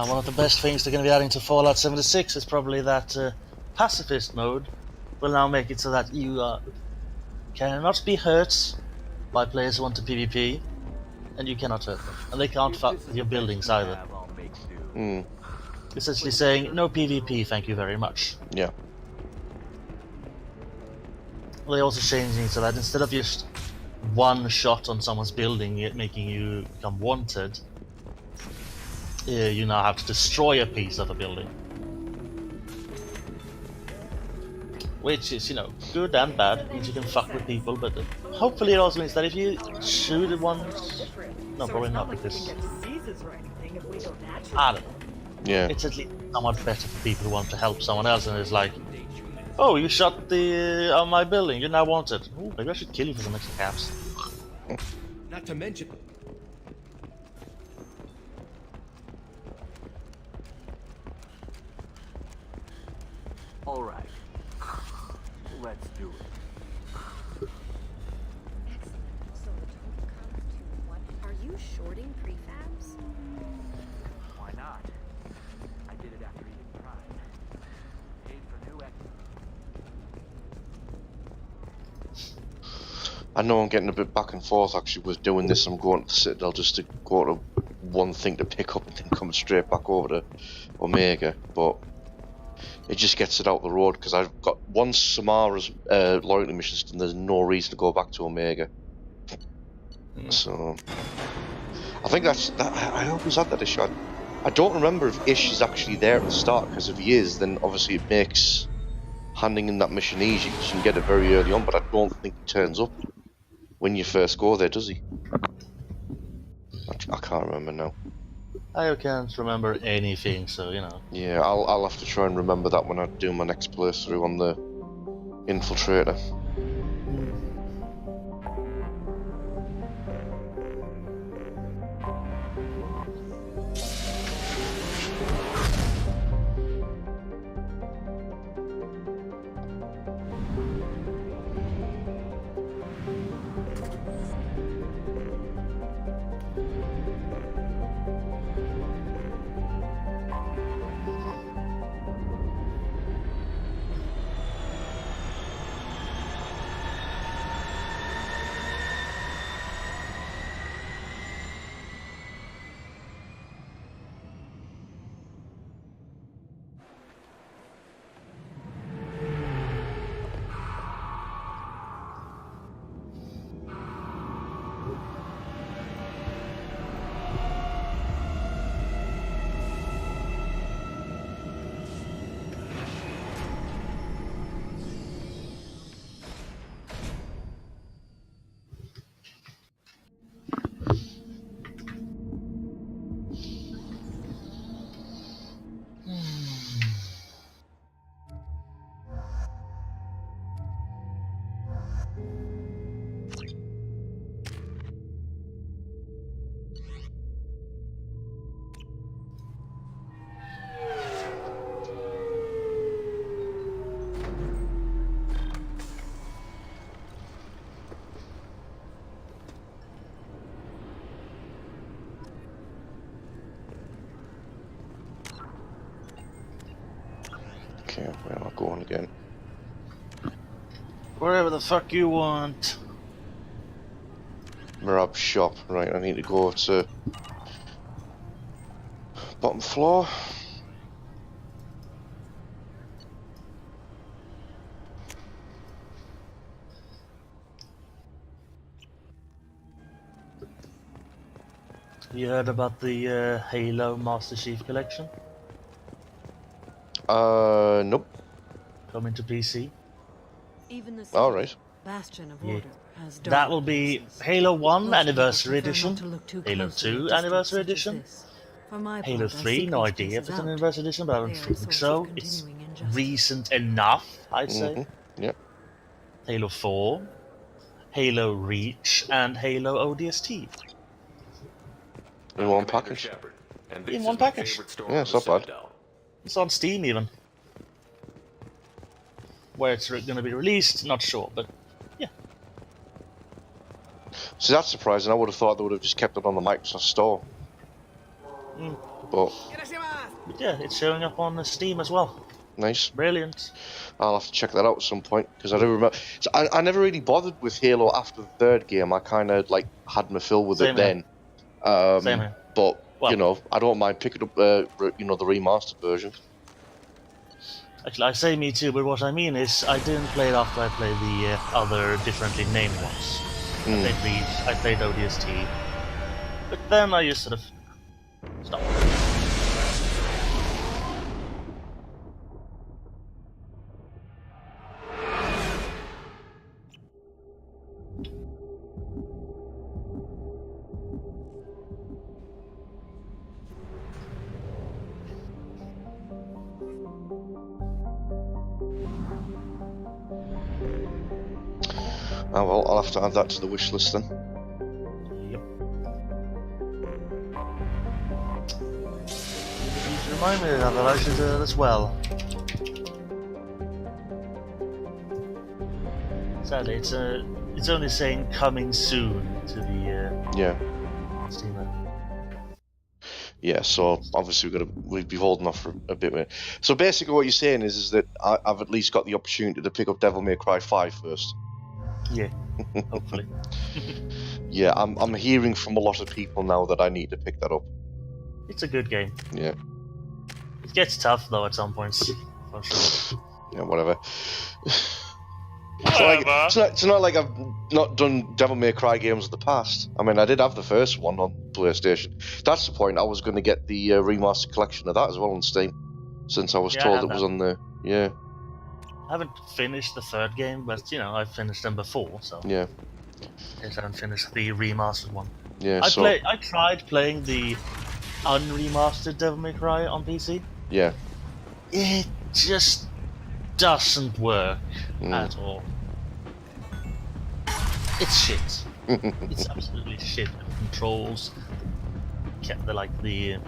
One of the best things they're going to be adding to Fallout 76 is probably that pacifist mode will now make it so that you cannot be hurt by players who want to PvP, and you cannot hurt them. And they can't fuck with your buildings either. Essentially saying, no PvP, thank you very much. Yeah. They're also changing so that instead of just one shot on someone's building making you become wanted, you now have to destroy a piece of a building. Which is, you know, good and bad. It means you can fuck with people, but hopefully it also means that if you shoot at one... No, probably not, because... I don't know. Yeah. It's at least somewhat better for people who want to help someone else, and it's like, oh, you shot the on my building, you're now wanted. Ooh, maybe I should kill you for some extra caps. Not to mention... All right. Let's do it. Excellent. So the total comes to what? Are you shorting prefabs? Why not? I did it after eating Prime. Paid for new I know I'm getting a bit back and forth actually with doing this. I'm going to the Citadel just to go to one thing to pick up and then come straight back over to Omega, but it just gets it out the road because I've got once Samara's loyalty missions done, there's no reason to go back to Omega. So I think that I always had that issue. I don't remember if Ish is actually there at the start, because if he is, then obviously it makes handing in that mission easy because you can get it very early on, but I don't think he turns up when you first go there, does he? I can't remember now. I can't remember anything, so you know. Yeah, I'll have to try and remember that when I do my next playthrough on the Infiltrator. Where am I going again? Wherever the fuck you want. Mirab shop. Right, I need to go to bottom floor. You heard about the Halo Master Chief Collection? Nope. Coming to PC. Even the Alright. bastion of Yeah. order has dark That will be places. Halo 1 Most Anniversary people prefer not Edition, to look too Halo closely 2 at districts Anniversary such as Edition, this. For my Halo part, I 3, seek no these idea if places it's an out. Anniversary Edition, but I don't They are a think source so. of It's continuing injustice. recent enough, I'd say. Yep. Halo 4, Halo Reach, and Halo ODST. In one package. In one package. Yeah, it's not bad. It's on Steam even. Where it's going to be released, not sure, but So that's surprising. I would have thought they would have just kept it on the Microsoft Store. But yeah, it's showing up on Steam as well. nice. Brilliant. I'll have to check that out at some point because I do remember. So I never really bothered with Halo after the third game. I kind of like had my fill with Same it here. then. Same here. But Well- you know, I don't mind picking up the remastered version. Actually, I say me too, but what I mean is I didn't play it after I played the other differently named ones. I played Reach, I played ODST, but then I just sort of stopped. Oh well, I'll have to add that to the wish list then. Yep. Please remind me of that, I should do it as well. Sadly, it's only saying coming soon to the Yeah. Steam. Yeah, so obviously we'd be holding off for a bit. More. So basically, what you're saying is that I've at least got the opportunity to pick up Devil May Cry 5 first. Yeah, hopefully. Yeah, I'm hearing from a lot of people now that I need to pick that up. It's a good game. Yeah. It gets tough though at some points, for sure. Yeah, whatever. It's not like I've not done Devil May Cry games in the past. I mean, I did have the first one on PlayStation. That's the point. I was going to get the remastered collection of that as well on Steam, since I was told it was on there. Yeah. I haven't finished the third game, but you know, I've finished them before, so Yeah. I haven't finished the remastered one. Yeah. I tried playing the unremastered Devil May Cry on PC. Yeah. It just doesn't work at all. It's shit. It's absolutely shit. The controls, the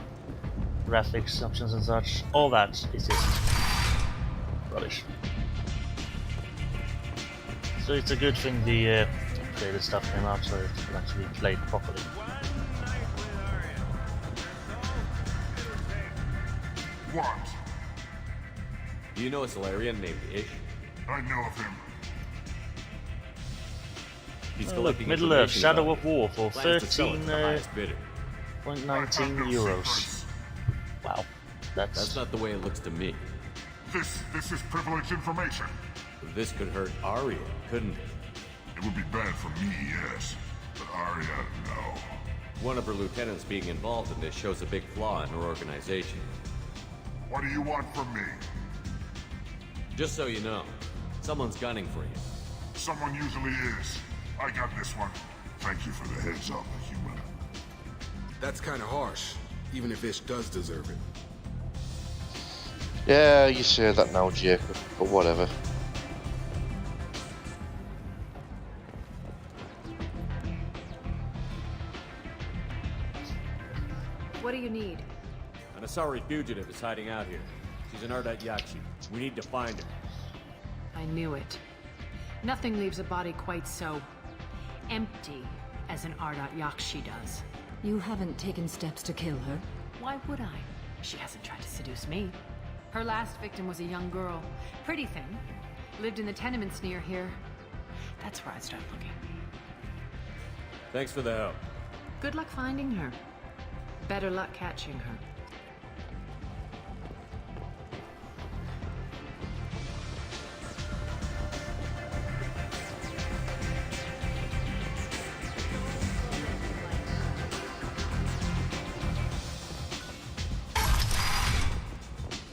graphics options and such, all that is just rubbish. So it's a good thing the updated stuff came out so it can actually play properly. What? Do you know a Solarian named Ish? I know of him. He's Look, collecting Middle Earth, information Shadow about of War for plans to sell it to the highest bidder. 13.19 euros. Wow, That's not the way it looks to me. This is privileged information. This could hurt Arya, couldn't it? It would be bad for me, yes. But Arya, no. One of her lieutenants being involved in this shows a big flaw in her organization. What do you want from me? Just so you know, someone's gunning for you. Someone usually is. I got this one. Thank you for the heads up, human. That's kind of harsh, even if Ish does deserve it. Yeah, you say that now, Jacob, but whatever. What do you need? An Asari fugitive is hiding out here. She's an Ardat Yakshi. We need to find her. I knew it. Nothing leaves a body quite so empty as an Ardat Yakshi does. You haven't taken steps to kill her? Why would I? She hasn't tried to seduce me. Her last victim was a young girl. Pretty thin. Lived in the tenements near here. That's where I'd start looking. Thanks for the help. Good luck finding her. Better luck catching her.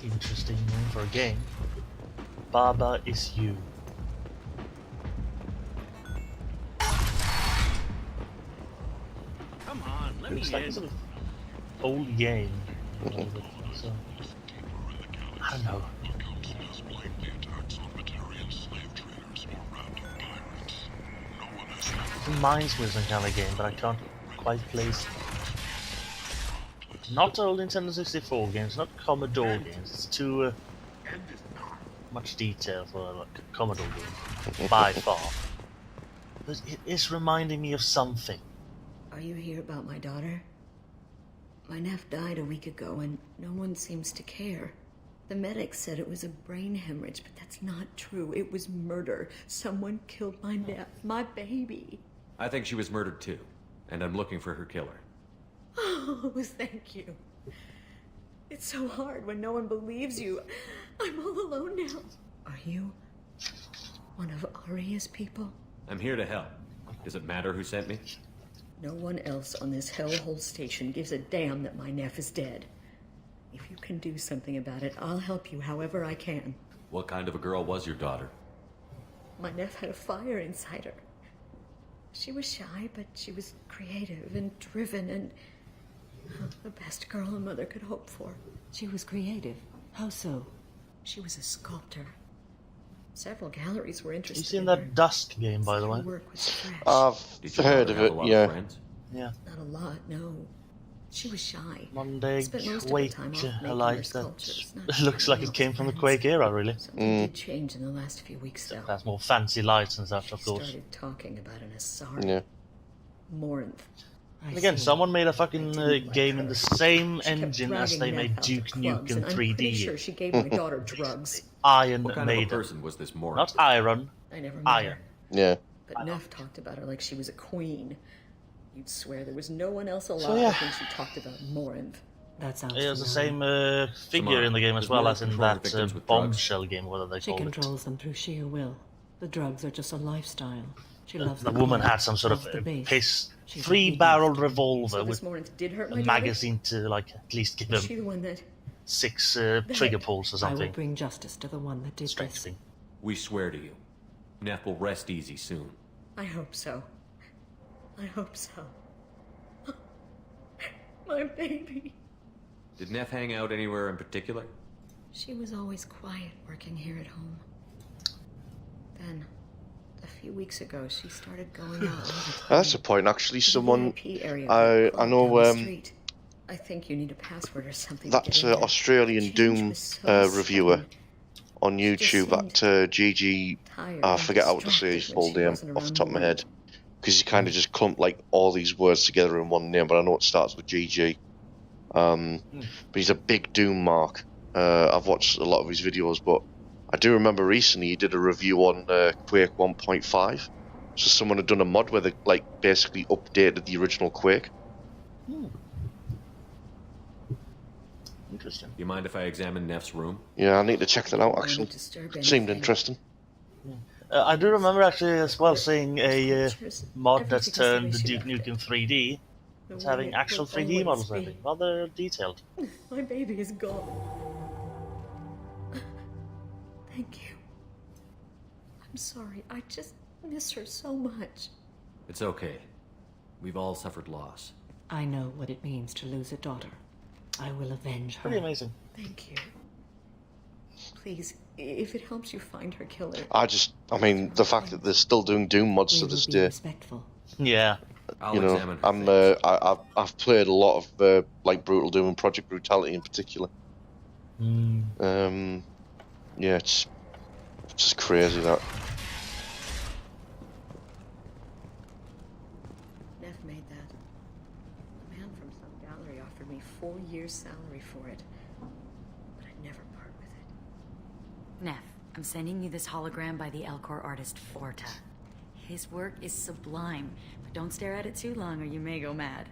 Interesting name for a game. Baba is you. Come on, let me Looks like in. a sort of old game. So, I don't know. It reminds me of some kind of game, but I can't quite place it. Not old Nintendo 64 games, not Commodore games. It's too much detail for like, a Commodore game, by far. But it is reminding me of something. Are you here about my daughter? My nephew died a week ago and no one seems to care. The medics said it was a brain hemorrhage, but that's not true. It was murder. Someone killed my nephew, my baby. I think she was murdered too, and I'm looking for her killer. Oh, thank you. It's so hard when no one believes you. I'm all alone now. Are you one of Aria's people? I'm here to help. Does it matter who sent me? No one else on this hellhole station gives a damn that my nephew is dead. If you can do something about it, I'll help you however I can. What kind of a girl was your daughter? My nephew had a fire inside her. She was shy, but she was creative and driven and the best girl a mother could hope for. She was creative. How so? She was a sculptor. Several galleries were interested You seen in that her. Dusk game, by the way? Her work was fresh. I've heard of it, yeah. Yeah. Not a lot, no. She was shy. Monday Spent most of her Quake time off making her alike that sculptures, not looks like it came from the Quake era, really. Something did change in the last few weeks, though. That's more fancy lights and stuff, of course. Started talking about an Asari. Yeah. Morinth. And again, someone made a fucking game in the same engine as they made Duke Nukem and I'm pretty 3D. sure she gave my daughter drugs. Iron What kind of a Maiden. person was this Morinth? Not Iron. I never met Iron. her. Yeah. But Neff talked about her like she was a queen. You'd swear there was no one else alive So, yeah. when she talked about Morinth. That sounds It was the familiar. same figure in the game as Does well Morinth as in control her that victims with bombshell game, whatever they She called it. controls them through sheer will. The drugs are just a lifestyle. She loves The the woman cause, had some sort of loves the base. piss She's three-barreled revolver So with this Morinth did hurt my a daughter? magazine to like at least give Was she him the one that... 6 trigger pulls or I will something. bring justice to the one that did Strange this. thing. We swear to you. Neff will rest easy soon. I hope so. I hope so. My baby. Did Neff hang out anywhere in particular? She was always quiet working here at home. Then, a few weeks ago, she started going out all the time. That's a point, actually. Someone, VIP area I down know, the street. I think you need a password or something. to that get in there. Australian Change Doom was so reviewer sudden. on YouTube, that GG, tired I and forget how to say his distracted full when she name wasn't off the around top of my more. head, because he kind of just clumped like all these words together in one name, but I know it starts with GG. But he's a big Doom mark. I've watched a lot of his videos, but I do remember recently he did a review on Quake 1.5. So someone had done a mod where they like basically updated the original Quake. Interesting. Do you mind if I examine Neff's room? Yeah, I need to check that out actually. disturb Seemed anything. interesting. I do remember actually as well seeing a mod that's everything turned is the the way Duke she Nukem 3D The as way having it actual will 3D always models, I be. think. Rather detailed. My baby is gone. Thank you. I'm sorry. I just miss her so much. It's okay. We've all suffered loss. I know what it means to lose a daughter. I will avenge her. Pretty amazing. Thank you. Please, if it helps you find her killer. I mean, the fact that they're still doing Doom mods to this day. Respectful. Yeah. You know, I've played a lot of like Brutal Doom and Project Brutality in particular. Yeah, it's just crazy that. Neff made that. A man from some gallery offered me 4 years' salary for it. But I'd never part with Neff, I'm sending you this hologram by the Elcor artist Forta. His work is sublime, but don't stare at it too long or you may go mad.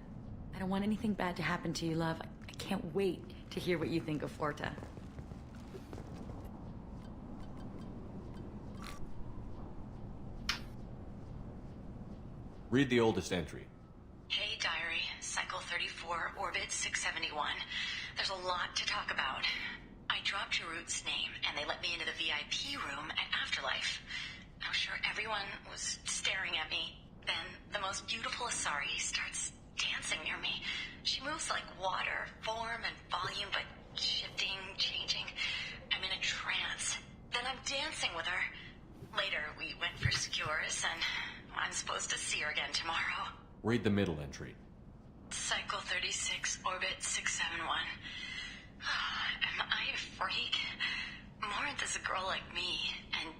I don't want anything bad to happen to you, love. I can't wait to hear what you think of Forta. Read the oldest entry. Hey, Diary. Cycle 34, Orbit 671. There's a lot to talk about. I dropped Jarut's name, and they let me into the VIP room at Afterlife. I'm sure everyone was staring at me. Then the most beautiful Asari starts dancing near me. She moves like water, form and volume, but shifting, changing. I'm in a trance. Then I'm dancing with her. Later, we went for skewers, and I'm supposed to see her again tomorrow. Read the middle entry. Cycle 36, Orbit 671. Am I a freak? Morinth is a girl like me, and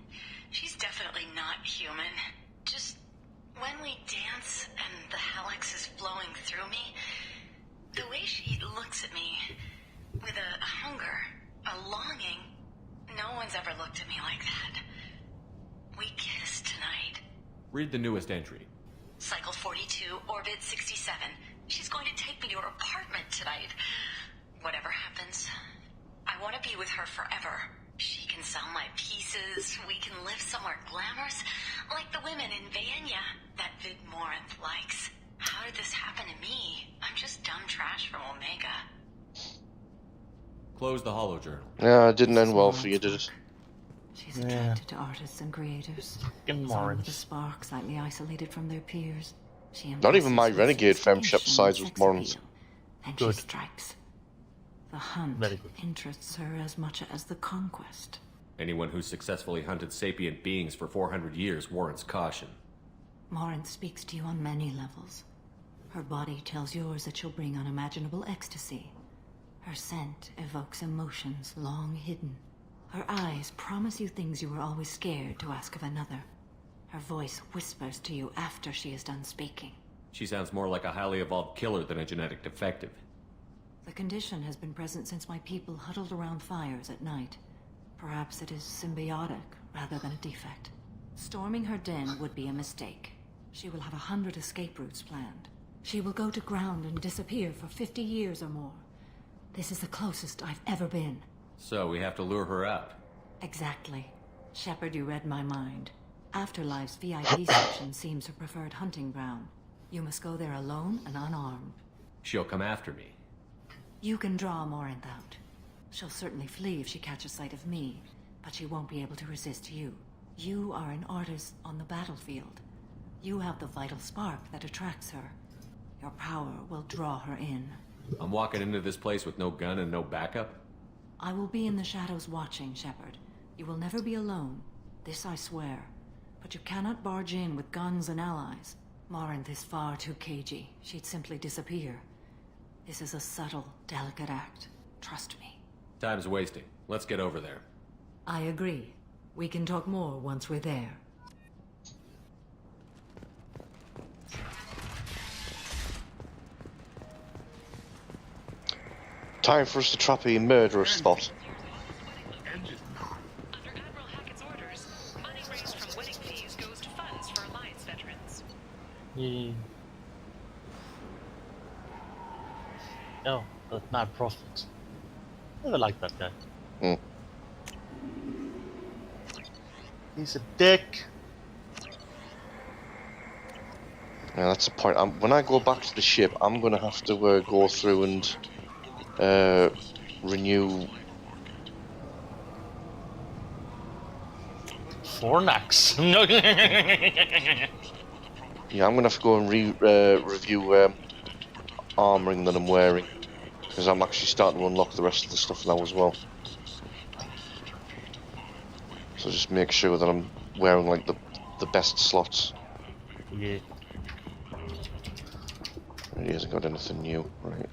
she's definitely not human. Just when we dance and the helix is flowing through me, the way she looks at me with a hunger, a longing, no one's ever looked at me like that. We kissed tonight. Read the newest entry. Cycle 42, Orbit 67. She's going to take me to her apartment tonight. Whatever happens, I want to be with her forever. She can sell my pieces, we can live somewhere glamorous, like the women in Vanya that Vid Morinth likes. How did this happen to me? I'm just dumb trash from Omega. Close the holojournal. Yeah, it didn't end well for you, did it? She's attracted to artists and creators. Some with the spark slightly isolated from their peers. She Not even my renegade femshep sides with Morinth. And she strikes. The hunt interests her as much as the conquest. Anyone who's successfully hunted sapient beings for 400 years warrants caution. Morinth speaks to you on many levels. Her body tells yours that she'll bring unimaginable ecstasy. Her scent evokes emotions long hidden. Her eyes promise you things you were always scared to ask of another. Her voice whispers to you after she is done speaking. She sounds more like a highly evolved killer than a genetic defective. The condition has been present since my people huddled around fires at night. Perhaps it is symbiotic rather than a defect. Storming her den would be a mistake. She will have 100 escape routes planned. She will go to ground and disappear for 50 years or more. This is the closest I've ever been. So we have to lure her out. Exactly. Shepard, you read my mind. Afterlife's VIP section seems her preferred hunting ground. You must go there alone and unarmed. She'll come after me. You can draw Morinth out. She'll certainly flee if she catches sight of me, but she won't be able to resist you. You are an artist on the battlefield. You have the vital spark that attracts her. Your power will draw her in. I'm walking into this place with no gun and no backup? I will be in the shadows watching, Shepard. You will never be alone. This I swear. But you cannot barge in with guns and allies. Morinth is far too cagey. She'd simply disappear. This is a subtle, delicate act. Trust me. Time's wasting. Let's get over there. I agree. We can talk more once we're there. Time for us to trap a murderous spot. Under Admiral Hackett's orders, money raised from wedding fees goes to funds for Alliance veterans. Yeah. Oh, but not profit. Never liked that guy. He's a dick. Yeah, that's the point. When I go back to the ship, I'm gonna have to go through and renew Fornax. Yeah, I'm gonna have to go and review armoring that I'm wearing, because I'm actually starting to unlock the rest of the stuff now as well. So just make sure that I'm wearing like the best slots. Yeah. He hasn't got anything new, right?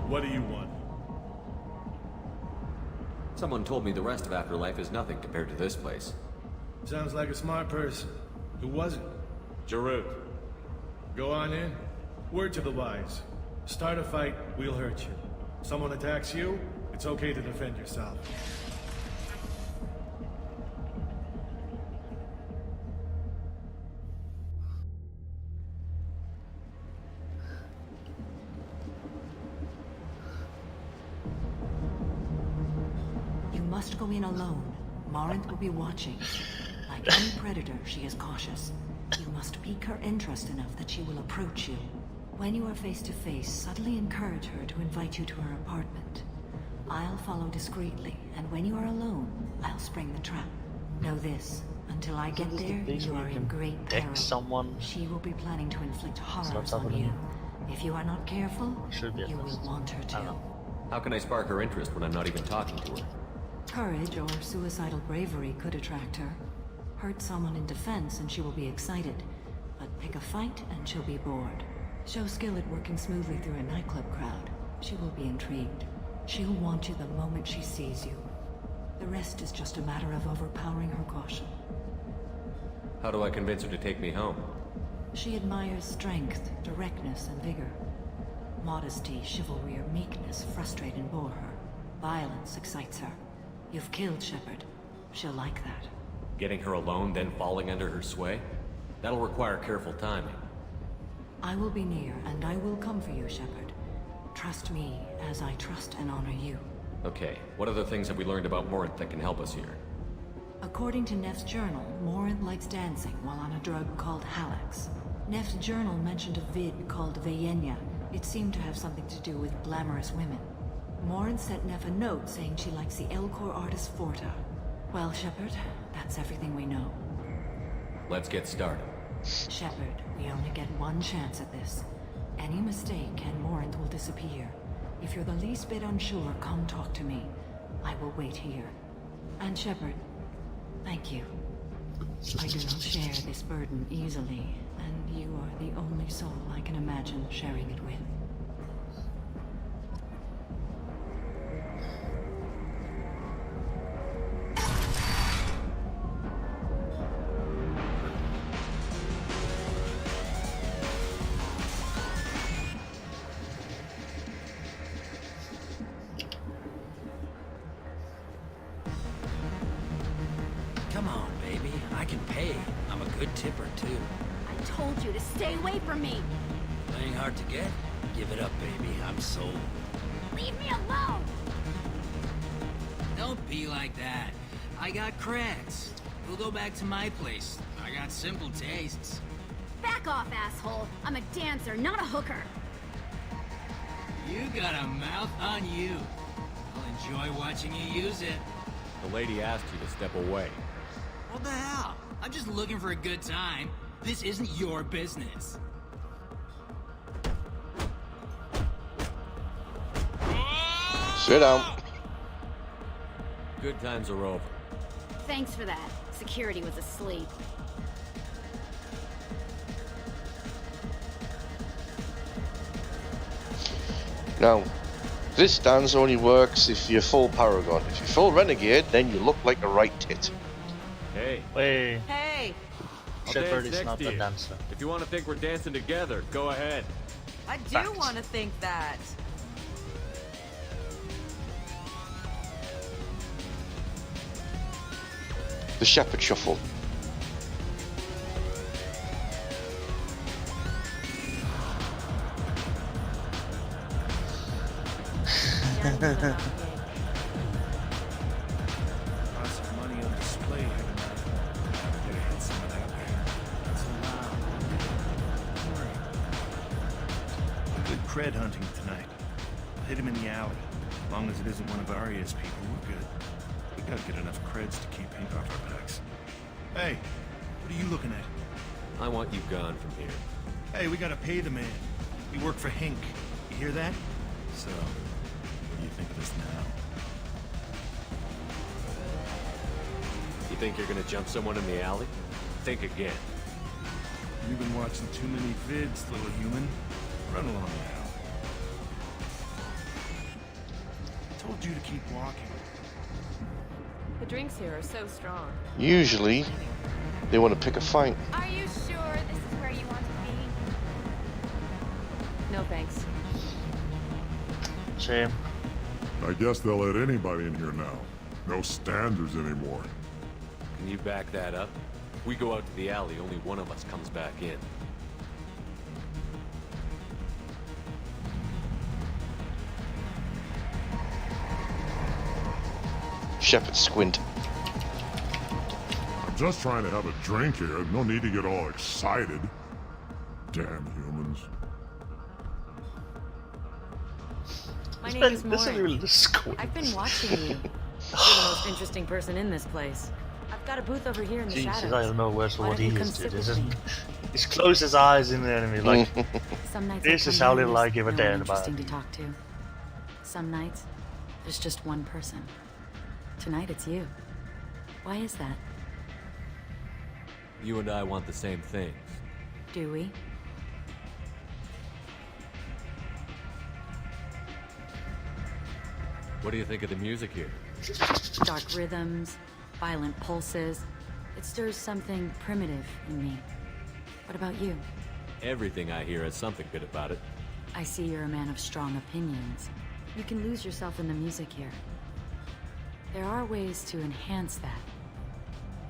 What do you want? Someone told me the rest of Afterlife is nothing compared to this place. Sounds like a smart person. Who was it? Jarut. Go on in. Word to the wise. Start a fight, we'll hurt you. Someone attacks you, it's okay to defend yourself. You must go in alone. Morinth will be watching. Like any predator, she is cautious. You must pique her interest enough that she will approach you. When you are face to face, subtly encourage her to invite you to her apartment. I'll follow discreetly, and when you are alone, I'll spring the trap. Know this, until I get there, you are in great peril. She will be planning to inflict horrors on you. If you are not careful, you will want her to. How can I spark her interest when I'm not even talking to her? Courage or suicidal bravery could attract her. Hurt someone in defense and she will be excited. But pick a fight and she'll be bored. Show skill at working smoothly through a nightclub crowd. She will be intrigued. She'll want you the moment she sees you. The rest is just a matter of overpowering her caution. How do I convince her to take me home? She admires strength, directness, and vigor. Modesty, chivalry, or meekness frustrate and bore her. Violence excites her. You've killed Shepard. She'll like that. Getting her alone, then falling under her sway? That'll require careful timing. I will be near, and I will come for you, Shepard. Trust me, as I trust and honor you. Okay, what other things have we learned about Morinth that can help us here? According to Neff's journal, Morinth likes dancing while on a drug called Halax. Neff's journal mentioned a vid called Veyenya. It seemed to have something to do with glamorous women. Morinth sent Neff a note saying she likes the Elcor artist Forta. Well, Shepard, that's everything we know. Let's get started. Shepard, we only get one chance at this. Any mistake and Morinth will disappear. If you're the least bit unsure, come talk to me. I will wait here. And Shepard, thank you. I do not share this burden easily, and you are the only soul I can imagine sharing it with. Come on, baby. I can pay. I'm a good tipper, too. I told you to stay away from me. Playing hard to get? Give it up, baby. I'm sold. Leave me alone! Don't be like that. I got creds. We'll go back to my place. I got simple tastes. Back off, asshole. I'm a dancer, not a hooker. You got a mouth on you. I'll enjoy watching you use it. The lady asked you to step away. What the hell? I'm just looking for a good time. This isn't your business. Sit down. Good times are over. Thanks for that. Security was asleep. Now, this dance only works if you're full Paragon. If you're full Renegade, then you look like a right tit. Hey. Wait. Hey! Shepard is not a dancer. If you want to think we're dancing together, go ahead. I do want to think that. The Shepherd Shuffle. Lots of money on display here tonight. Better hit some of that there. That's loud. Don't worry. Good cred hunting tonight. I'll hit him in the alley. As long as it isn't one of Arya's people, we're good. We gotta get enough creds to keep ink off our backs. Hey, what are you looking at? I want you gone from here. Hey, we gotta pay the man. We work for Hink. You hear that? So, what do you think of us now? You think you're gonna jump someone in the alley? Think again. You've been watching too many vids, little human. Run along now. I told you to keep walking. drinks here are so strong. Usually, they want to pick a fight. Are you sure this is where you want to be? No thanks. Shame. I guess they'll let anybody in here now. No standards anymore. Can you back that up? We go out to the alley, only one of us comes back in. Shepherd squint. I'm just trying to have a drink here. No need to get all excited. Damn humans. My name is This is Morin. really squint. I've been watching you. You're the most interesting person in this place. I've got a booth over here in the Jesus, shadows. I don't know where's Why what don't he you come is, sit dude. with This is, me? he's closed his eyes in the enemy, like, Some nights this I is come how here little and I give a there's no one damn about interesting it. to talk to. Some nights, there's just one person. Tonight it's you. Why is that? You and I want the same things. Do we? What do you think of the music here? Dark rhythms, violent pulses. It stirs something primitive in me. What about you? Everything I hear has something good about it. I see you're a man of strong opinions. You can lose yourself in the music here. There are ways to enhance that.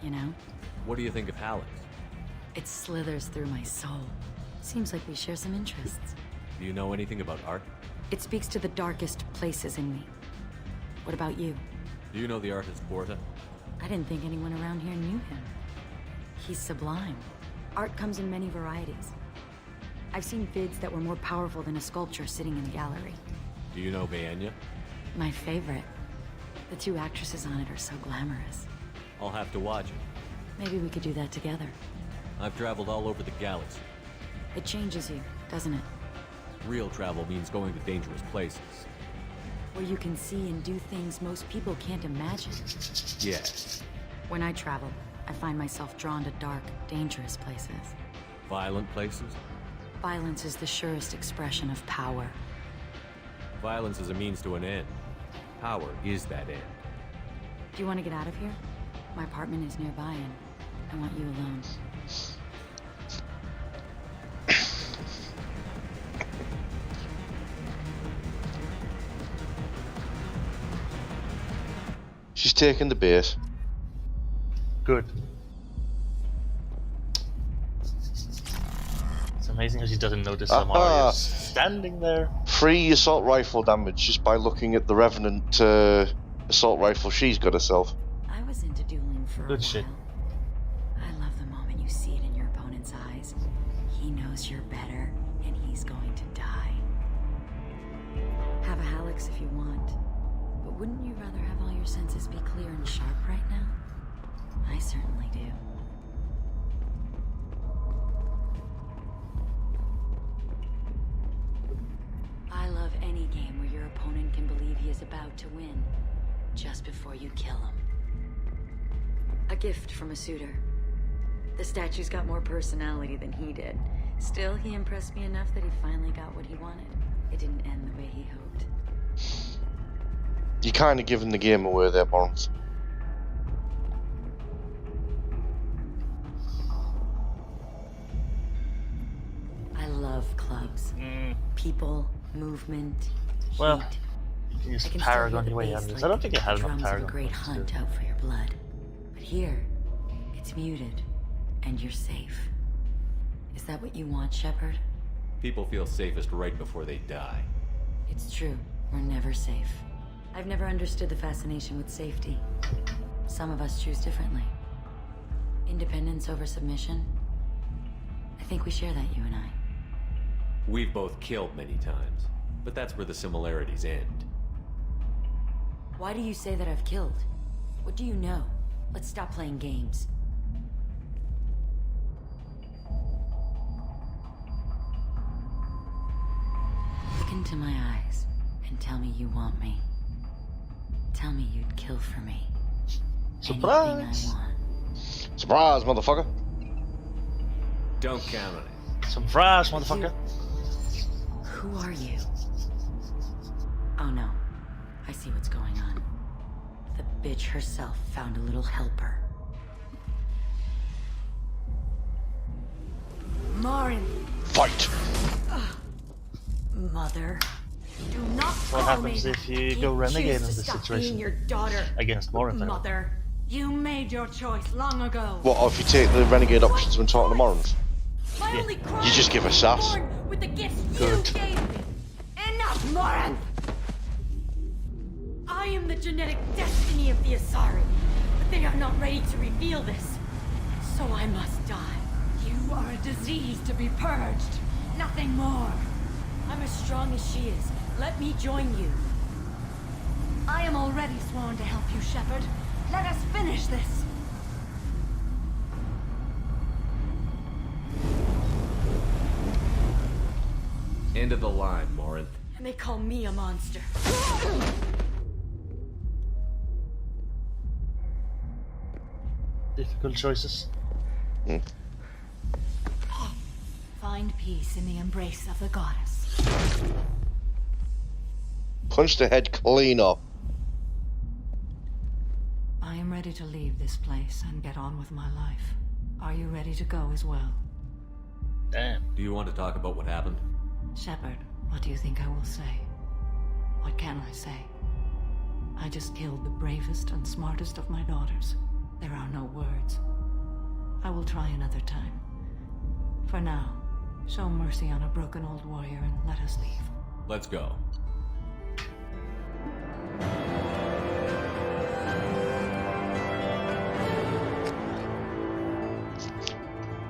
You know? What do you think of Hallex? It slithers through my soul. Seems like we share some interests. Do you know anything about art? It speaks to the darkest places in me. What about you? Do you know the artist Porta? I didn't think anyone around here knew him. He's sublime. Art comes in many varieties. I've seen vids that were more powerful than a sculpture sitting in a gallery. Do you know Baenya? My favorite. The two actresses on it are so glamorous. I'll have to watch it. Maybe we could do that together. I've traveled all over the galaxy. It changes you, doesn't it? Real travel means going to dangerous places. Where you can see and do things most people can't imagine. Yes. When I travel, I find myself drawn to dark, dangerous places. Violent places? Violence is the surest expression of power. Violence is a means to an end. Power is that end. Do you want to get out of here? My apartment is nearby and I want you alone. She's taking the bait. Good. It's amazing how she doesn't notice Amaria's standing there. Free assault rifle damage just by looking at the Revenant assault rifle she's got herself. I was into dueling for Good a shit. while. I love the moment you see it in your opponent's eyes. He knows you're better, and he's going to die. Have a Hallex if you want, but wouldn't you rather have all your senses be clear and sharp right now? I certainly do. I love any game where your opponent can believe he is about to win, just before you kill him. A gift from a suitor. The statue's got more personality than he did. Still, he impressed me enough that he finally got what he wanted. It didn't end the way he hoped. You're kind of giving the game away there, Barnes. I love clubs. People, movement, Well, heat. you can use I can Paragon still your hear way the out of bass this. I don't think it like has the enough drums of a Paragon. great points to hunt do it. out for your blood. But here, it's muted, and you're safe. Is that what you want, Shepard? People feel safest right before they die. It's true. We're never safe. I've never understood the fascination with safety. Some of us choose differently. Independence over submission. I think we share that, you and I. We've both killed many times, but that's where the similarities end. Why do you say that I've killed? What do you know? Let's stop playing games. Look into my eyes and tell me you want me. Tell me you'd kill for me. Surprise! Anything I want. Surprise, motherfucker. Don't count on it. Some fries, motherfucker. Who are you? Oh no. I see what's going on. The bitch herself found a little helper. Marin. Fight! Mother. Do not What call me happens that. if you He go renegade in chooses this to stop situation? being your daughter. Against Morin. Mother, you made your choice long ago. What if you take the renegade options when talking to Morinth? My only crime You just give her sass. born with the gifts Good. you gave me. Enough, Morin! I am the genetic destiny of the Asari, but they are not ready to reveal this. So I must die. You are a disease to be purged. Nothing more. I'm as strong as she is. Let me join you. I am already sworn to help you, Shepard. Let us finish this. End of the line, Morinth. And they call me a monster. Difficult choices. Find peace in the embrace of the goddess. Punch the head clean off. I am ready to leave this place and get on with my life. Are you ready to go as well? Damn. Do you want to talk about what happened? Shepard, what do you think I will say? What can I say? I just killed the bravest and smartest of my daughters. There are no words. I will try another time. For now, show mercy on a broken old warrior and let us leave. Let's go.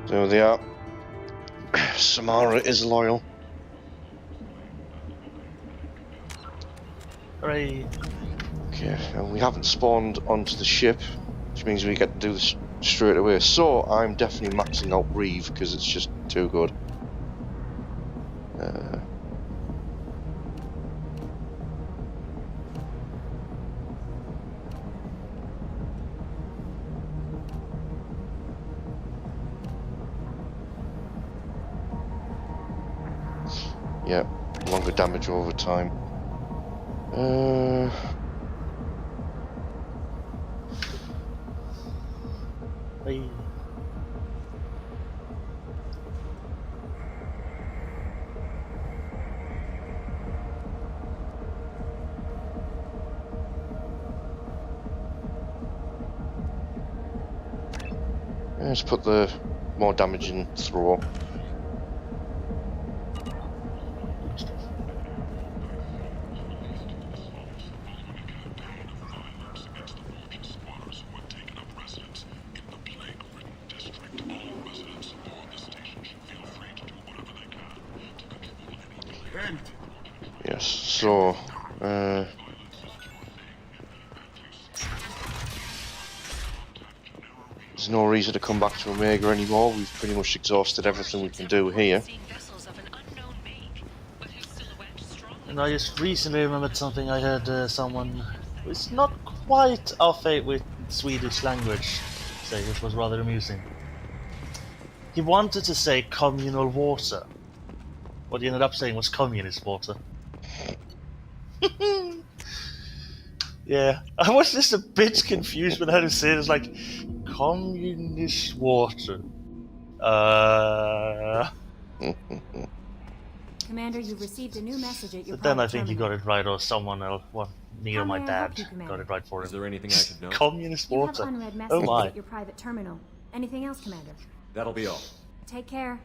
There they are. Samara is loyal. Hooray. Okay, and we haven't spawned onto the ship, which means we get to do this straight away. So I'm definitely maxing out Reeve because it's just too good. Yeah, longer damage over time. Hey. Let's put the more damage in throw. Yes, so there's no reason to come back to Omega anymore. We've pretty much exhausted everything we can do here. And I just recently remembered something. I heard someone who's not quite off it with Swedish language say, which was rather amusing. He wanted to say communal water. What he ended up saying was communist water. Yeah, I was just a bit confused with how to say it. It's like communist water. Commander, you received a new message at your But then I private think he terminal. got it right, or someone else, me or How my may I help dad you, Commander? got it right for him. Is there anything I should know? Communist You water. have unread Oh messages my. at your private terminal. Anything else, Commander? That'll be all. Take care.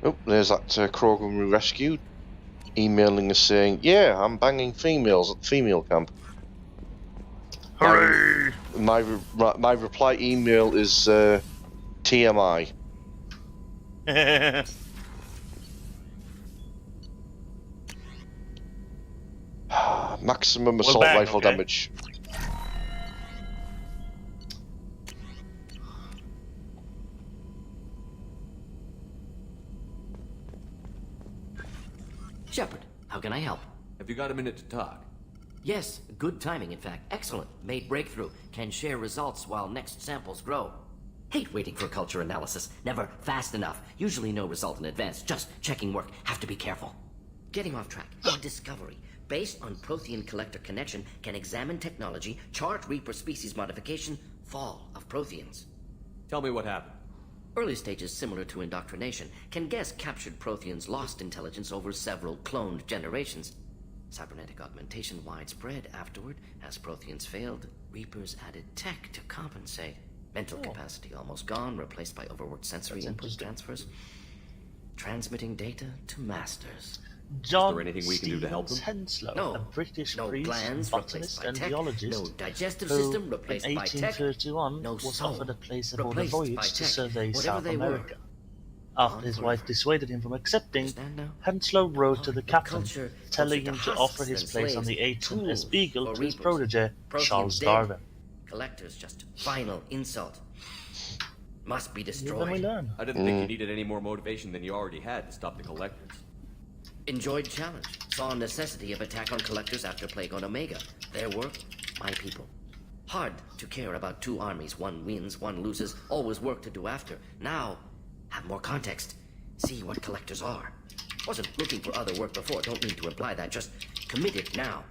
Oh, there's that Krogan we rescued, emailing us saying, "Yeah, I'm banging females at the female camp." Hooray! My reply email is TMI. Maximum assault bang, rifle okay. damage. Shepard, how can I help? Have you got a minute to talk? Yes, good timing, in fact. Excellent. Made breakthrough. Can share results while next samples grow. Hate waiting for culture analysis. Never fast enough. Usually no result in advance. Just checking work. Have to be careful. Getting off track. A discovery based on Prothean collector connection can examine technology, chart Reaper species modification, fall of Protheans. Tell me what happened. Early stages similar to indoctrination can guess captured Protheans lost intelligence over several cloned generations. Cybernetic augmentation widespread afterward. As Protheans failed, Reapers added tech to compensate. Mental capacity almost gone, replaced by overworked sensory input transfers. Transmitting data to masters. John Is there anything we can do to help them? Henslow, No. a British No priest, glands botanist, replaced by and tech. geologist No digestive who, system replaced in by tech. 1831, No was soul offered a place aboard a replaced by voyage to tech. survey Whatever South they were. America. After his On wife forever. dissuaded him from accepting, Understand now? Henslow wrote to the captain, culture telling closer him to to offer husks his than place on slaves, the HMS tools Beagle for to his reapers. protege, Protheans Charles dead. Darwin. Collectors just final insult. Must be Then we destroyed. learn. I didn't think you needed any more motivation than you already had to stop the collectors. Enjoyed challenge. Saw necessity of attack on collectors after Plague on Omega. Their work, my people. Hard to care about two armies. One wins, one loses. Always work to do after. Now, have more context. See what collectors are. Wasn't looking for other work before. Don't mean to imply that. Just committed now.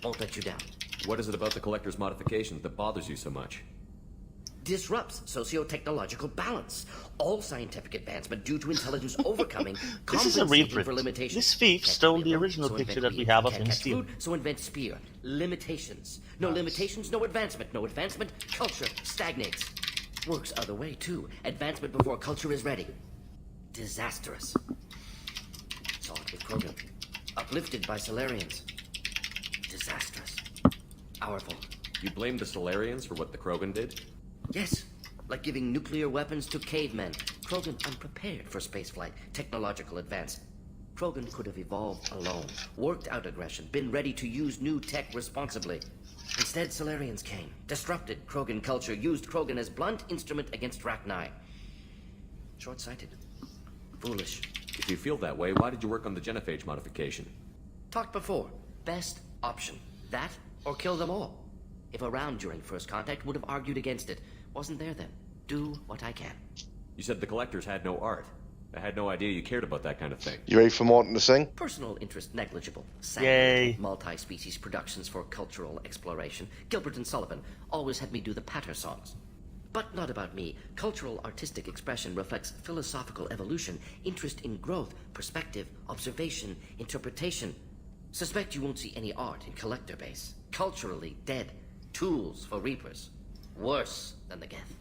Won't let you down. What is it about the collector's modifications that bothers you so much? Disrupts socio-technological balance. All scientific advancement due to intelligence overcoming This is a compensating reprint. for limitations. This thief Can't stole be the alone, original so picture invent that we weed. have of Can't him catch stealing. food, so invent spear. Limitations. No limitations, no advancement. No advancement, culture stagnates. Works other way too. Advancement before culture is ready. Disastrous. Saw it with Krogan. Uplifted by Solarians. Disastrous. Powerful. You blame the Solarians for what the Krogan did? Yes, like giving nuclear weapons to cavemen. Krogan unprepared for spaceflight, technological advance. Krogan could have evolved alone, worked out aggression, been ready to use new tech responsibly. Instead, Solarians came, disrupted Krogan culture, used Krogan as blunt instrument against Rachni. Short-sighted. Foolish. If you feel that way, why did you work on the genophage modification? Talked before. Best option. That or kill them all. If around during first contact, would have argued against it. Wasn't there then. Do what I can. You said the collectors had no art. I had no idea you cared about that kind of thing. You ready for Morton to sing? Personal interest negligible. Yay. Multi-species productions for cultural exploration. Gilbert and Sullivan always had me do the patter songs. But not about me. Cultural artistic expression reflects philosophical evolution, interest in growth, perspective, observation, interpretation. Suspect you won't see any art in collector base. Culturally dead. Tools for reapers. Worse than the Geth.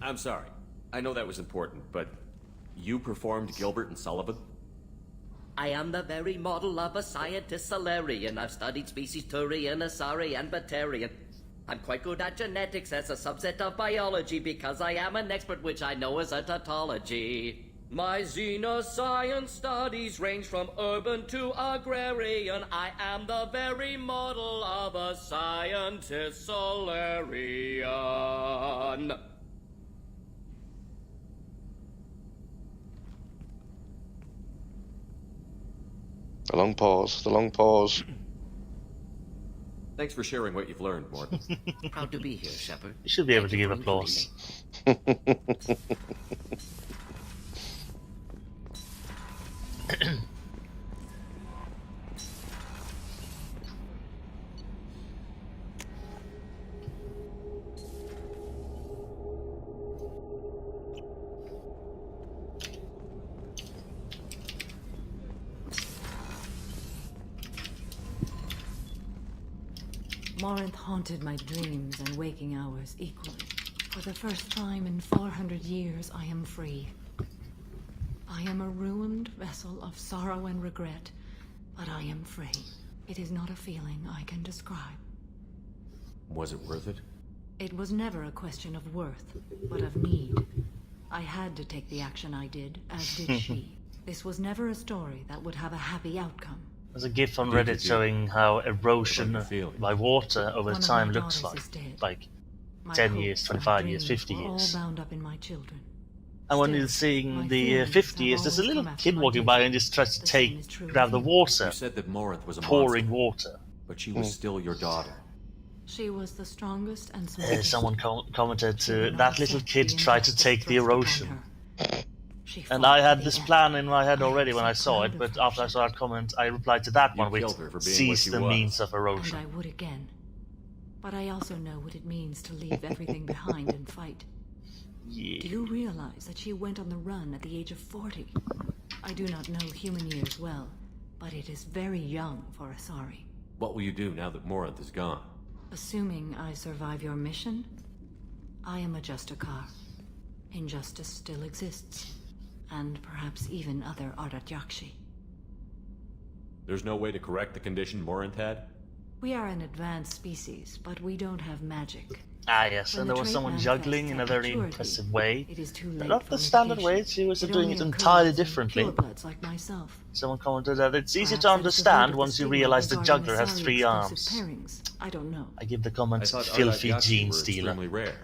I'm sorry. I know that was important, but you performed Gilbert and Sullivan? I am the very model of a scientist Solarian. I've studied species Turian, Asari, and Batarian. I'm quite good at genetics as a subset of biology because I am an expert, which I know is a tautology. My xenoscience studies range from urban to agrarian. I am the very model of a scientist Solarian. The long pause, the long pause. Thanks for sharing what you've learned, Morton. Proud to be here, Shepard. You should be able to give applause. Morinth haunted my dreams and waking hours equally. For the first time in 400 years, I am free. I am a ruined vessel of sorrow and regret, but I am free. It is not a feeling I can describe. Was it worth it? It was never a question of worth, but of need. I had to take the action I did, as did she. This was never a story that would have a happy outcome. There's a GIF on Reddit showing how erosion by water over One of time my looks daughters like. is dead. Like My 10 hopes, years, my 25 years, dreams 50 were years. all bound up in my children. And when Still, you're seeing my the feelings 50 years, have there's a always little come after kid my walking death. by and just tries to The same take, is true grab the water. You said that Morinth was a pouring monster, water. but she was still your daughter. She was the strongest and smartest. Someone commented that little kid tried to take the erosion. And I had this plan in my head already when I saw it, but after I saw that comment, I replied to that one with seize the means of erosion. And I would again. But I also know what it means to leave everything behind and fight. Yeah. Do you realize that she went on the run at the age of 40? I do not know human years well, but it is very young for Asari. What will you do now that Morinth is gone? Assuming I survive your mission, I am a Justikar. Injustice still exists, and perhaps even other Ardat Yakshi. There's no way to correct the condition Morinth had? We are an advanced species, but we don't have magic. Ah yes, and there was someone juggling in a very impressive way. Not the standard way, she was doing it entirely differently. Like myself. Someone commented that it's easy to understand once you realize the juggler has 3 arms. I don't know. I give the comment filthy gene stealer. Rare.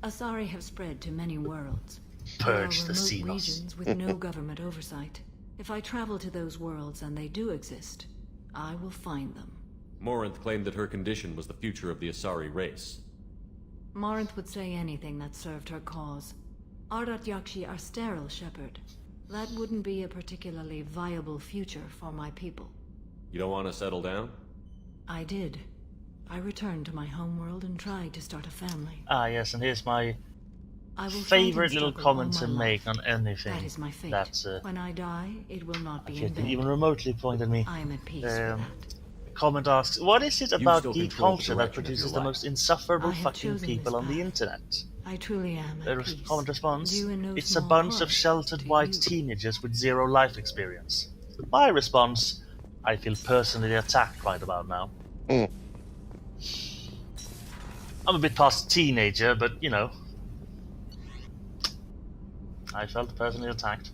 Asari have spread to many worlds. Purge the Xenos. Xenos. Regions with no government oversight. If I travel to those worlds and they do exist, I will find them. Morinth claimed that her condition was the future of the Asari race. Morinth would say anything that served her cause. Ardat Yakshi are sterile, Shepard. That wouldn't be a particularly viable future for my people. You don't want to settle down? I did. I returned to my homeworld and tried to start a family. Ah yes, and here's my favorite little comment to make on anything. That is my fate. That's when I die, it will not be if in you can vain. even remotely point at me. I am at peace with that. Comment asks, what is it about geek culture that produces the most insufferable fucking people on the internet? I truly am at peace. Comment response, no it's a bunch of sheltered white teenagers with 0 life experience. My response, I feel personally attacked right about now. I'm a bit past teenager, but you know, I felt personally attacked.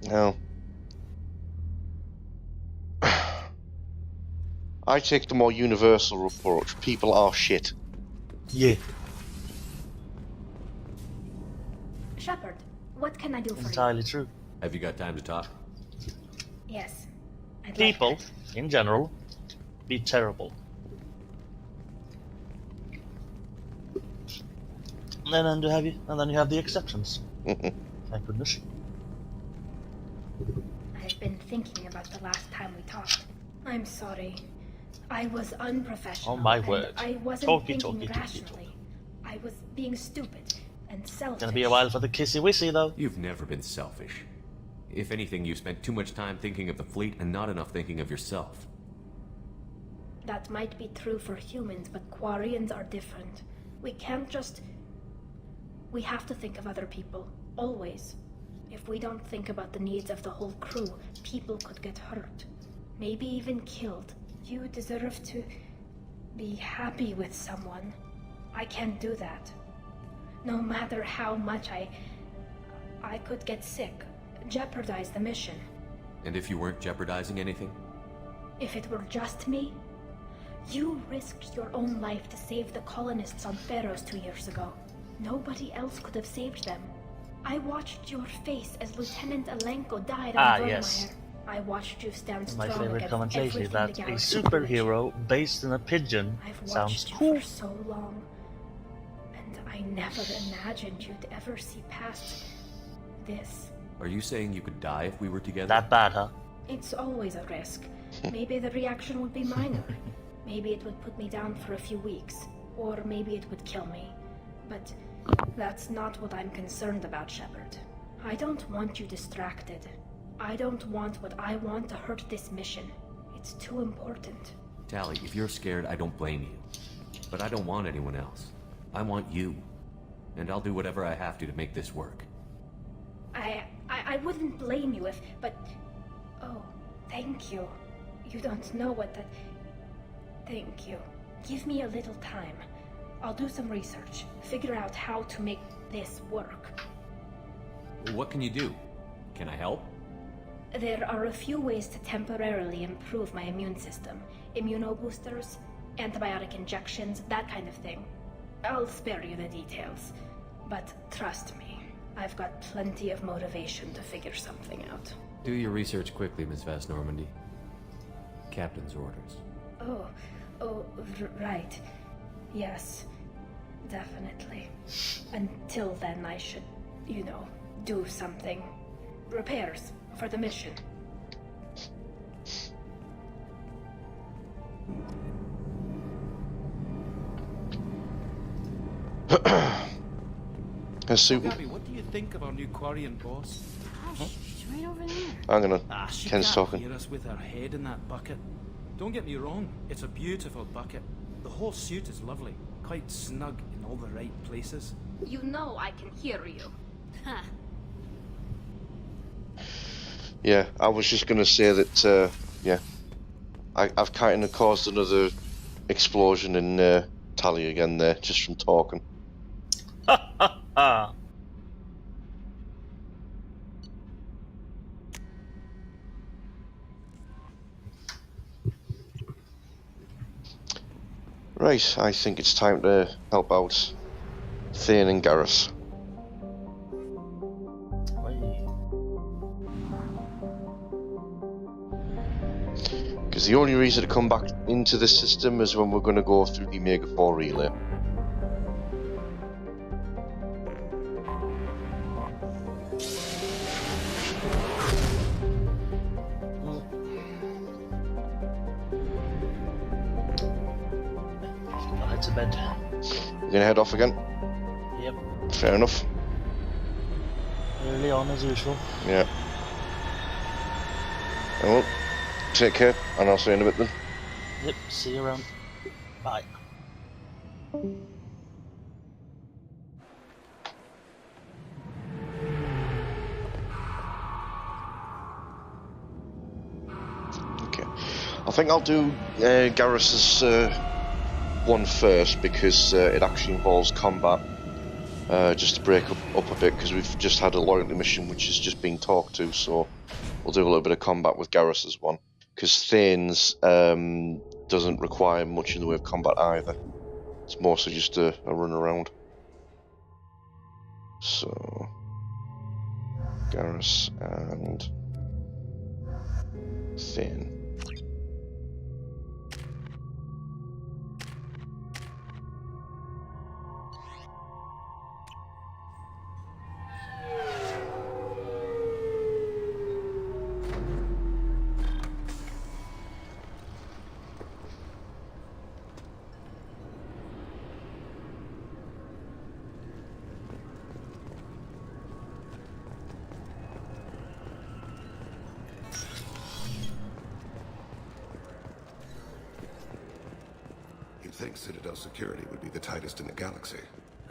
No. I take the more universal approach. People are shit. Yeah. Shepard, what can I do for you? Entirely true. Have you got time to talk? Yes. People, in general, be terrible. And then you have the exceptions. Thank goodness. I've been thinking about the last time we talked. I'm sorry. I was unprofessional. Oh my word. I wasn't thinking rationally. I was being stupid and selfish. Gonna be a while for the kissy wissy though. You've never been selfish. If anything, you spent too much time thinking of the fleet and not enough thinking of yourself. That might be true for humans, but Quarians are different. We can't just... We have to think of other people. Always. If we don't think about the needs of the whole crew, people could get hurt. Maybe even killed. You deserve to be happy with someone. I can't do that. No matter how much I could get sick, jeopardize the mission. And if you weren't jeopardizing anything? If it were just me? You risked your own life to save the colonists on Pharaohs 2 years ago. Nobody else could have saved them. I watched your face as Lieutenant Alenko died on Vermeer. Yes. I watched you stand strong My favorite against comment lately, everything that the a galaxy superhero based in a pigeon I've sounds watched you cool. for so long, and I never imagined you'd ever see past this. Are you saying you could die if we were together? That bad, huh? It's always a risk. Maybe the reaction would be minor. Maybe it would put me down for a few weeks, or maybe it would kill me. But that's not what I'm concerned about, Shepard. I don't want you distracted. I don't want what I want to hurt this mission. It's too important. Tally, if you're scared, I don't blame you. But I don't want anyone else. I want you. And I'll do whatever I have to make this work. I wouldn't blame you if, but... Oh, thank you. You don't know what that... Thank you. Give me a little time. I'll do some research, figure out how to make this work. What can you do? Can I help? There are a few ways to temporarily improve my immune system. Immunoboosters, antibiotic injections, that kind of thing. I'll spare you the details. But trust me, I've got plenty of motivation to figure something out. Do your research quickly, Miss Vast Normandy. Captain's orders. Right. Yes, definitely. Until then, I should, do something. Repairs for the mission. Gabby, what do you think of our new Quarian boss? She's right over there. I'm gonna. She Ken's can't talking. hear us with her head in that bucket. Don't get me wrong, it's a beautiful bucket. The whole suit is lovely, quite snug in all the right places. You know I can hear you. Huh. Yeah, I was just gonna say that. Yeah, I've kind of caused another explosion in Tally again there, just from talking. Right, I think it's time to help out Thane and Garrus. Because the only reason to come back into this system is when we're going to go through the Omega-4 relay. I'll head to bed. You're gonna head off again? Yep. Fair enough. Early on as usual. Yeah. Well, take care, and I'll see you in a bit then. Yep, see you around. Bye. Okay. I think I'll do Garrus's one first, because it actually involves combat. Just to break up a bit, because we've just had a loyalty mission which is just being talked to, so we'll do a little bit of combat with Garrus's one. Because Thane's doesn't require much in the way of combat either. It's mostly just a run around. So, Garrus and Thane. You'd think Citadel security would be the tightest in the galaxy.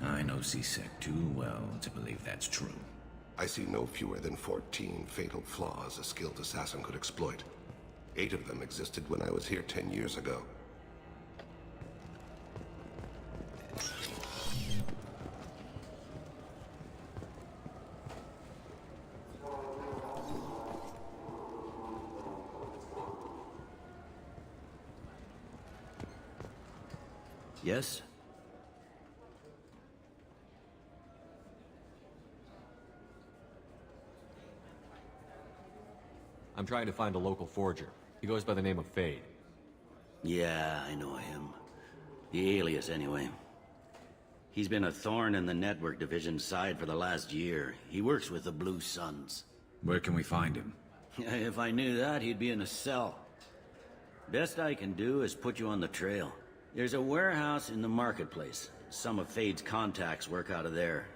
I know C-Sec too well to believe that's true. I see no fewer than 14 fatal flaws a skilled assassin could exploit. 8 of them existed when I was here 10 years ago. Yes? I'm trying to find a local forger. He goes by the name of Fade. Yeah, I know him. The alias, anyway. He's been a thorn in the network division's side for the last year. He works with the Blue Suns. Where can we find him? If I knew that, he'd be in a cell. Best I can do is put you on the trail. There's a warehouse in the marketplace. Some of Fade's contacts work out of there.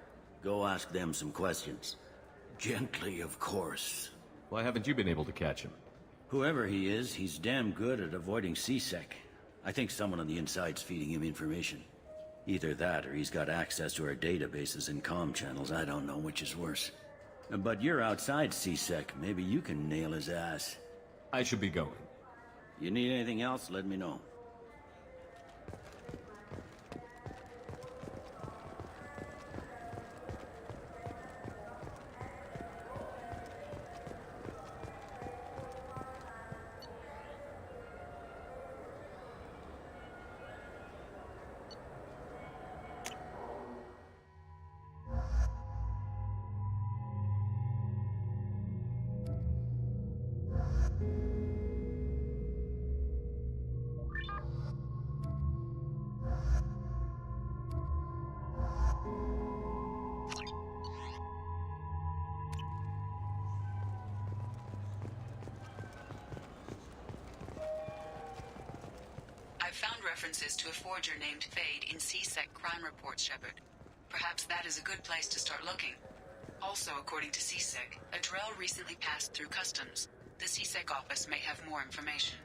Go ask them some questions. Gently, of course. Why haven't you been able to catch him? Whoever he is, he's damn good at avoiding C-Sec. I think someone on the inside's feeding him information. Either that, or he's got access to our databases and comm channels. I don't know which is worse. But you're outside C-Sec. Maybe you can nail his ass. I should be going. You need anything else, let me know. references to a forger named Fade in CSEC crime reports, Shepard. Perhaps that is a good place to start looking. Also, according to CSEC, a Drell recently passed through customs. The CSEC office may have more information.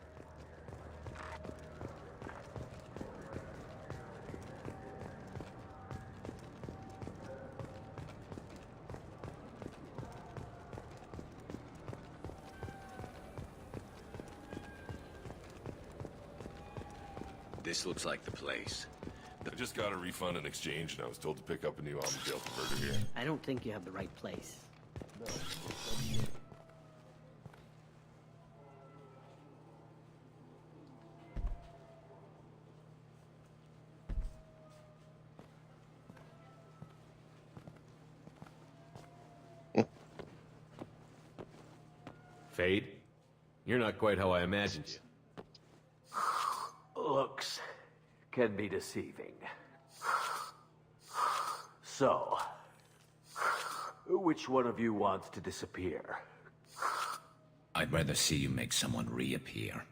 This looks like the place. I just got a refund in exchange, and I was told to pick up a new Omnigale converter here. I don't think you have the right place. No. Fade? You're not quite how I imagined you. Looks can be deceiving. So, which one of you wants to disappear? I'd rather see you make someone reappear.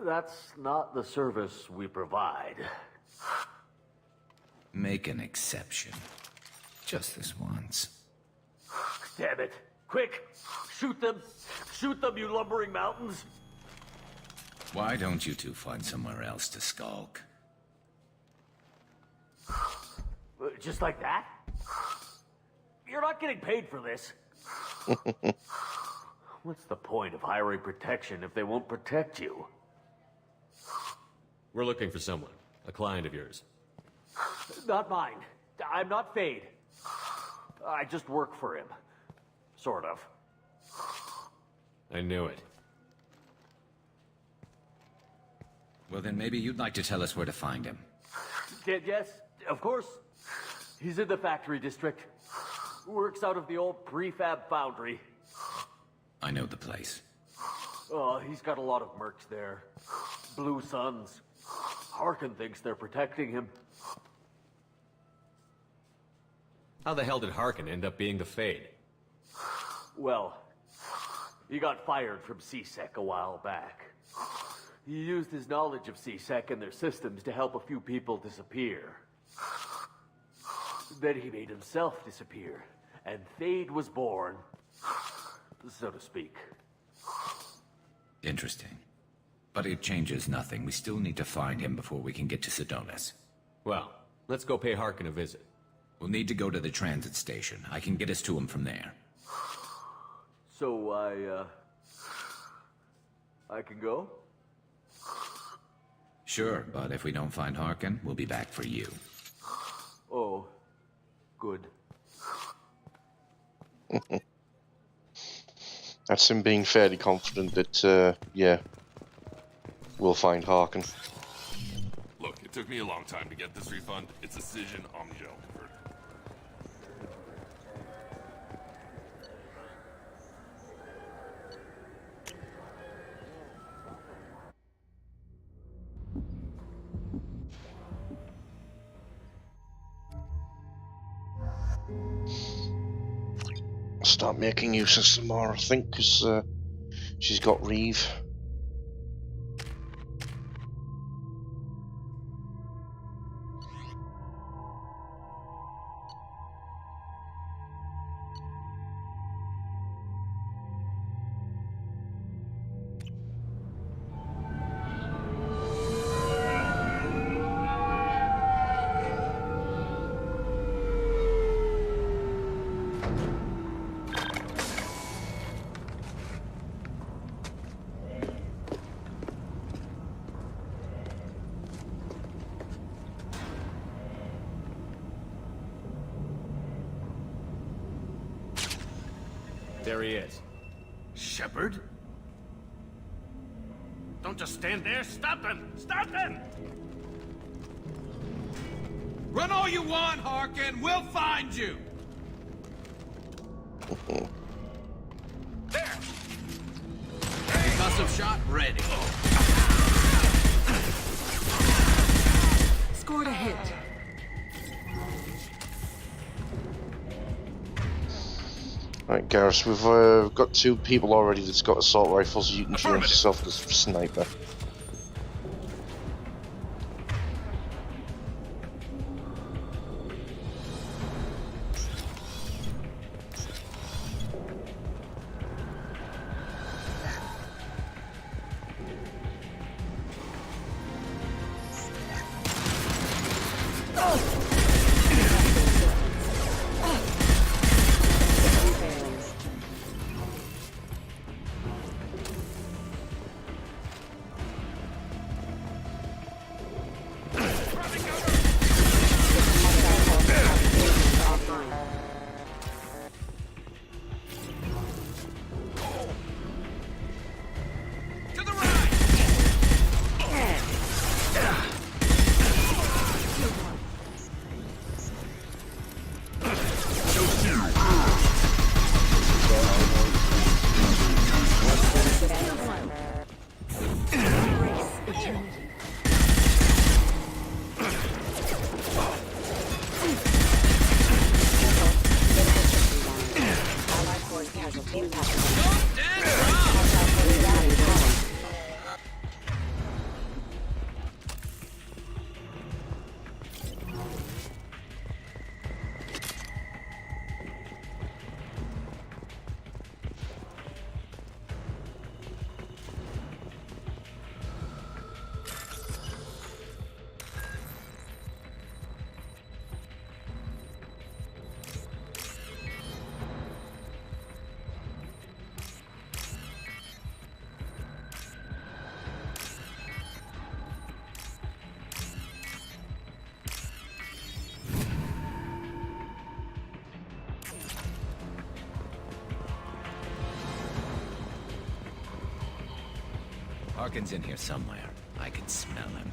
That's not the service we provide. Make an exception. Just this once. Damn it. Quick! Shoot them! Shoot them, you lumbering mountains! Why don't you two find somewhere else to skulk? Just like that? You're not getting paid for this. What's the point of hiring protection if they won't protect you? We're looking for someone. A client of yours. Not mine. I'm not Fade. I just work for him. Sort of. I knew it. Well, then maybe you'd like to tell us where to find him. Yes, of course. He's in the factory district. Works out of the old prefab foundry. I know the place. Oh, he's got a lot of mercs there. Blue Suns. Harkin thinks they're protecting him. How the hell did Harkin end up being the Fade? Well, he got fired from CSEC a while back. He used his knowledge of CSEC and their systems to help a few people disappear. Then he made himself disappear, and Fade was born, so to speak. Interesting. But it changes nothing. We still need to find him before we can get to Sedonis. Well, let's go pay Harkin a visit. We'll need to go to the transit station. I can get us to him from there. So I can go? Sure, but if we don't find Harkin, we'll be back for you. Oh, good. That's him being fairly confident that, yeah, we'll find Harkin. Look, it took me a long time to get this refund. It's a Cision Omnigale converter. Start making use of some more, I think, because she's got Reeve. There he is. Shepard? Don't just stand there. Stop him! Stop him! Run all you want, Harkin. We'll find you. There. Concussive shot ready. Scored a hit. Right, Garrus, we've got 2 people already that's got assault rifles. You can choose yourself as sniper. casualty impact. Watch out for the rally power. Parkin's in here somewhere. I can smell him.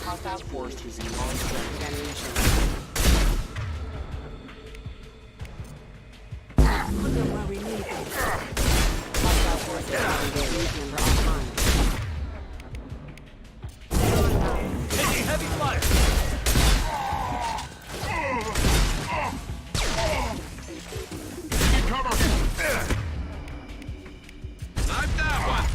Hostile force using long-range ammunition. Look at where we need them. Hostile force is engaged member online. Taking heavy fire! Taking cover! Knife that one!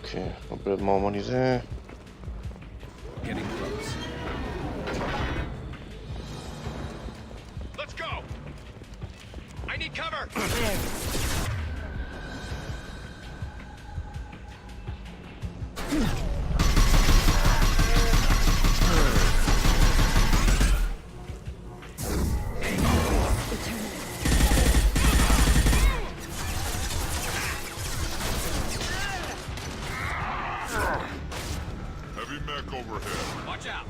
Okay, a bit more money there. Getting close. Let's go! I need cover! Heavy mech overhead. Watch out!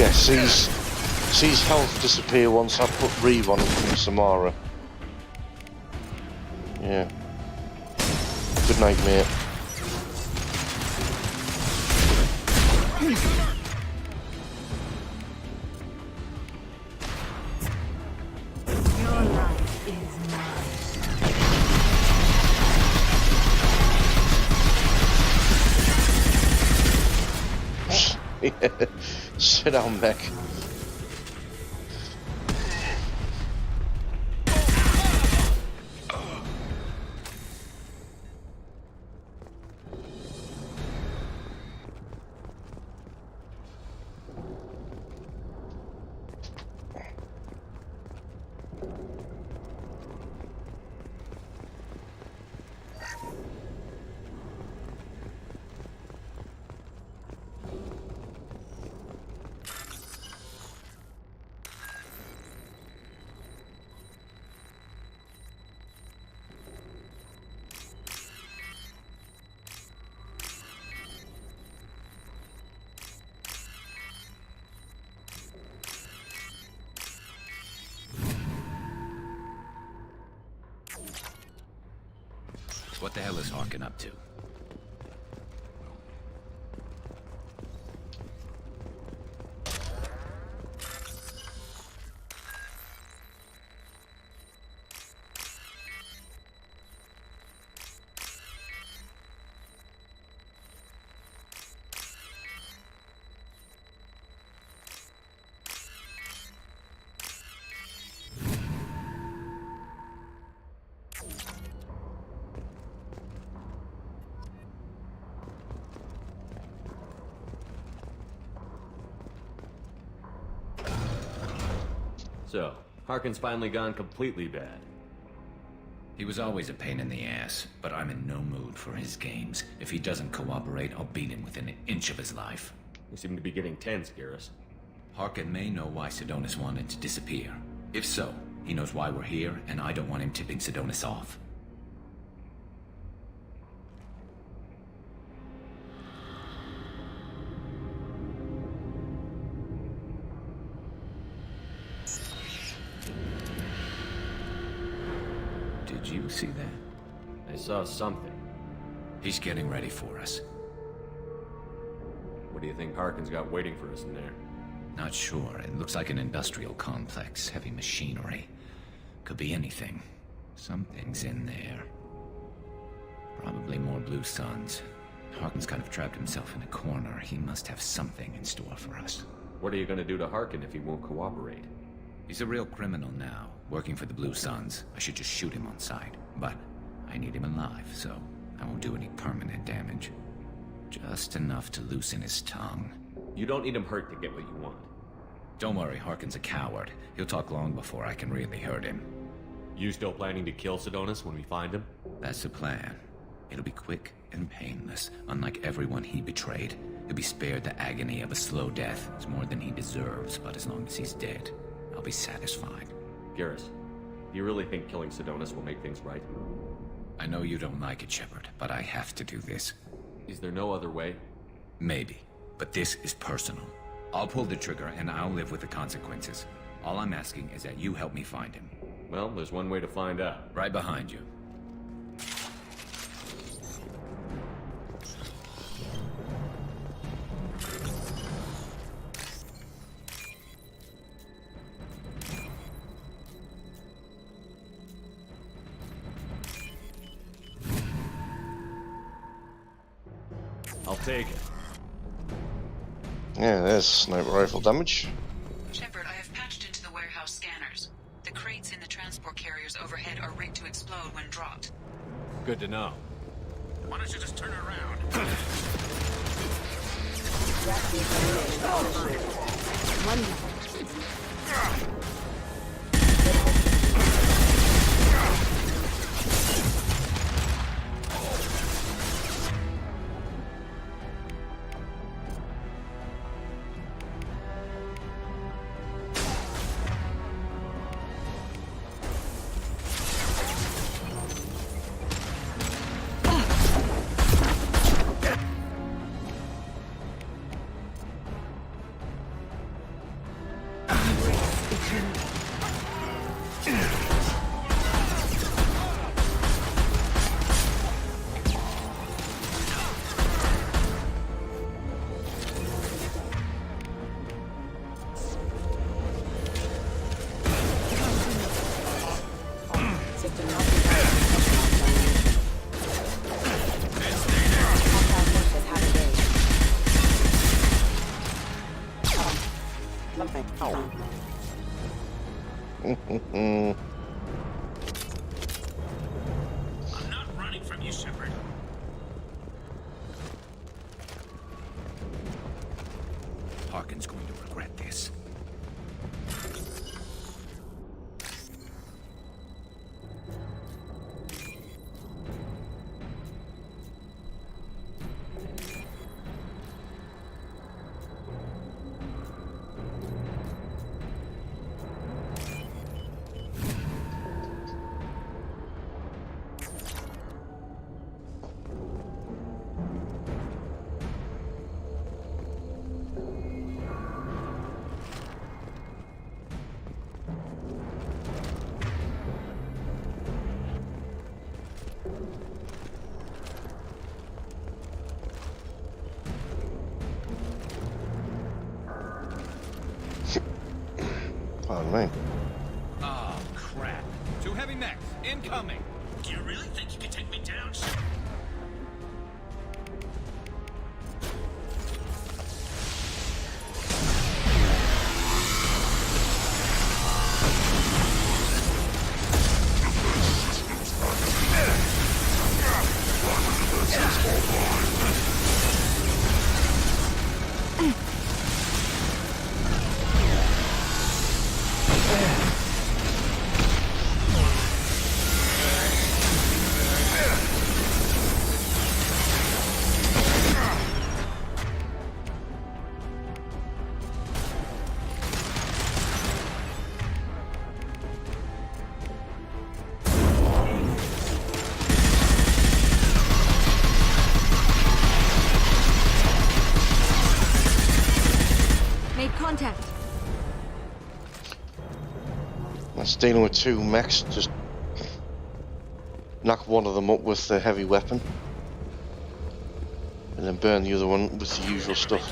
Yeah, sees health disappear once I put Reeve on from Samara. Yeah. Good night, mate. Your life is mine. Yeah. Sit down, Beck. What the hell is Harkin up to? So, Harkin's finally gone completely bad. He was always a pain in the ass, but I'm in no mood for his games. If he doesn't cooperate, I'll beat him within an inch of his life. You seem to be getting tense, Garrus. Harkin may know why Sidonis wanted to disappear. If so, he knows why we're here, and I don't want him tipping Sidonis off. Did you see that? I saw something. He's getting ready for us. What do you think Harkin's got waiting for us in there? Not sure. It looks like an industrial complex. Heavy machinery. Could be anything. Something's in there. Probably more Blue Suns. Harkin's kind of trapped himself in a corner. He must have something in store for us. What are you gonna do to Harkin if he won't cooperate? He's a real criminal now, working for the Blue Suns. I should just shoot him on sight. But I need him alive, so I won't do any permanent damage. Just enough to loosen his tongue. You don't need him hurt to get what you want. Don't worry, Harkin's a coward. He'll talk long before I can really hurt him. You still planning to kill Sidonis when we find him? That's the plan. It'll be quick and painless, unlike everyone he betrayed. He'll be spared the agony of a slow death. It's more than he deserves, but as long as he's dead, I'll be satisfied. Garrus, do you really think killing Sidonis will make things right? I know you don't like it, Shepard, but I have to do this. Is there no other way? Maybe, but this is personal. I'll pull the trigger and I'll live with the consequences. All I'm asking is that you help me find him. Well, there's one way to find out. Right behind you. I'll take it. Yeah, there's sniper rifle damage. Shepard, I have patched into the warehouse scanners. The crates in the transport carriers overhead are rigged to explode when dropped. Good to know. Why don't you just turn around? not running from you, Shepard. Harkin's going to regret this. Pardon me. Oh, crap. Two heavy mechs, incoming. Do you really think you can take me down, Shepard? Made contact. That's dealing with two mechs. Just knock one of them up with the heavy weapon, and then burn the other one with the usual stuff.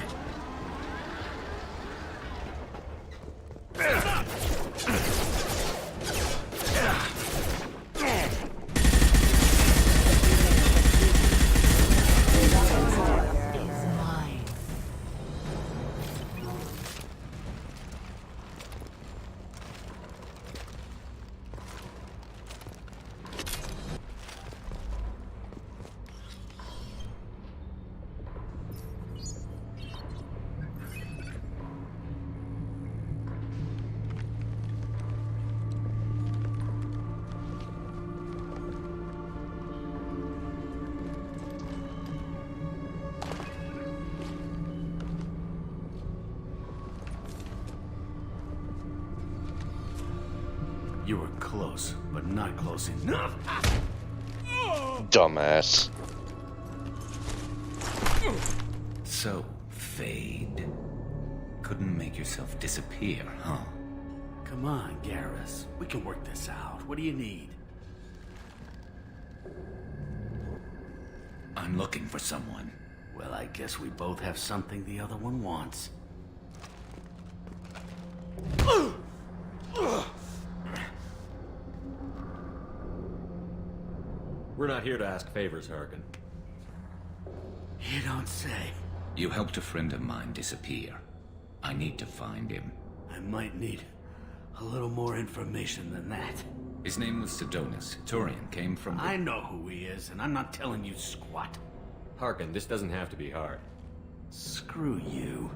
You were close, but not close enough. Dumbass. So, Fade. Couldn't make yourself disappear, huh? Come on, Garrus. We can work this out. What do you need? I'm looking for someone. Well, I guess we both have something the other one wants. We're not here to ask favors, Harkin. You don't say. You helped a friend of mine disappear. I need to find him. I might need a little more information than that. His name was Sidonis. Turian came from the... I know who he is, and I'm not telling you squat. Harkin, this doesn't have to be hard. Screw you.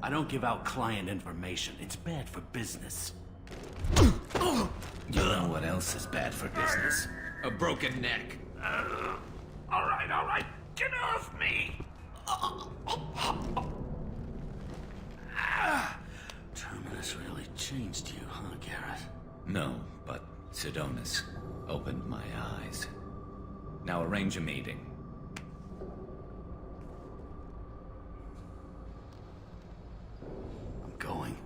I don't give out client information. It's bad for business. You know what else is bad for business? A broken neck. All right. Get off me! Terminus really changed you, huh, Garrett? No, but Sidonis opened my eyes. Now arrange a meeting. I'm going.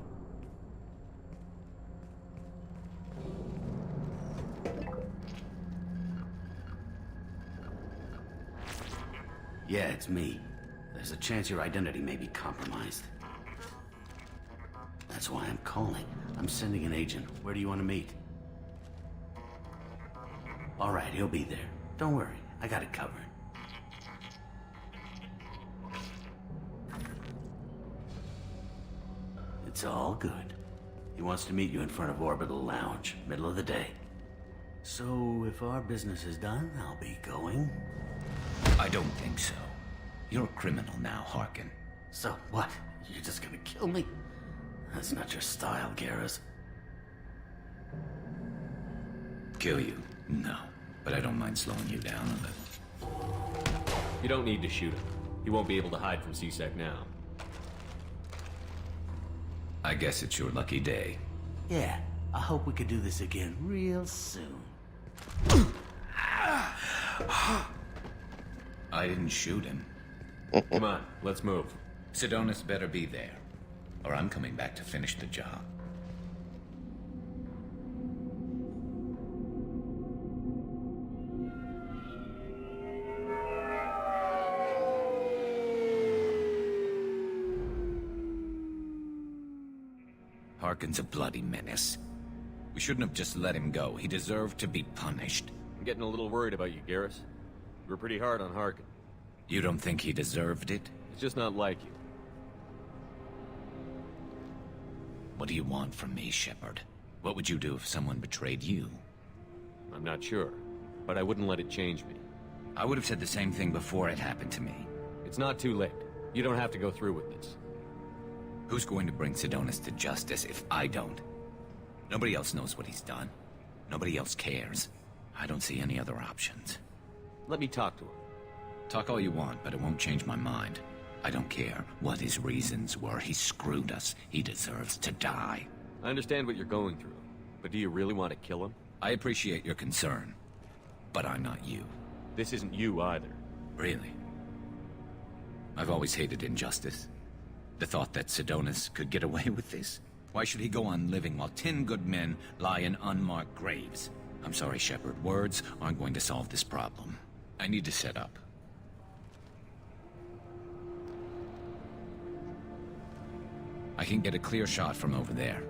Yeah, it's me. There's a chance your identity may be compromised. That's why I'm calling. I'm sending an agent. Where do you want to meet? All right, he'll be there. Don't worry, I got it covered. It's all good. He wants to meet you in front of Orbital Lounge, middle of the day. So, if our business is done, I'll be going. I don't think so. You're a criminal now, Harkin. So what? You're just gonna kill me? That's not your style, Garrus. Kill you? No. But I don't mind slowing you down a little. You don't need to shoot him. He won't be able to hide from C-Sec now. I guess it's your lucky day. Yeah, I hope we could do this again real soon. I didn't shoot him. Come on, let's move. Sidonis better be there, or I'm coming back to finish the job. Harkin's a bloody menace. We shouldn't have just let him go. He deserved to be punished. I'm getting a little worried about you, Garrus. You were pretty hard on Harkin. You don't think he deserved it? He's just not like you. What do you want from me, Shepard? What would you do if someone betrayed you? I'm not sure, but I wouldn't let it change me. I would have said the same thing before it happened to me. It's not too late. You don't have to go through with this. Who's going to bring Sidonis to justice if I don't? Nobody else knows what he's done. Nobody else cares. I don't see any other options. Let me talk to him. Talk all you want, but it won't change my mind. I don't care what his reasons were. He screwed us. He deserves to die. I understand what you're going through, but do you really want to kill him? I appreciate your concern, but I'm not you. This isn't you either. Really? I've always hated injustice. The thought that Sidonis could get away with this? Why should he go on living while 10 good men lie in unmarked graves? I'm sorry, Shepard. Words aren't going to solve this problem. I need to set up. I can get a clear shot from over there.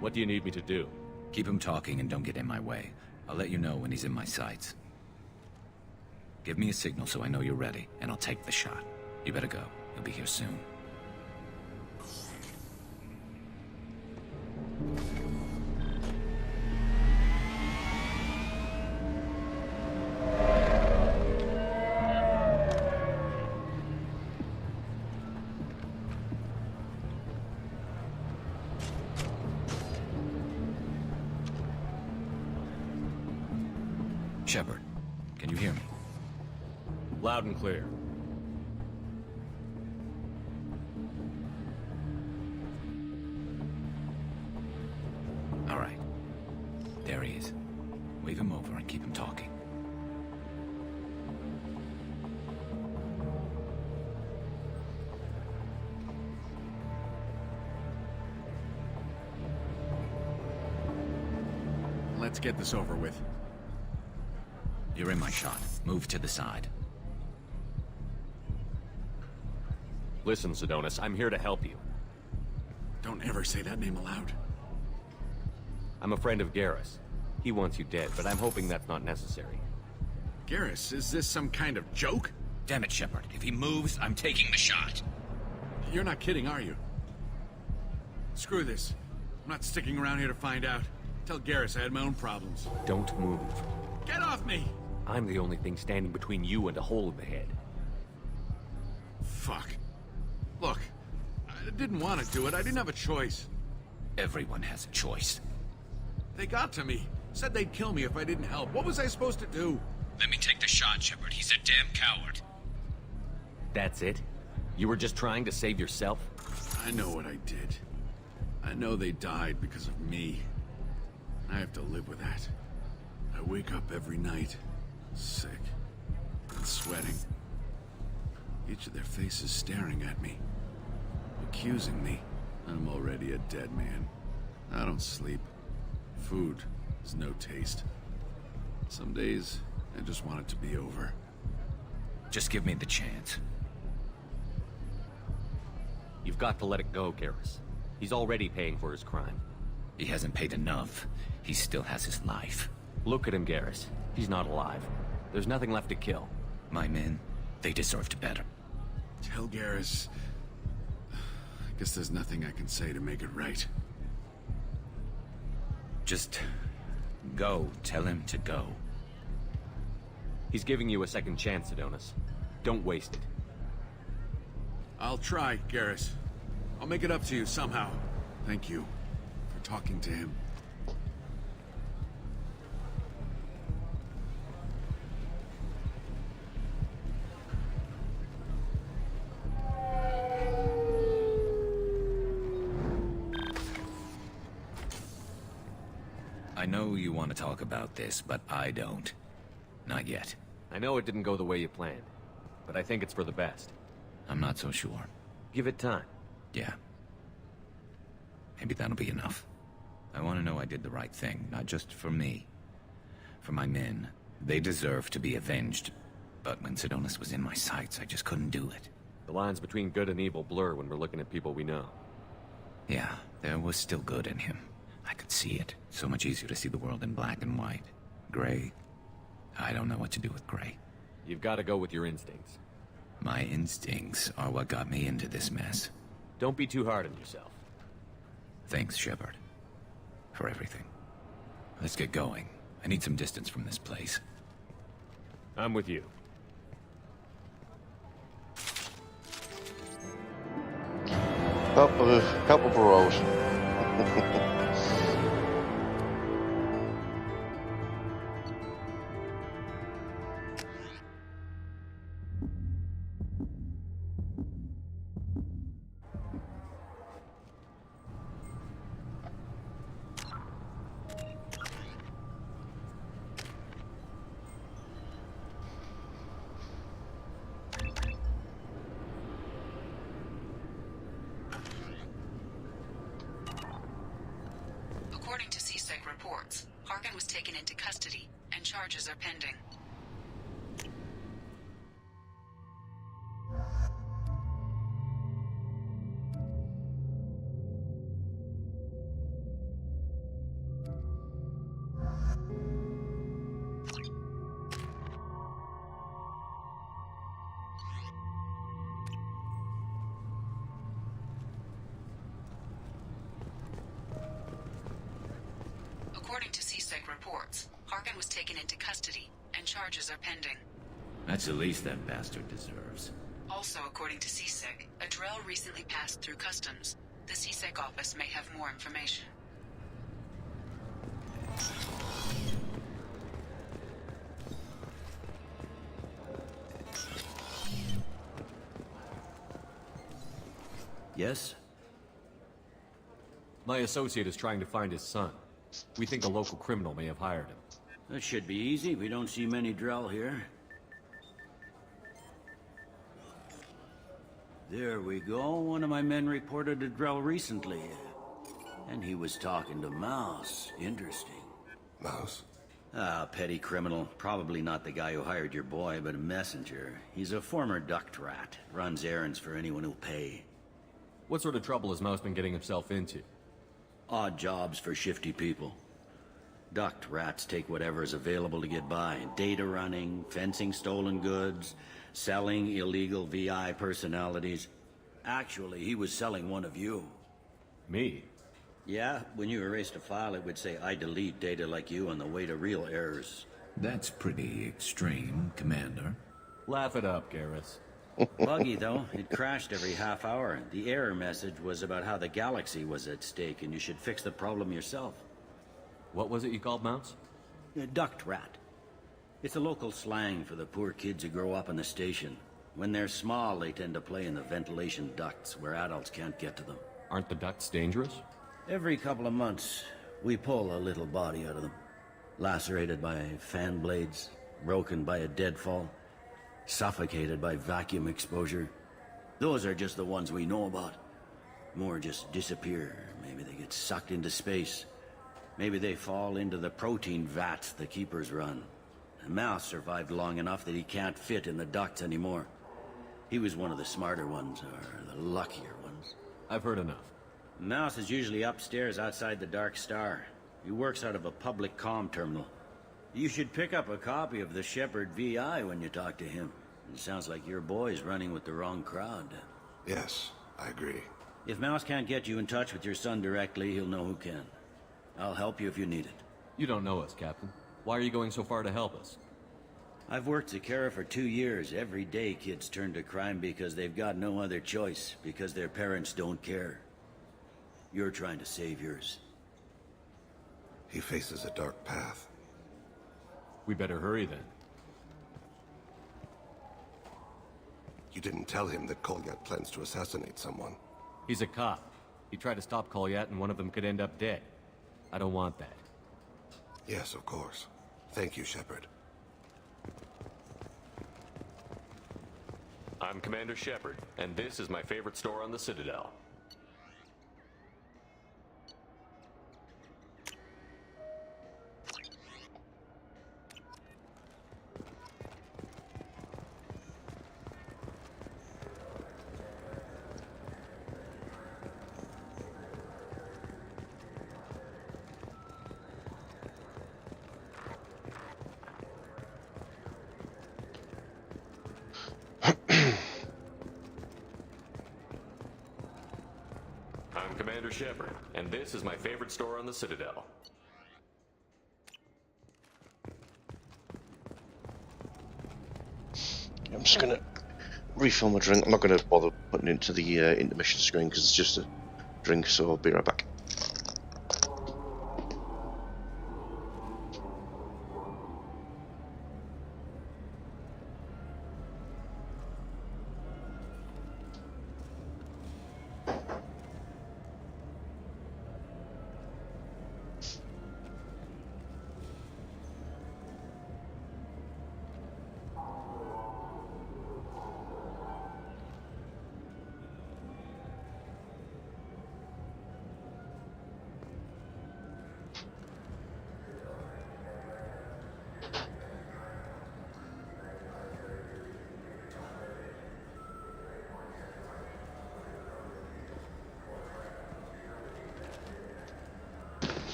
What do you need me to do? Keep him talking and don't get in my way. I'll let you know when he's in my sights. Give me a signal so I know you're ready, and I'll take the shot. You better go. He'll be here soon. Shepard, can you hear me? Loud and clear. All right. There he is. Wave him over and keep him talking. Let's get this over with. You're in my shot. Move to the side. Listen, Sidonis, I'm here to help you. Don't ever say that name aloud. I'm a friend of Garrus. He wants you dead, but I'm hoping that's not necessary. Garrus, is this some kind of joke? Damn it, Shepard. If he moves, I'm taking the shot. You're not kidding, are you? Screw this. I'm not sticking around here to find out. Tell Garrus I had my own problems. Don't move. Get off me! I'm the only thing standing between you and a hole in the head. Fuck. Look, I didn't want to do it. I didn't have a choice. Everyone has a choice. They got to me. Said they'd kill me if I didn't help. What was I supposed to do? Let me take the shot, Shepard. He's a damn coward. That's it? You were just trying to save yourself? I know what I did. I know they died because of me. I have to live with that. I wake up every night, sick and sweating. Each of their faces staring at me, accusing me. I'm already a dead man. I don't sleep. Food has no taste. Some days, I just want it to be over. Just give me the chance. You've got to let it go, Garrus. He's already paying for his crime. He hasn't paid enough. He still has his life. Look at him, Garrus. He's not alive. There's nothing left to kill. My men, they deserved better. Tell Garrus Guess there's nothing I can say to make it right. Just go. Tell him to go. He's giving you a second chance, Addons. Don't waste it. I'll try, Garrus. I'll make it up to you somehow. Thank you for talking to him. I know you want to talk about this, but I don't. Not yet. I know it didn't go the way you planned, but I think it's for the best. I'm not so sure. Give it time. Yeah. Maybe that'll be enough. I want to know I did the right thing, not just for me. For my men. They deserve to be avenged. But when Addons was in my sights, I just couldn't do it. The lines between good and evil blur when we're looking at people we know. Yeah, there was still good in him. I could see it. So much easier to see the world in black and white. Gray? I don't know what to do with gray. You've got to go with your instincts. My instincts are what got me into this mess. Don't be too hard on yourself. Thanks, Shepard. For everything. Let's get going. I need some distance from this place. I'm with you. Couple burrows. According to CSEC reports, Paragon was taken into custody, and charges are pending. According to CSEC reports, Paragon was taken into custody, and charges are pending. That's the least that bastard deserves. Also, according to CSEC, a Drell recently passed through customs. The CSEC office may have more information. Yes? My associate is trying to find his son. We think a local criminal may have hired him. That should be easy. We don't see many Drell here. There we go. One of my men reported a Drell recently. And he was talking to Mouse. Interesting. Mouse? Ah, petty criminal. Probably not the guy who hired your boy, but a messenger. He's a former duct rat. Runs errands for anyone who'll pay. What sort of trouble has Mouse been getting himself into? Odd jobs for shifty people. Duct rats take whatever is available to get by. Data running, fencing stolen goods, selling illegal VI personalities. Actually, he was selling one of you. Me? Yeah, when you erased a file, it would say, I delete data like you on the way to real errors. That's pretty extreme, Commander. Laugh it up, Garrus. Buggy, though. It crashed every half hour. The error message was about how the galaxy was at stake, and you should fix the problem yourself. What was it you called Mouse? A duct rat. It's a local slang for the poor kids who grow up in the station. When they're small, they tend to play in the ventilation ducts, where adults can't get to them. Aren't the ducts dangerous? Every couple of months, we pull a little body out of them. Lacerated by fan blades, broken by a deadfall, suffocated by vacuum exposure. Those are just the ones we know about. More just disappear. Maybe they get sucked into space. Maybe they fall into the protein vats the keepers run. The Mouse survived long enough that he can't fit in the ducts anymore. He was one of the smarter ones, or the luckier ones. I've heard enough. Mouse is usually upstairs outside the Dark Star. He works out of a public comm terminal. You should pick up a copy of the Shepard VI when you talk to him. It sounds like your boy's running with the wrong crowd. Yes, I agree. If Mouse can't get you in touch with your son directly, he'll know who can. I'll help you if you need it. You don't know us, Captain. Why are you going so far to help us? I've worked at Kara for 2 years. Every day kids turn to crime because they've got no other choice, because their parents don't care. You're trying to save yours. He faces a dark path. We better hurry then. You didn't tell him that Kolyat plans to assassinate someone. He's a cop. He tried to stop Kolyat and one of them could end up dead. I don't want that. Yes, of course. Thank you, Shepard. I'm Commander Shepard, and this is my favorite store on the Citadel. I'm Commander Shepard, and this is my favorite store on the Citadel. I'm just gonna refill my drink. I'm not gonna bother putting it into the intermission screen because it's just a drink, so I'll be right back.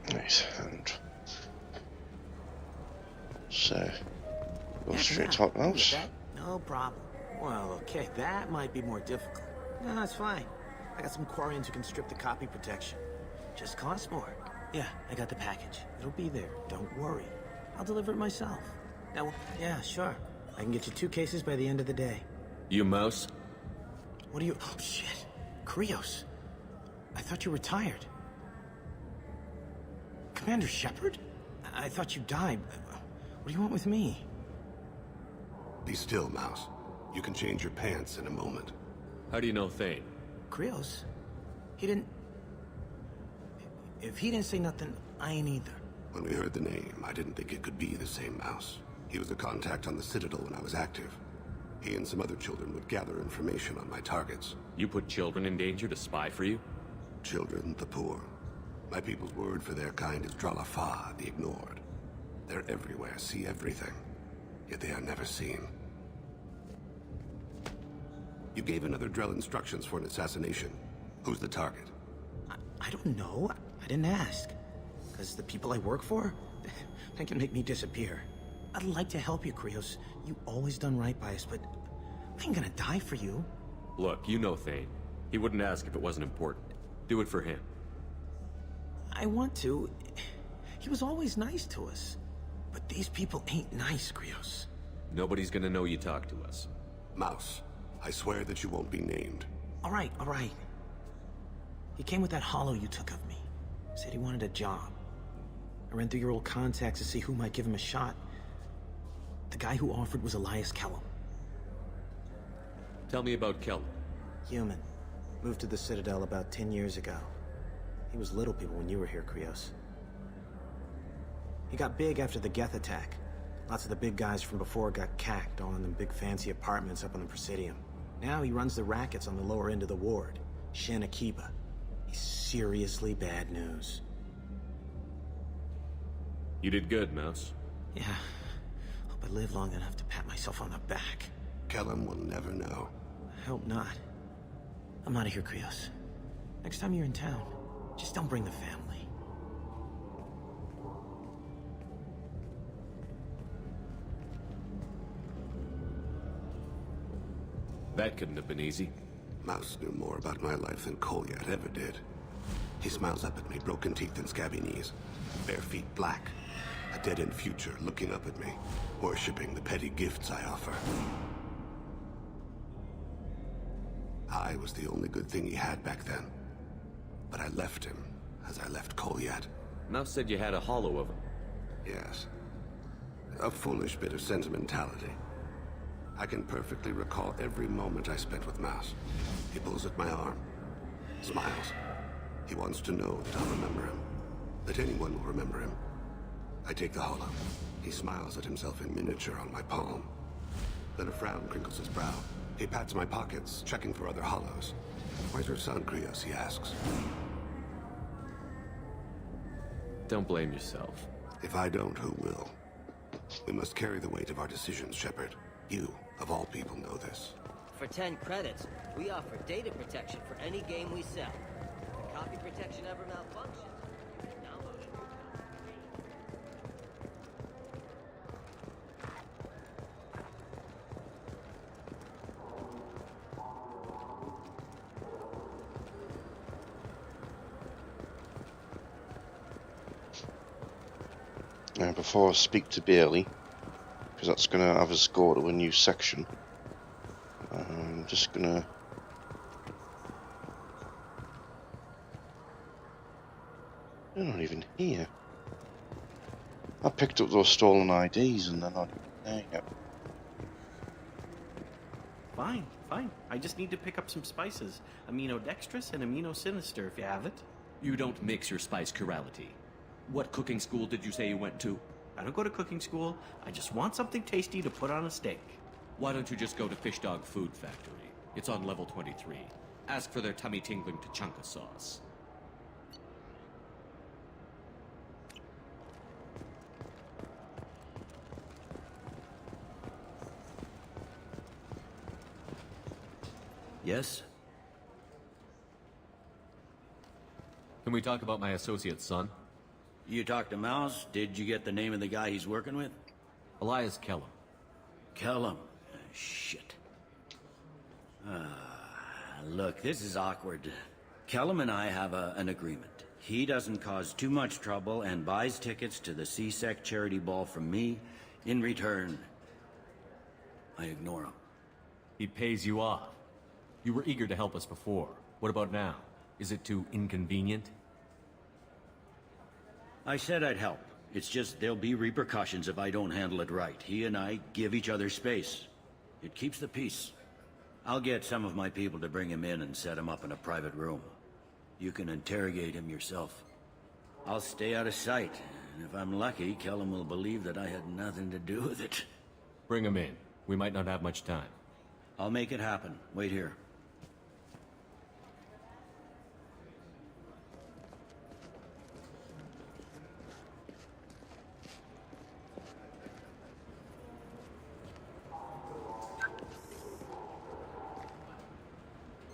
And so go straight to top house. No problem. Well, okay, that might be more difficult. No, it's fine. I got some Quarians who can strip the copy protection. Just costs more. Yeah, I got the package. It'll be there. Don't worry. I'll deliver it myself. Now, yeah, sure. I can get you 2 cases by the end of the day. You Mouse? What are you... Oh, shit. Krios. I thought you were retired. Commander Shepard? I thought you died. What do you want with me? Be still, Mouse. You can change your pants in a moment. How do you know Thane? Krios? He didn't... If he didn't say nothing, I ain't either. When we heard the name, I didn't think it could be the same Mouse. He was a contact on the Citadel when I was active. He and some other children would gather information on my targets. You put children in danger to spy for you? Children, the poor. My people's word for their kind is Dralafa, the ignored. They're everywhere, see everything. Yet they are never seen. You gave another Drell instructions for an assassination. Who's the target? I don't know. I didn't ask. Because the people I work for, they can make me disappear. I'd like to help you, Krios. You always done right by us, but I ain't gonna die for you. Look, you know Thane. He wouldn't ask if it wasn't important. Do it for him. I want to. He was always nice to us. But these people ain't nice, Krios. Nobody's gonna know you talk to us. Mouse, I swear that you won't be named. All right. He came with that hollow you took of me. Said he wanted a job. I ran through your old contacts to see who might give him a shot. The guy who offered was Elias Kellum. Tell me about Kellum. Human. Moved to the Citadel about 10 years ago. He was little people when you were here, Krios. He got big after the Geth attack. Lots of the big guys from before got cacked, all in them big fancy apartments up on the Presidium. Now he runs the rackets on the lower end of the ward. Shin Akiba. He's seriously bad news. You did good, Mouse. Yeah. Hope I live long enough to pat myself on the back. Kellum will never know. I hope not. I'm out of here, Krios. Next time you're in town, just don't bring the family. That couldn't have been easy. Mouse knew more about my life than Kolyat ever did. He smiles up at me, broken teeth and scabby knees. Bare feet black. A dead-end future looking up at me, worshipping the petty gifts I offer. I was the only good thing he had back then. But I left him, as I left Kolyat. Mouse said you had a hollow of him. Yes. A foolish bit of sentimentality. I can perfectly recall every moment I spent with Mouse. He pulls at my arm. Smiles. He wants to know that I'll remember him. That anyone will remember him. I take the hollow. He smiles at himself in miniature on my palm. Then a frown crinkles his brow. He pats my pockets, checking for other hollows. Where's your son, Krios? He asks. Don't blame yourself. If I don't, who will? We must carry the weight of our decisions, Shepard. You, of all people, know this. For 10 credits, we offer data protection for any game we sell. If copy protection ever malfunctions, you can download it. Now, before I speak to Bailey, because that's going to have us go to a new section, I'm just going to... They're not even here. I picked up those stolen IDs and they're not even there yet. Fine, fine. I just need to pick up some spices. Aminodextrous and aminosinister, if you have it. You don't mix your spice chirality. What cooking school did you say you went to? I don't go to cooking school. I just want something tasty to put on a steak. Why don't you just go to Fish Dog Food Factory? It's on level 23. Ask for their tummy-tingling tachanka sauce. Yes? Can we talk about my associate's son? You talked to Mouse? Did you get the name of the guy he's working with? Elias Kellum. Kellum? Shit. Look, this is awkward. Kellum and I have an agreement. He doesn't cause too much trouble and buys tickets to the CSEC charity ball from me. In return, I ignore him. He pays you off. You were eager to help us before. What about now? Is it too inconvenient? I said I'd help. It's just there'll be repercussions if I don't handle it right. He and I give each other space. It keeps the peace. I'll get some of my people to bring him in and set him up in a private room. You can interrogate him yourself. I'll stay out of sight, and if I'm lucky, Kellum will believe that I had nothing to do with it. Bring him in. We might not have much time. I'll make it happen. Wait here.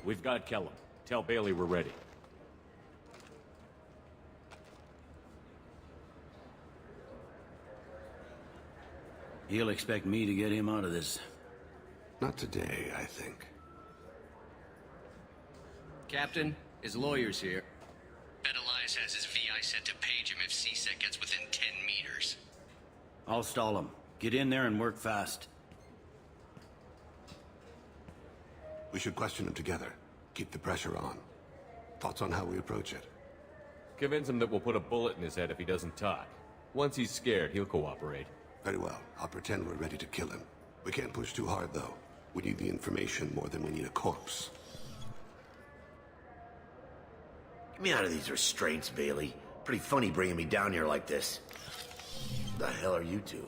We've got Kellum. Tell Bailey we're ready. He'll expect me to get him out of this. Not today, I think. Captain, his lawyer's here. Bet Elias has his VI set to page him if CSEC gets within 10 meters. I'll stall him. Get in there and work fast. We should question him together. Keep the pressure on. Thoughts on how we approach it? Convince him that we'll put a bullet in his head if he doesn't talk. Once he's scared, he'll cooperate. Very well. I'll pretend we're ready to kill him. We can't push too hard, though. We need the information more than we need a corpse. Get me out of these restraints, Bailey. Pretty funny bringing me down here like this. The hell are you two?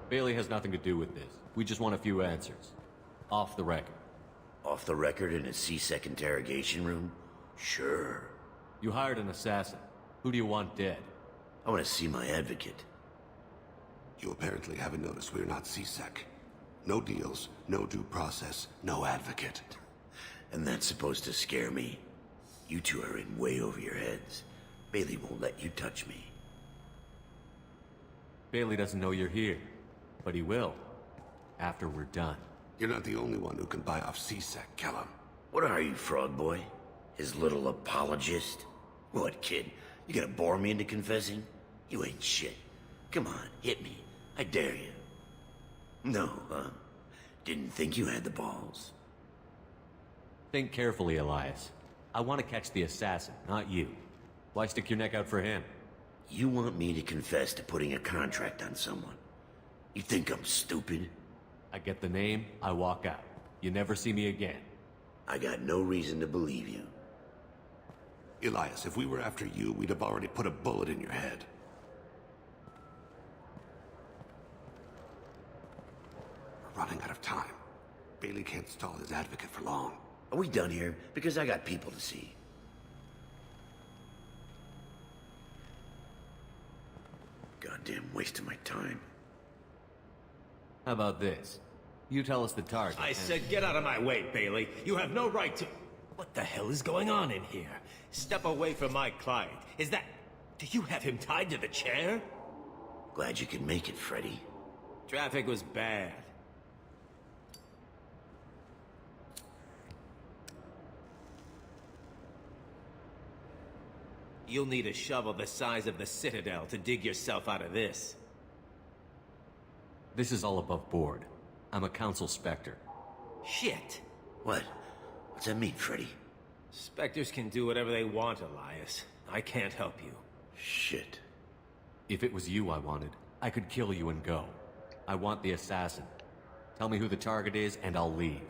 Bailey has nothing to do with this. We just want a few answers. Off the record. Off the record in a CSEC interrogation room? Sure. You hired an assassin. Who do you want dead? I want to see my advocate. You apparently haven't noticed we're not CSEC. No deals, no due process, no advocate. And that's supposed to scare me. You two are in way over your heads. Bailey won't let you touch me. Bailey doesn't know you're here, but he will, after we're done. You're not the only one who can buy off C-Sec, Kellum. What are you, Frog Boy? His little apologist? What, kid? You gonna bore me into confessing? You ain't shit. Come on, hit me. I dare you. No, huh? Didn't think you had the balls. Think carefully, Elias. I want to catch the assassin, not you. Why stick your neck out for him? You want me to confess to putting a contract on someone? You think I'm stupid? I get the name, I walk out. You never see me again. I got no reason to believe you. Elias, if we were after you, we'd have already put a bullet in your head. We're running out of time. Bailey can't stall his advocate for long. Are we done here? Because I got people to see. Goddamn waste of my time. How about this? You tell us the target. I said get out of my way, Bailey. You have no right to... What the hell is going on in here? Step away from my client. Is that... Do you have him tied to the chair? Glad you could make it, Freddy. Traffic was bad. You'll need a shovel the size of the Citadel to dig yourself out of this. This is all above board. I'm a council specter. Shit. What? What's that mean, Freddy? Spectres can do whatever they want, Elias. I can't help you. Shit. If it was you I wanted, I could kill you and go. I want the assassin. Tell me who the target is, and I'll leave.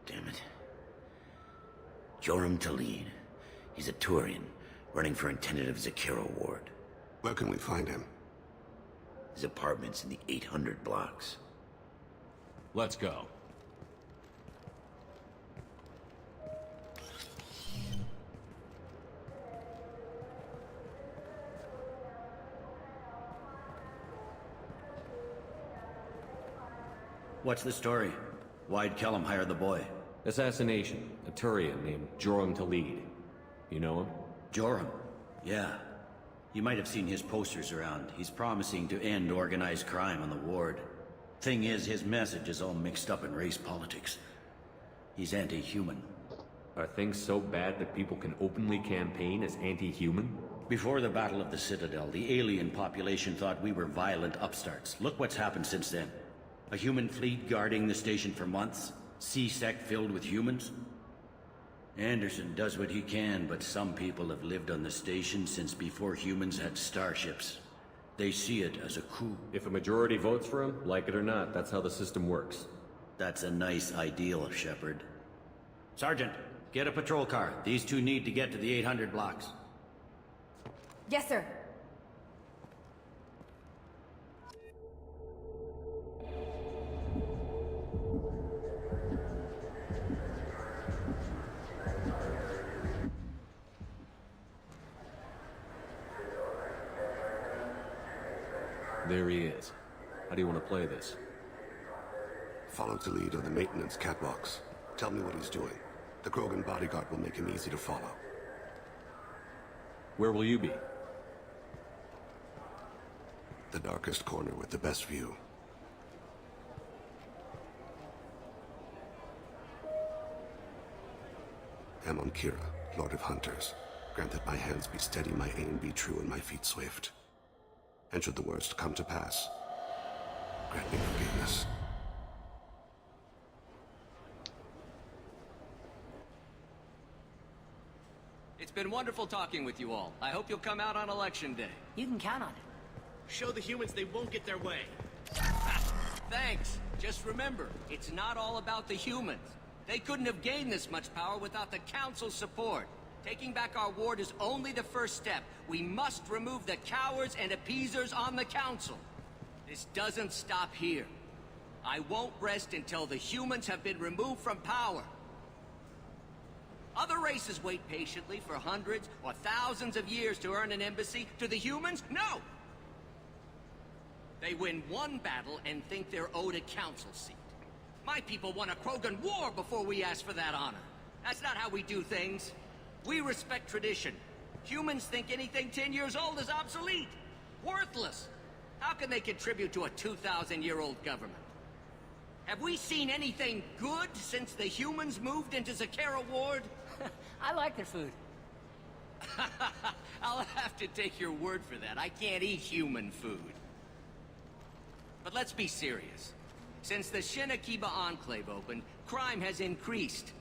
Damn it. Joram Talid. He's a Turian, running for a tentative Zakiro ward. Where can we find him? His apartment's in the 800 blocks. Let's go. What's the story? Why'd Kellum hire the boy? Assassination. A Turian named Joram Talid. You know him? Joram? Yeah. You might have seen his posters around. He's promising to end organized crime on the ward. Thing is, his message is all mixed up in race politics. He's anti-human. Are things so bad that people can openly campaign as anti-human? Before the Battle of the Citadel, the alien population thought we were violent upstarts. Look what's happened since then. A human fleet guarding the station for months. C-Sec filled with humans. Anderson does what he can, but some people have lived on the station since before humans had starships. They see it as a coup. If a majority votes for him, like it or not, that's how the system works. That's a nice ideal, Shepard. Sergeant, get a patrol car. These two need to get to the 800 blocks. Yes, sir. There he is. How do you want to play this? Follow the lead on the maintenance catwalks. Tell me what he's doing. The Krogan bodyguard will make him easy to follow. Where will you be? The darkest corner with the best view. Amon Kira, Lord of Hunters. Grant that my hands be steady, my aim be true, and my feet swift. And should the worst come to pass, grant me forgiveness. It's been wonderful talking with you all. I hope you'll come out on Election Day. You can count on it. Show the humans they won't get their way. Thanks. Just remember, it's not all about the humans. They couldn't have gained this much power without the Council's support. Taking back our ward is only the first step. We must remove the cowards and appeasers on the Council. This doesn't stop here. I won't rest until the humans have been removed from power. Other races wait patiently for hundreds or thousands of years to earn an embassy. To the humans, no! They win one battle and think they're owed a council seat. My people won a Krogan war before we asked for that honor. That's not how we do things. We respect tradition. Humans think anything 10 years old is obsolete. Worthless. How can they contribute to a 2,000-year-old government? Have we seen anything good since the humans moved into Zakera Ward? I like their food. I'll have to take your word for that. I can't eat human food. But let's be serious. Since the Shinakiba Enclave opened, crime has increased.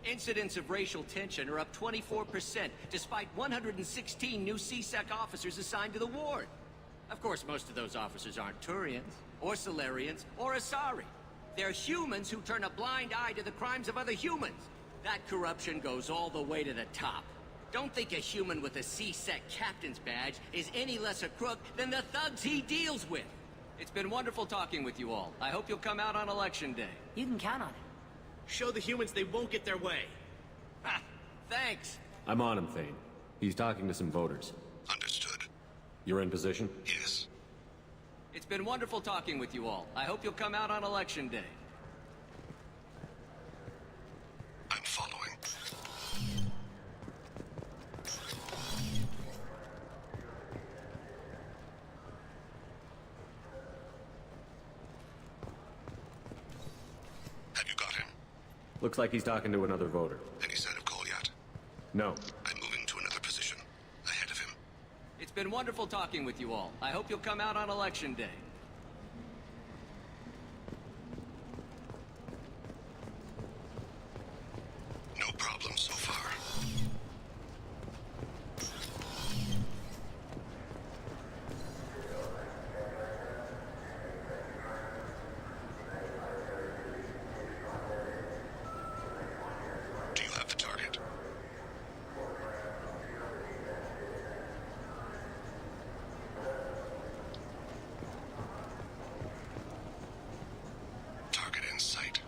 Incidents of racial tension are up 24%, despite 116 new CSEC officers assigned to the ward. Of course, most of those officers aren't Turians, or Solarians, or Asari. They're humans who turn a blind eye to the crimes of other humans. That corruption goes all the way to the top. Don't think a human with a CSEC captain's badge is any less a crook than the thugs he deals with. It's been wonderful talking with you all. I hope you'll come out on Election Day. You can count on it. Show the humans they won't get their way. Ha! Thanks. I'm on him, Thane. He's talking to some voters. Understood. You're in position? Yes. It's been wonderful talking with you all. I hope you'll come out on Election Day. I'm following. Have you got him? Looks like he's talking to another voter. Any sign of Kolyat? No. I'm moving to another position. Ahead of him. It's been wonderful talking with you all. I hope you'll come out on Election Day. No problem so far. Do you have the target? Target in sight.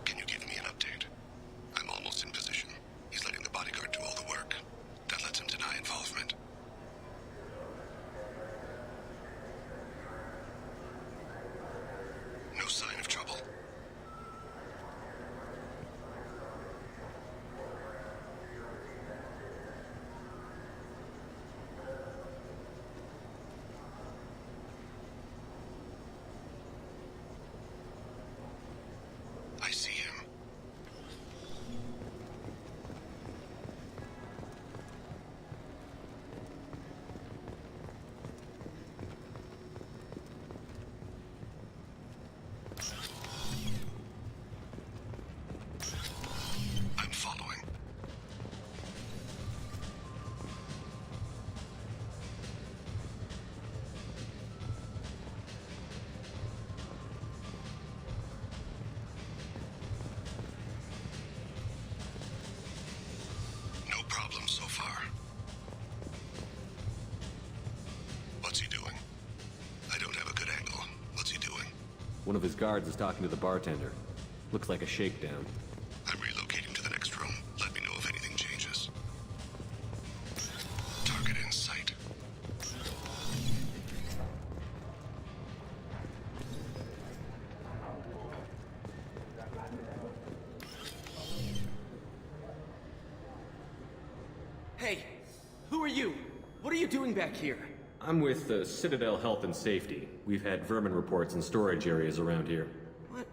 Can you give me an update? I'm almost in position. He's letting the bodyguard do all the work. That lets him deny involvement. No sign of trouble. I see him. I'm following. No problem so far. What's he doing? I don't have a good angle. What's he doing? One of his guards is talking to the bartender. Looks like a shakedown. I'm relocating to the next room. Let me know if anything changes. Target in sight. Hey, who are you? What are you doing back here? I'm with the Citadel Health and Safety. We've had vermin reports in storage areas around here. What?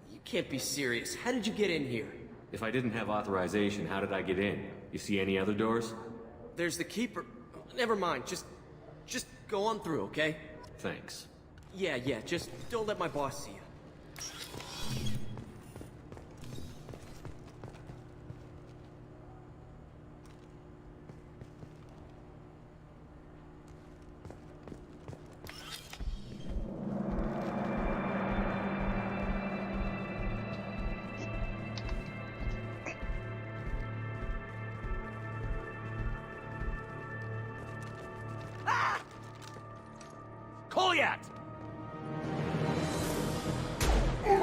You can't be serious. How did you get in here? If I didn't have authorization, how did I get in? You see any other doors? There's the keeper. Never mind. Just go on through, okay? Thanks. Yeah, just don't let my boss see you. Kolyat!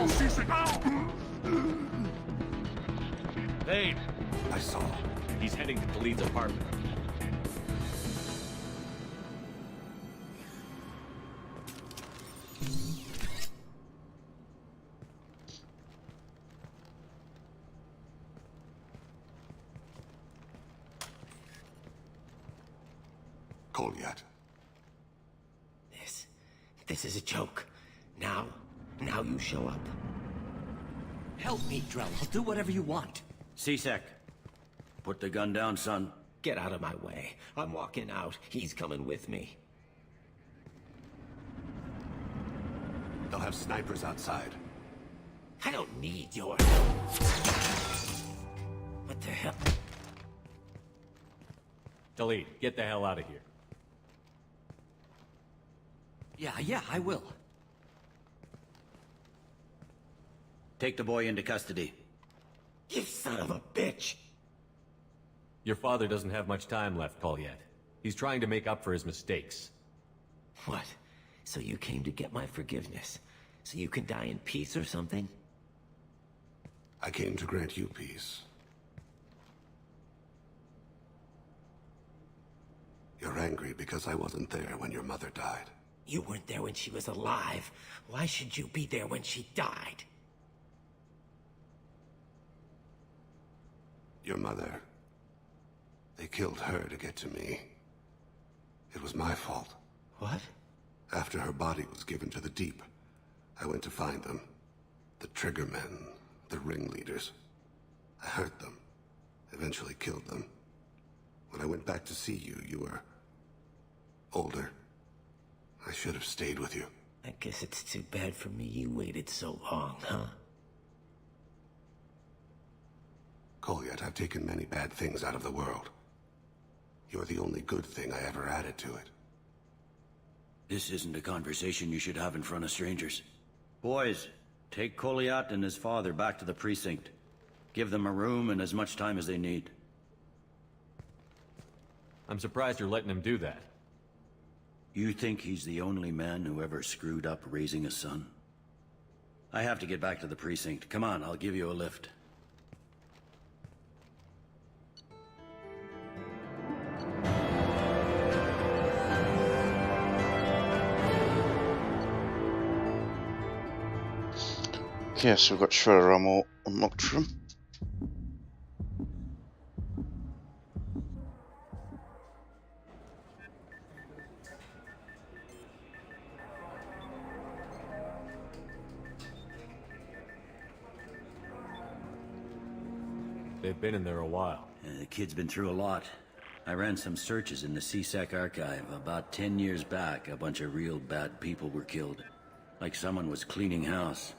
General C6. Vade! I saw. He's heading to Khalid's apartment. Goliath. This is a joke. Now you show up. Help me, Drell. I'll do whatever you want. C-Sec, put the gun down, son. Get out of my way. I'm walking out. He's coming with me. They'll have snipers outside. I don't need your help. What the hell? Khalid, get the hell out of here. Yeah, I will. Take the boy into custody. You son of a bitch! Your father doesn't have much time left, Goliath. He's trying to make up for his mistakes. What? So you came to get my forgiveness? So you can die in peace or something? I came to grant you peace. You're angry because I wasn't there when your mother died. You weren't there when she was alive. Why should you be there when she died? Your mother. They killed her to get to me. It was my fault. What? After her body was given to the Deep, I went to find them. The Triggermen, the ringleaders. I hurt them. Eventually killed them. When I went back to see you, you were older. I should have stayed with you. I guess it's too bad for me you waited so long, huh? Goliath, I've taken many bad things out of the world. You're the only good thing I ever added to it. This isn't a conversation you should have in front of strangers. Boys, take Goliath and his father back to the precinct. Give them a room and as much time as they need. I'm surprised you're letting him do that. You think he's the only man who ever screwed up raising a son? I have to get back to the precinct. Come on, I'll give you a lift. Okay, so we've got shredder ammo unlocked for him. They've been in there a while. The kid's been through a lot. I ran some searches in the CSEC archive. About 10 years back, a bunch of real bad people were killed. Like someone was cleaning house.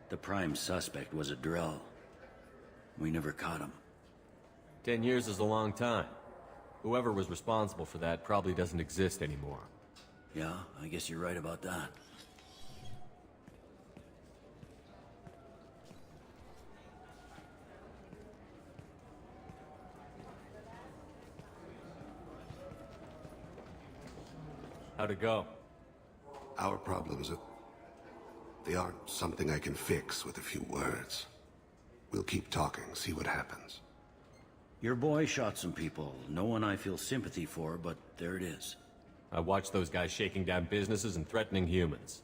The prime suspect was a Drell. We never caught him. 10 years is a long time. Whoever was responsible for that probably doesn't exist anymore. Yeah, I guess you're right about that. How'd it go? Our problems, they aren't something I can fix with a few words. We'll keep talking, see what happens. Your boy shot some people. No one I feel sympathy for, but there it is. I watched those guys shaking down businesses and threatening humans.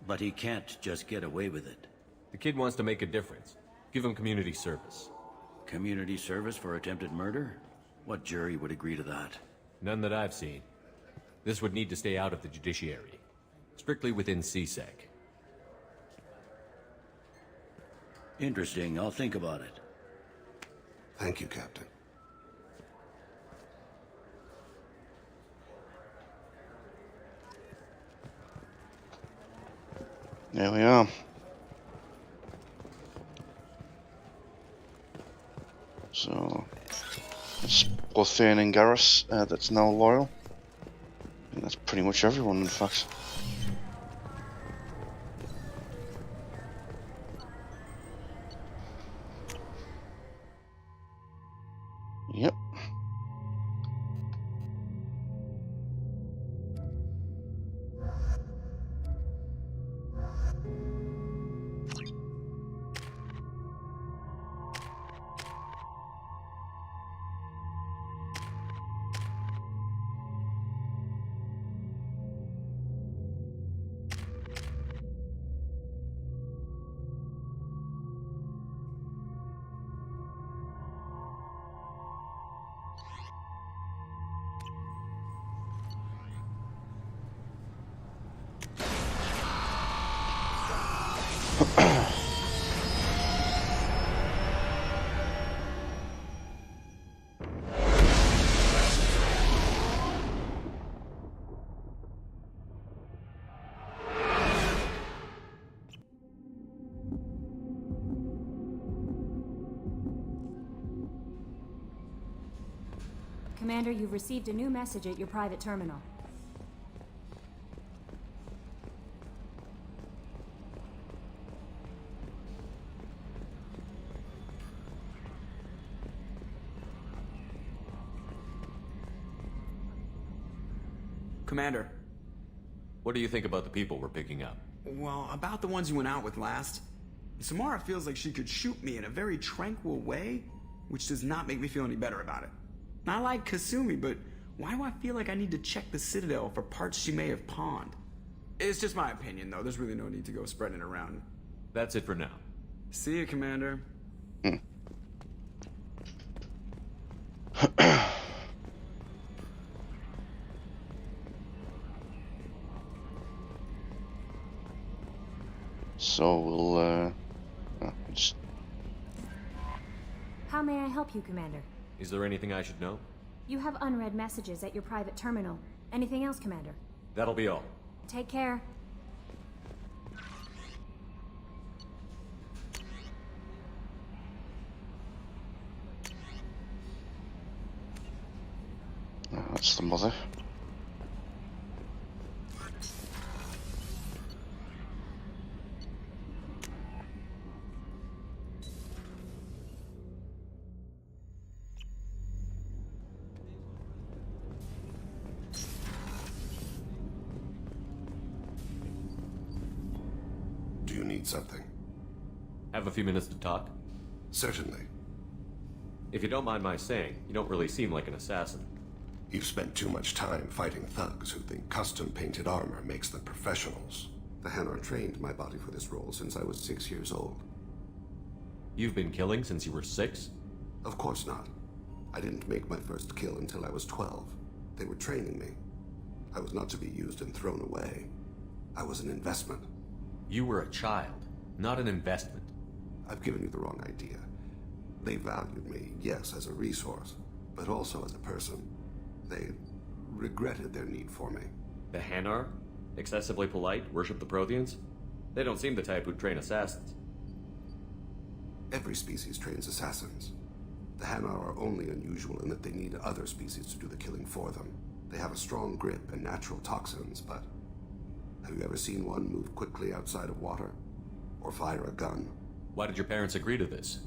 But he can't just get away with it. The kid wants to make a difference. Give him community service. Community service for attempted murder? What jury would agree to that? None that I've seen. This would need to stay out of the judiciary. Strictly within CSEC. Interesting. I'll think about it. Thank you, Captain. There we are. So, it's both Thane and Garrus that's now loyal. I think that's pretty much everyone, in fact. Yep. Commander, you've received a new message at your private terminal. Commander. What do you think about the people we're picking up? Well, about the ones you went out with last. Samara feels like she could shoot me in a very tranquil way, which does not make me feel any better about it. I like Kasumi, but why do I feel like I need to check the Citadel for parts she may have pawned? It's just my opinion, though. There's really no need to go spreading it around. That's it for now. See you, Commander. So we'll just... How may I help you, Commander? Is there anything I should know? You have unread messages at your private terminal. Anything else, Commander? That'll be all. Take care. That's the mother. Do you need something? Have a few minutes to talk? Certainly. If you don't mind my saying, you don't really seem like an assassin. You've spent too much time fighting thugs who think custom-painted armor makes them professionals. The Hanar trained my body for this role since I was 6 years old. You've been killing since you were 6? Of course not. I didn't make my first kill until I was 12. They were training me. I was not to be used and thrown away. I was an investment. You were a child, not an investment. I've given you the wrong idea. They valued me, yes, as a resource, but also as a person. They regretted their need for me. The Hanar? Excessively polite, worship the Protheans? They don't seem the type who'd train assassins. Every species trains assassins. The Hanar are only unusual in that they need other species to do the killing for them. They have a strong grip and natural toxins, but have you ever seen one move quickly outside of water? Or fire a gun? Why did your parents agree to this?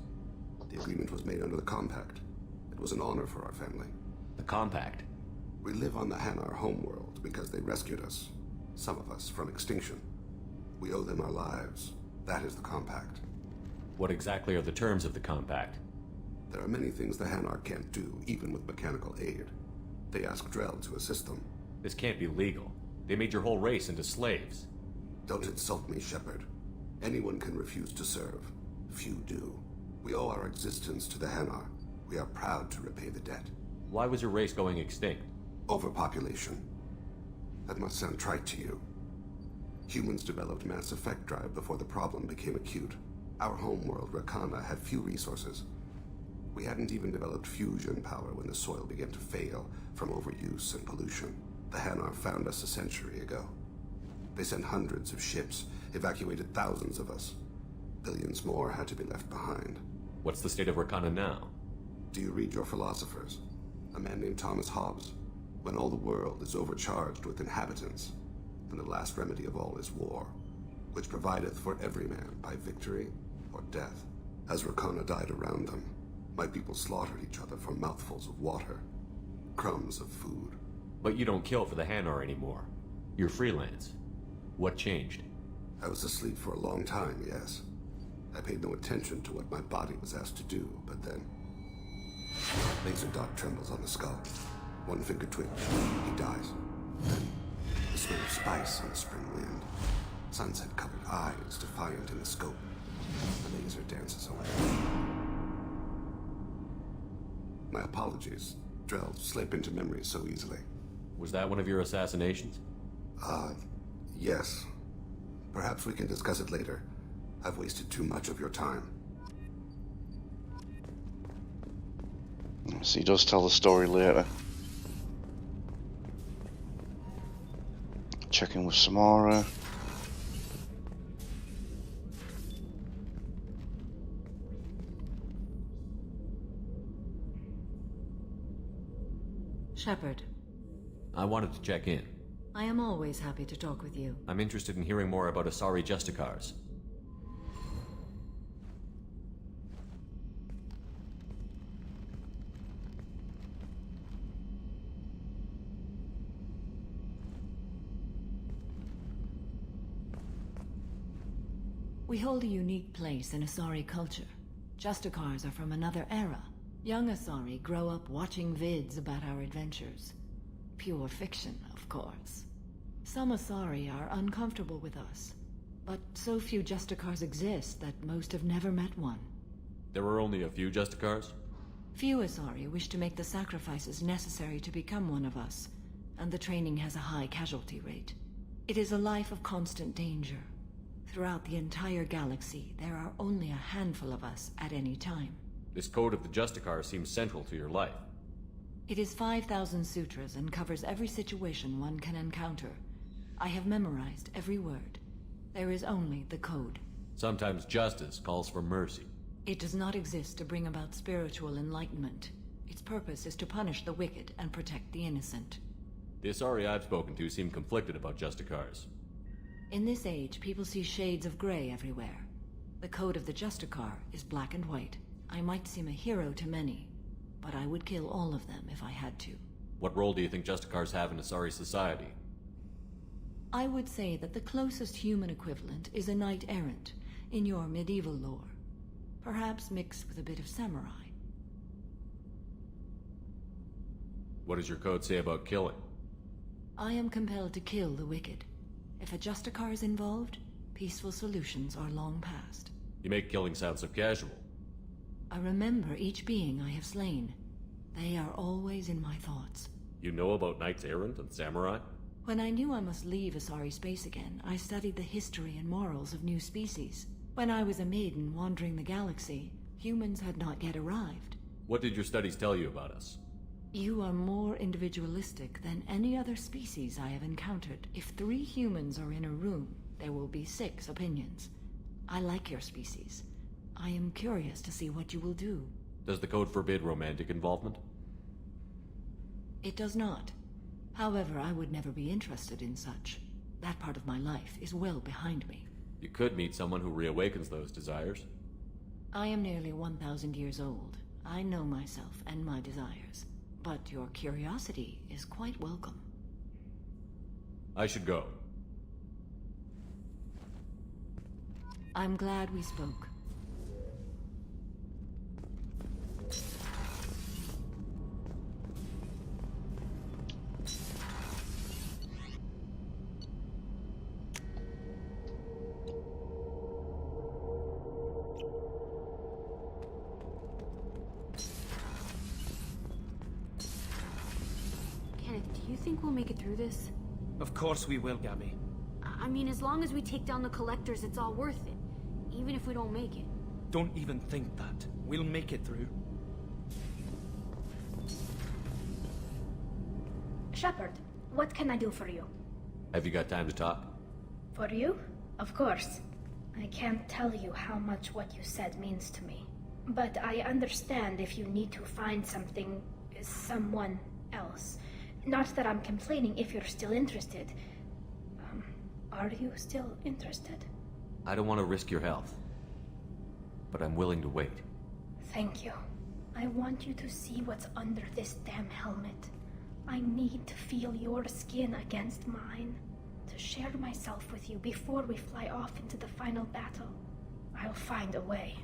The agreement was made under the Compact. It was an honor for our family. The Compact? We live on the Hanar homeworld because they rescued us. Some of us from extinction. We owe them our lives. That is the Compact. What exactly are the terms of the Compact? There are many things the Hanar can't do, even with mechanical aid. They ask Drell to assist them. This can't be legal. They made your whole race into slaves. Don't insult me, Shepard. Anyone can refuse to serve. Few do. We owe our existence to the Hanar. We are proud to repay the debt. Why was your race going extinct? Overpopulation. That must sound trite to you. Humans developed mass effect drive before the problem became acute. Our homeworld, Rakana, had few resources. We hadn't even developed fusion power when the soil began to fail from overuse and pollution. The Hanar found us a century ago. They sent hundreds of ships, evacuated thousands of us. Billions more had to be left behind. What's the state of Rakana now? Do you read your philosophers? A man named Thomas Hobbes. When all the world is overcharged with inhabitants, then the last remedy of all is war, which provideth for every man by victory or death. As Rakana died around them, my people slaughtered each other for mouthfuls of water, crumbs of food. But you don't kill for the Hanar anymore. You're freelance. What changed? I was asleep for a long time, yes. I paid no attention to what my body was asked to do, but then... Laser dot trembles on the skull. One finger twitch. He dies. Then, the smell of spice on the spring wind. Sunset-covered eyes defiant in the scope. The laser dances away. My apologies. Drell slip into memory so easily. Was that one of your assassinations? Yes. Perhaps we can discuss it later. I've wasted too much of your time. So he does tell the story later. Checking with Samara. Shepard, I wanted to check in. I am always happy to talk with you. I'm interested in hearing more about Asari Justicars. We hold a unique place in Asari culture. Justicars are from another era. Young Asari grow up watching vids about our adventures. Pure fiction, of course. Some Asari are uncomfortable with us, but so few Justicars exist that most have never met one. There were only a few Justicars? Few Asari wish to make the sacrifices necessary to become one of us, and the training has a high casualty rate. It is a life of constant danger. Throughout the entire galaxy, there are only a handful of us at any time. This code of the Justicar seems central to your life. It is 5,000 sutras and covers every situation one can encounter. I have memorized every word. There is only the code. Sometimes justice calls for mercy. It does not exist to bring about spiritual enlightenment. Its purpose is to punish the wicked and protect the innocent. The Asari I've spoken to seem conflicted about Justicars. In this age, people see shades of gray everywhere. The code of the Justicar is black and white. I might seem a hero to many, but I would kill all of them if I had to. What role do you think Justicars have in Asari society? I would say that the closest human equivalent is a knight-errant in your medieval lore. Perhaps mixed with a bit of samurai. What does your code say about killing? I am compelled to kill the wicked. If a Justicar is involved, peaceful solutions are long past. You make killing sound so casual. I remember each being I have slain. They are always in my thoughts. You know about knights errant and samurai? When I knew I must leave Asari space again, I studied the history and morals of new species. When I was a maiden wandering the galaxy, humans had not yet arrived. What did your studies tell you about us? You are more individualistic than any other species I have encountered. If 3 humans are in a room, there will be 6 opinions. I like your species. I am curious to see what you will do. Does the code forbid romantic involvement? It does not. However, I would never be interested in such. That part of my life is well behind me. You could meet someone who reawakens those desires. I am nearly 1,000 years old. I know myself and my desires. But your curiosity is quite welcome. I should go. I'm glad we spoke. Do you think we'll make it through this? Of course we will, Gabby. I mean, as long as we take down the collectors, it's all worth it. Even if we don't make it. Don't even think that. We'll make it through. Shepard, what can I do for you? Have you got time to talk? For you? Of course. I can't tell you how much what you said means to me. But I understand if you need to find something, someone else. Not that I'm complaining if you're still interested. Are you still interested? I don't want to risk your health, but I'm willing to wait. Thank you. I want you to see what's under this damn helmet. I need to feel your skin against mine, to share myself with you before we fly off into the final battle. I'll find a way.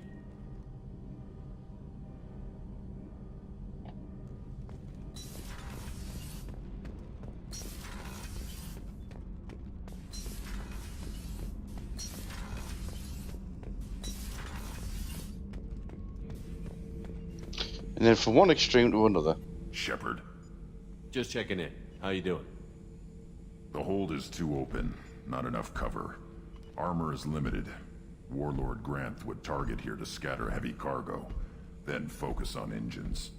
And then from one extreme to another. Shepard. Just checking in. How you doing? The hold is too open. Not enough cover. Armor is limited. Warlord Grant would target here to scatter heavy cargo, then focus on engines.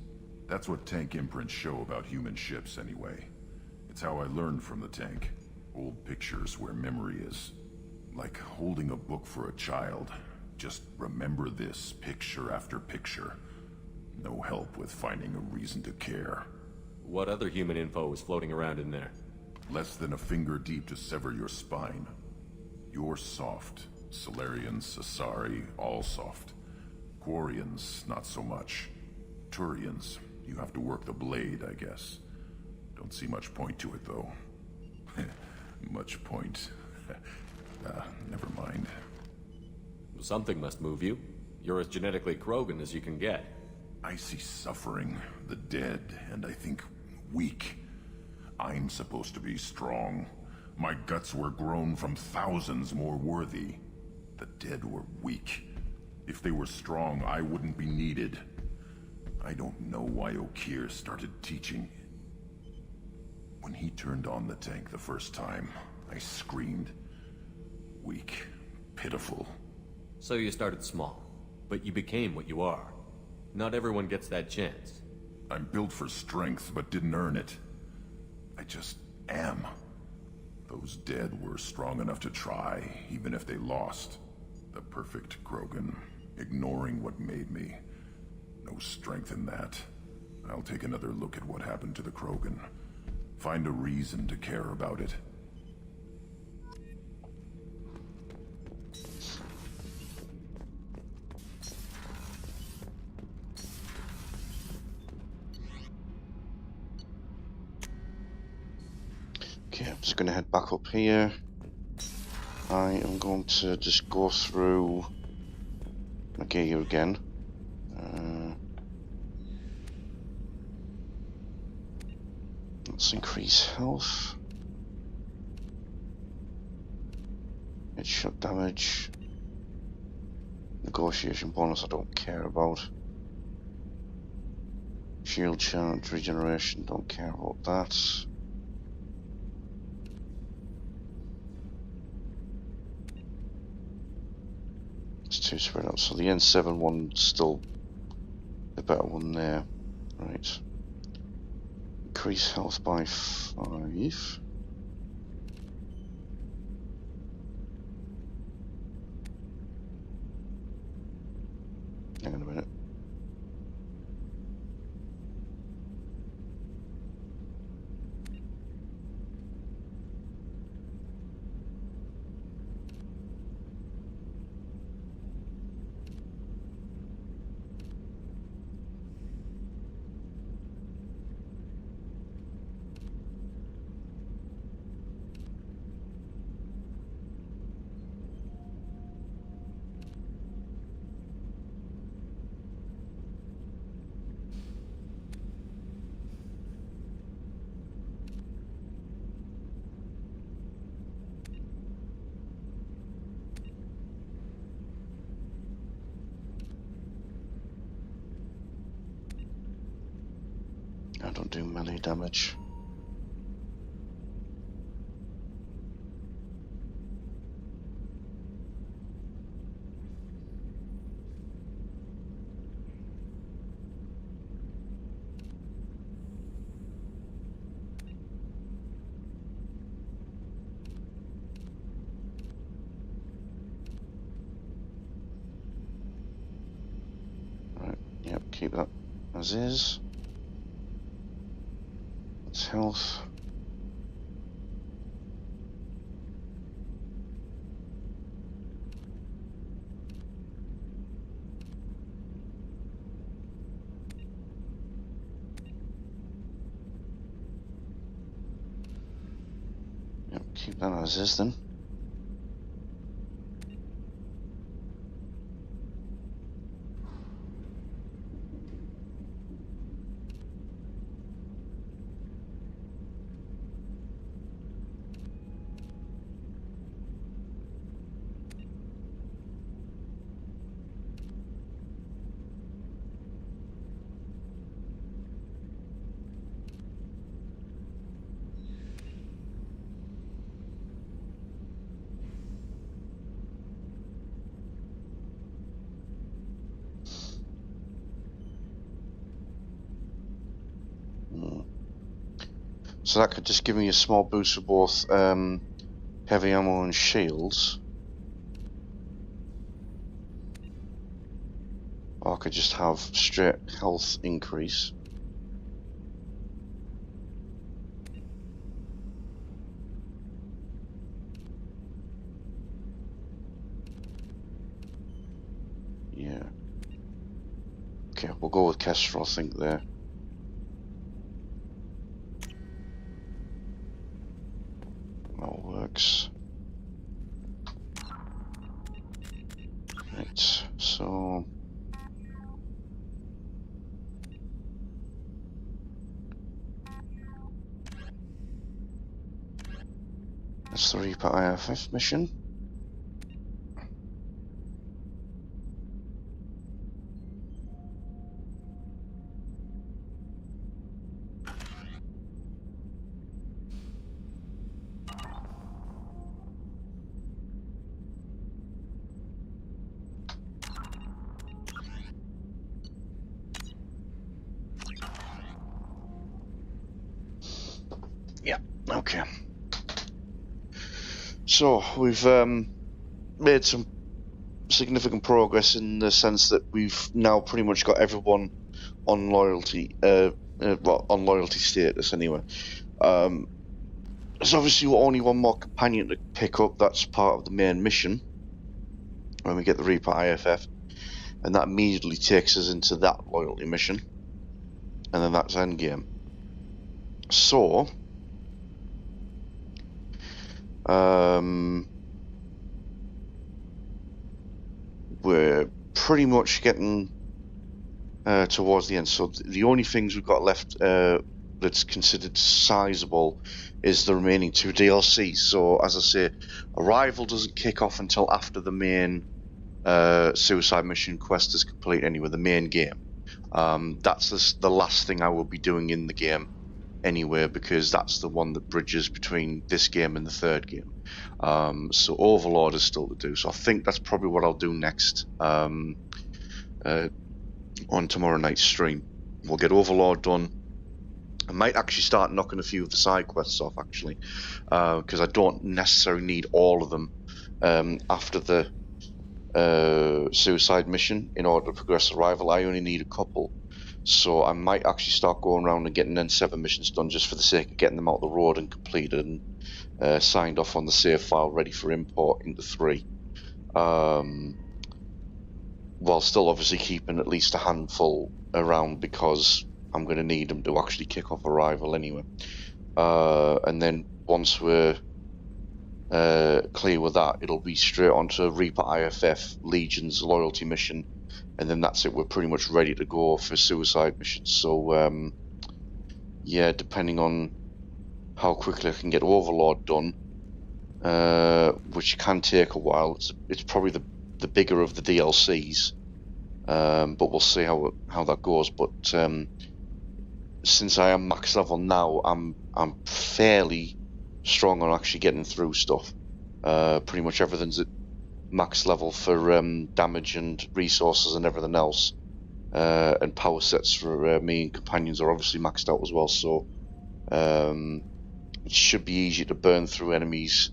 That's what tank imprints show about human ships anyway. It's how I learned from the tank. Old pictures where memory is. Like holding a book for a child. Just remember this, picture after picture. No help with finding a reason to care. What other human info was floating around in there? Less than a finger deep to sever your spine. You're soft. Solarians, Asari, all soft. Quarians, not so much. Turians, you have to work the blade, I guess. Don't see much point to it, though. Much point. Never mind. Something must move you. You're as genetically Krogan as you can get. I see suffering, the dead, and I think weak. I'm supposed to be strong. My guts were grown from thousands more worthy. The dead were weak. If they were strong, I wouldn't be needed. I don't know why Okeer started teaching. When he turned on the tank the first time, I screamed. Weak, pitiful. So you started small, but you became what you are. Not everyone gets that chance. I'm built for strength, but didn't earn it. I just am. Those dead were strong enough to try, even if they lost. The perfect Krogan, ignoring what made me. No strength in that. I'll take another look at what happened to the Krogan. Find a reason to care about it. Okay, I'm just going to head back up here. I am going to just go through my gear again. Let's increase health. Headshot damage. Negotiation bonus I don't care about. Shield charge regeneration, don't care about that. It's too spread out, so the N7 one's still the better one there. Right. Increase health by 5. Hang on a minute. I don't do melee damage. Right, yep, keep that as is. Health. Yep, keep that as is then. So that could just give me a small boost for both heavy ammo and shields. Or I could just have straight health increase. Okay, we'll go with Kestrel, I think, there. That works. Right, so... that's the Reaper IFF mission. Yeah, okay. So, we've made some significant progress in the sense that we've now pretty much got everyone on loyalty, well, on loyalty status anyway. There's obviously only one more companion to pick up. That's part of the main mission when we get the Reaper IFF, and that immediately takes us into that loyalty mission, and then that's endgame. So, we're pretty much getting towards the end. So the only things we've got left that's considered sizable is the remaining 2 DLCs. So as I say, Arrival doesn't kick off until after the main suicide mission quest is complete anyway, the main game. That's the last thing I will be doing in the game anyway, because that's the one that bridges between this game and the third game. So Overlord is still to do, so I think that's probably what I'll do next on tomorrow night's stream. We'll get Overlord done. I might actually start knocking a few of the side quests off, actually, because I don't necessarily need all of them after the suicide mission in order to progress Arrival. I only need a couple. So I might actually start going around and getting N7 missions done just for the sake of getting them out the road and completed and signed off on the save file, ready for import into 3. While still obviously keeping at least a handful around, because I'm going to need them to actually kick off Arrival anyway. And then once we're clear with that, it'll be straight onto Reaper IFF Legion's loyalty mission. And then that's it, we're pretty much ready to go for suicide missions. So, yeah, depending on how quickly I can get Overlord done, which can take a while. It's probably the bigger of the DLCs, but we'll see how that goes. But since I am max level now, I'm fairly strong on actually getting through stuff. Pretty much everything's at max level for damage and resources and everything else, and power sets for me and companions are obviously maxed out as well, so it should be easier to burn through enemies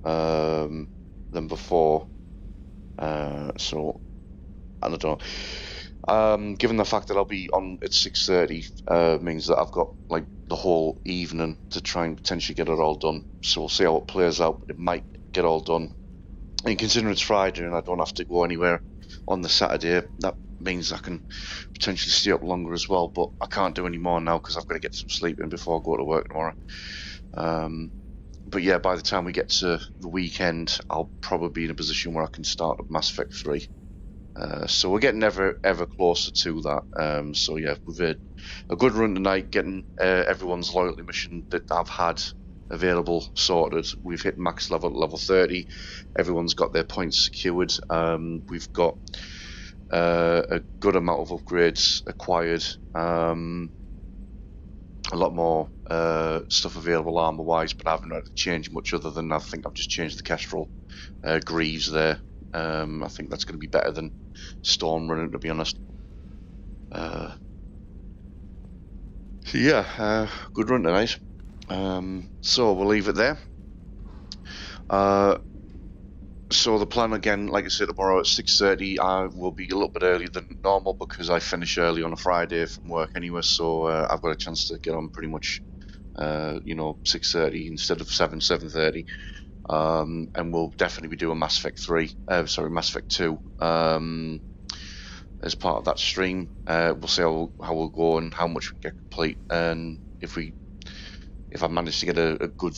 than before. So I don't know, given the fact that I'll be on at 6:30 means that I've got like the whole evening to try and potentially get it all done, so we'll see how it plays out, but it might get all done. And considering it's Friday and I don't have to go anywhere on the Saturday, that means I can potentially stay up longer as well, but I can't do any more now because I've got to get some sleep in before I go to work tomorrow. But yeah, by the time we get to the weekend, I'll probably be in a position where I can start up Mass Effect 3. So we're getting ever closer to that. So yeah, we've had a good run tonight, getting everyone's loyalty mission that I've had available sorted. We've hit max level at level 30. Everyone's got their points secured. We've got a good amount of upgrades acquired. A lot more stuff available armor wise, but I haven't had to change much other than I think I've just changed the Kestrel greaves there. I think that's going to be better than Storm running, to be honest. So yeah, good run tonight. So we'll leave it there. So the plan again, like I said, tomorrow at 6:30, I will be a little bit earlier than normal because I finish early on a Friday from work anyway, so I've got a chance to get on pretty much, 6:30 instead of 7:30. And we'll definitely be doing Mass Effect 3, Mass Effect 2. as part of that stream. We'll see how we'll go and how much we get complete, and if I manage to get a good,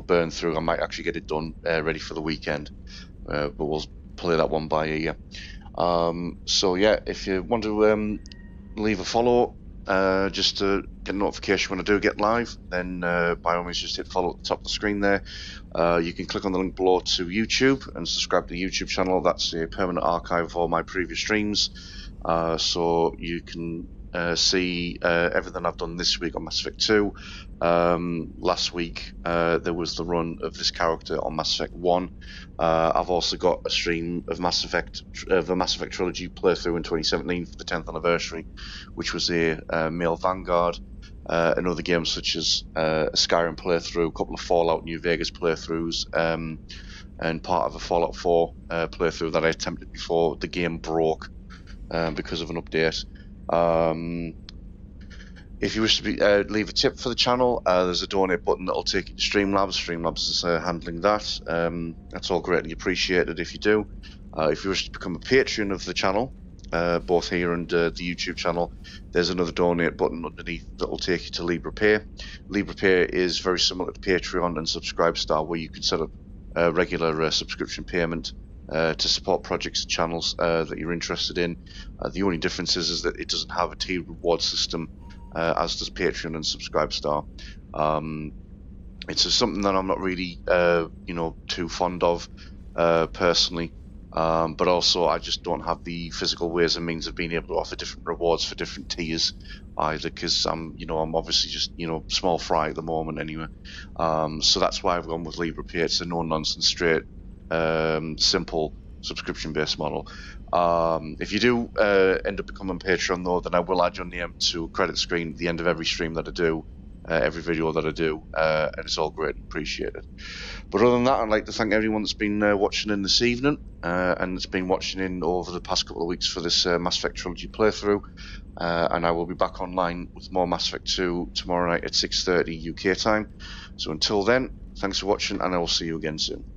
burn through, I might actually get it done, ready for the weekend. But we'll play that one by ear. So yeah, if you want to leave a follow, just to get a notification when I do get live, then by all means just hit follow at the top of the screen there. You can click on the link below to YouTube and subscribe to the YouTube channel. That's a permanent archive of all my previous streams, so you can see everything I've done this week on Mass Effect 2. Last week there was the run of this character on Mass Effect 1. I've also got a stream of the Mass Effect Trilogy playthrough in 2017 for the 10th anniversary, which was a male Vanguard, and other games such as a Skyrim playthrough, a couple of Fallout New Vegas playthroughs, and part of a Fallout 4 playthrough that I attempted before the game broke because of an update. If you wish to leave a tip for the channel, there's a donate button that'll take you to Streamlabs. Streamlabs is handling that. That's all greatly appreciated if you do. If you wish to become a patron of the channel, both here and the YouTube channel, there's another donate button underneath that'll take you to LibrePay. LibrePay is very similar to Patreon and Subscribestar, where you can set up a regular subscription payment to support projects and channels that you're interested in. The only difference is that it doesn't have a tiered reward system, as does Patreon and Subscribestar. It's something that I'm not really too fond of personally, but also I just don't have the physical ways and means of being able to offer different rewards for different tiers either, because I'm obviously just small fry at the moment anyway. So that's why I've gone with LibrePay. It's a no nonsense, straight, simple subscription based model. If you do end up becoming Patreon though, then I will add your name to a credit screen at the end of every stream that I do, every video that I do, and it's all great and appreciated. But other than that, I'd like to thank everyone that's been watching in this evening, and that's been watching in over the past couple of weeks for this Mass Effect Trilogy playthrough, and I will be back online with more Mass Effect 2 tomorrow night at 6:30 UK time. So until then, thanks for watching, and I will see you again soon.